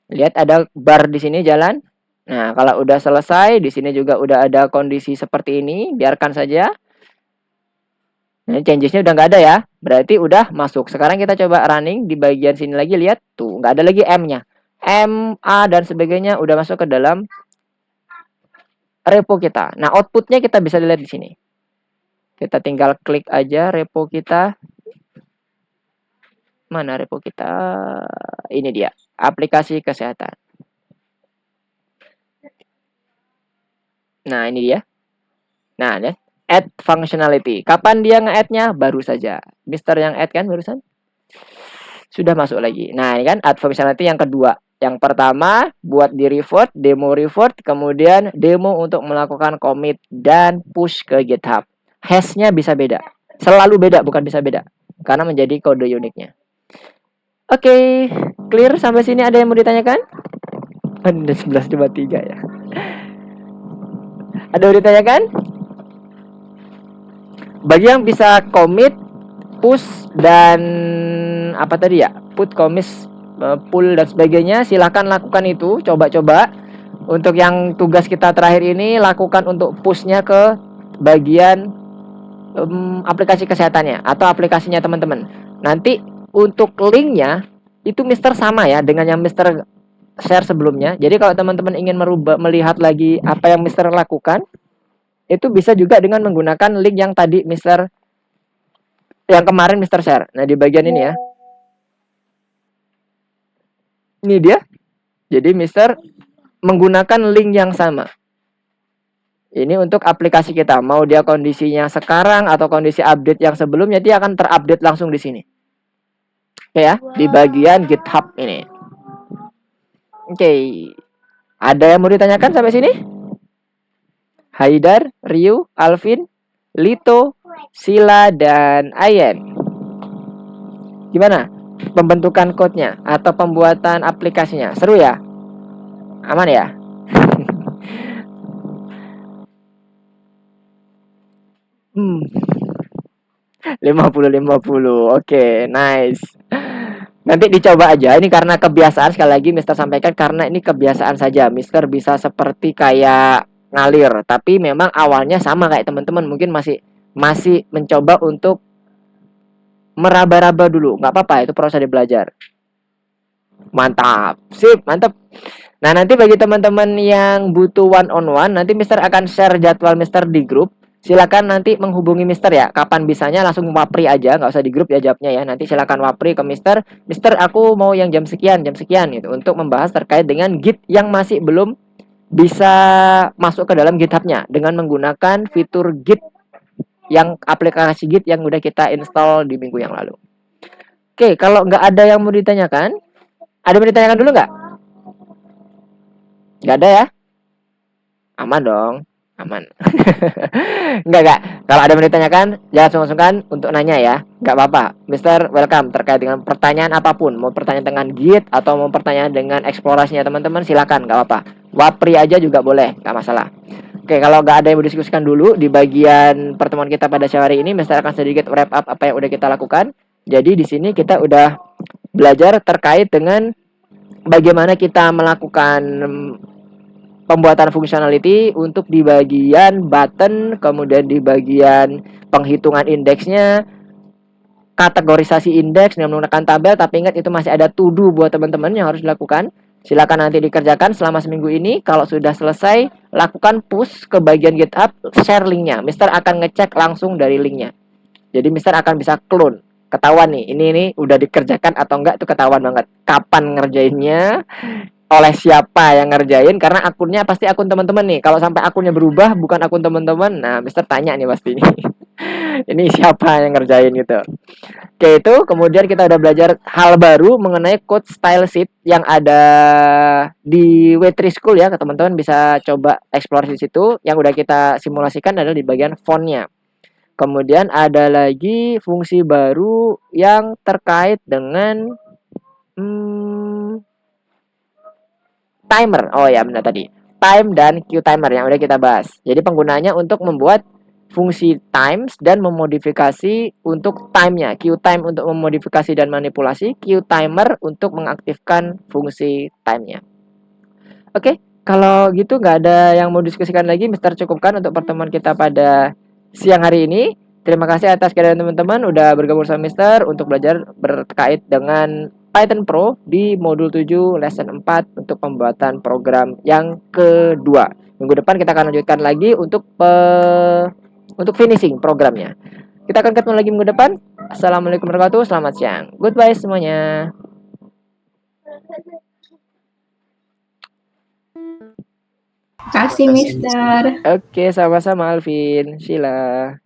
Lihat ada bar di sini jalan. Nah, kalau udah selesai, di sini juga udah ada kondisi seperti ini. Biarkan saja. Nah, changesnya udah nggak ada ya. Berarti udah masuk. Sekarang kita coba running di bagian sini lagi. Lihat tuh, nggak ada lagi M-nya. M, A, dan sebagainya udah masuk ke dalam repo kita. Nah, outputnya kita bisa lihat di sini. Kita tinggal klik aja repo kita. Mana repo kita? Ini dia, aplikasi kesehatan. Nah, ini dia. Nah, lihat. Add functionality. Kapan dia nge-add-nya? Baru saja. Mister yang add kan barusan? Sudah masuk lagi. Nah, ini kan add functionality yang kedua. Yang pertama, buat di report, demo report, kemudian demo untuk melakukan commit dan push ke GitHub. Hash-nya bisa beda. Selalu beda, bukan bisa beda. Karena menjadi kode uniknya. Oke, clear sampai sini, ada yang mau ditanyakan? Ada 11.23 ya. Ada yang mau ditanyakan? Bagi yang bisa commit, push, dan apa tadi ya? Put, commit, pull, dan sebagainya, silahkan lakukan itu. Coba-coba. Untuk yang tugas kita terakhir ini, lakukan untuk push-nya ke bagian aplikasi kesehatannya atau aplikasinya teman-teman. Nanti untuk linknya itu Mister sama ya dengan yang Mister share sebelumnya. Jadi kalau teman-teman ingin melihat lagi apa yang Mister lakukan, itu bisa juga dengan menggunakan link yang tadi yang kemarin Mister share. Nah, di bagian ini ya. Ini dia. Jadi Mister menggunakan link yang sama. Ini untuk aplikasi kita. Mau dia kondisinya sekarang atau kondisi update yang sebelumnya, dia akan terupdate langsung di sini. Oke ya, di bagian GitHub ini. Oke. Ada yang mau ditanyakan sampai sini? Haidar, Ryu, Alvin, Lito, Sila, dan Ayen. Gimana pembentukan code-nya atau pembuatan aplikasinya? Seru ya? Aman ya? 50-50. Oke, nice. Nanti dicoba aja. Ini karena kebiasaan, sekali lagi Mister sampaikan, karena ini kebiasaan saja. Mister bisa seperti kayak ngalir, tapi memang awalnya sama kayak teman-teman, mungkin masih mencoba untuk meraba-raba dulu. Nggak apa-apa, itu proses belajar. Mantap. Sip, mantap. Nah, nanti bagi teman-teman yang butuh one on one, nanti Mister akan share jadwal Mister di grup. Silakan nanti menghubungi Mister ya. Kapan bisanya langsung wapri aja, nggak usah di grup ya jawabnya ya. Nanti silakan wapri ke Mister. Mister, aku mau yang jam sekian gitu untuk membahas terkait dengan Git yang masih belum bisa masuk ke dalam GitHub-nya dengan menggunakan fitur Git yang aplikasi Git yang udah kita install di minggu yang lalu. Oke, kalau nggak ada yang mau ditanyakan, ada yang mau ditanyakan dulu nggak? Nggak ada ya? Aman dong. Aman. Enggak. Kalau ada yang ditanyakan, jangan sungkan-sungkan untuk nanya ya. Enggak apa-apa. Mister welcome terkait dengan pertanyaan apapun. Mau pertanyaan dengan Git atau mau pertanyaan dengan eksplorasinya teman-teman, silakan, enggak apa-apa. Wapri aja juga boleh, enggak masalah. Oke, kalau nggak ada yang mau diskusikan dulu di bagian pertemuan kita pada siang hari ini, Mister akan sedikit wrap up apa yang udah kita lakukan. Jadi di sini kita udah belajar terkait dengan bagaimana kita melakukan pembuatan functionality untuk di bagian button, kemudian di bagian penghitungan indeksnya, kategorisasi indeks dengan menggunakan tabel. Tapi ingat itu masih ada to do buat teman-teman yang harus dilakukan. Silakan nanti dikerjakan selama seminggu ini. Kalau sudah selesai, lakukan push ke bagian GitHub, share linknya. Mister akan ngecek langsung dari linknya. Jadi Mister akan bisa clone. Ketahuan nih, ini udah dikerjakan atau enggak, itu ketahuan banget. Kapan ngerjainnya, oleh siapa yang ngerjain, karena akunnya pasti akun teman-teman nih. Kalau sampai akunnya berubah bukan akun teman-teman, nah Mister tanya nih pasti ini. Ini siapa yang ngerjain gitu. Oke, itu kemudian kita udah belajar hal baru mengenai code style sheet yang ada di W3 School ya, teman-teman bisa coba explore di situ. Yang udah kita simulasikan adalah di bagian fontnya. Kemudian ada lagi fungsi baru yang terkait dengan timer. Oh ya benar tadi. Time dan queue timer yang udah kita bahas. Jadi penggunaannya untuk membuat fungsi times dan memodifikasi untuk time-nya. Queue time untuk memodifikasi dan manipulasi, queue timer untuk mengaktifkan fungsi time-nya. Oke, kalau gitu nggak ada yang mau diskusikan lagi, Mister cukupkan untuk pertemuan kita pada siang hari ini. Terima kasih atas kehadiran teman-teman udah bergabung sama Mister untuk belajar berkait dengan Python Pro di modul 7 lesson 4 untuk pembuatan program yang kedua. Minggu depan kita akan lanjutkan lagi untuk finishing programnya. Kita akan ketemu lagi minggu depan. Assalamualaikum warahmatullahi wabarakatuh. Selamat siang. Goodbye semuanya. Terima kasih, Mister. Oke, sama-sama Alvin. Sheila.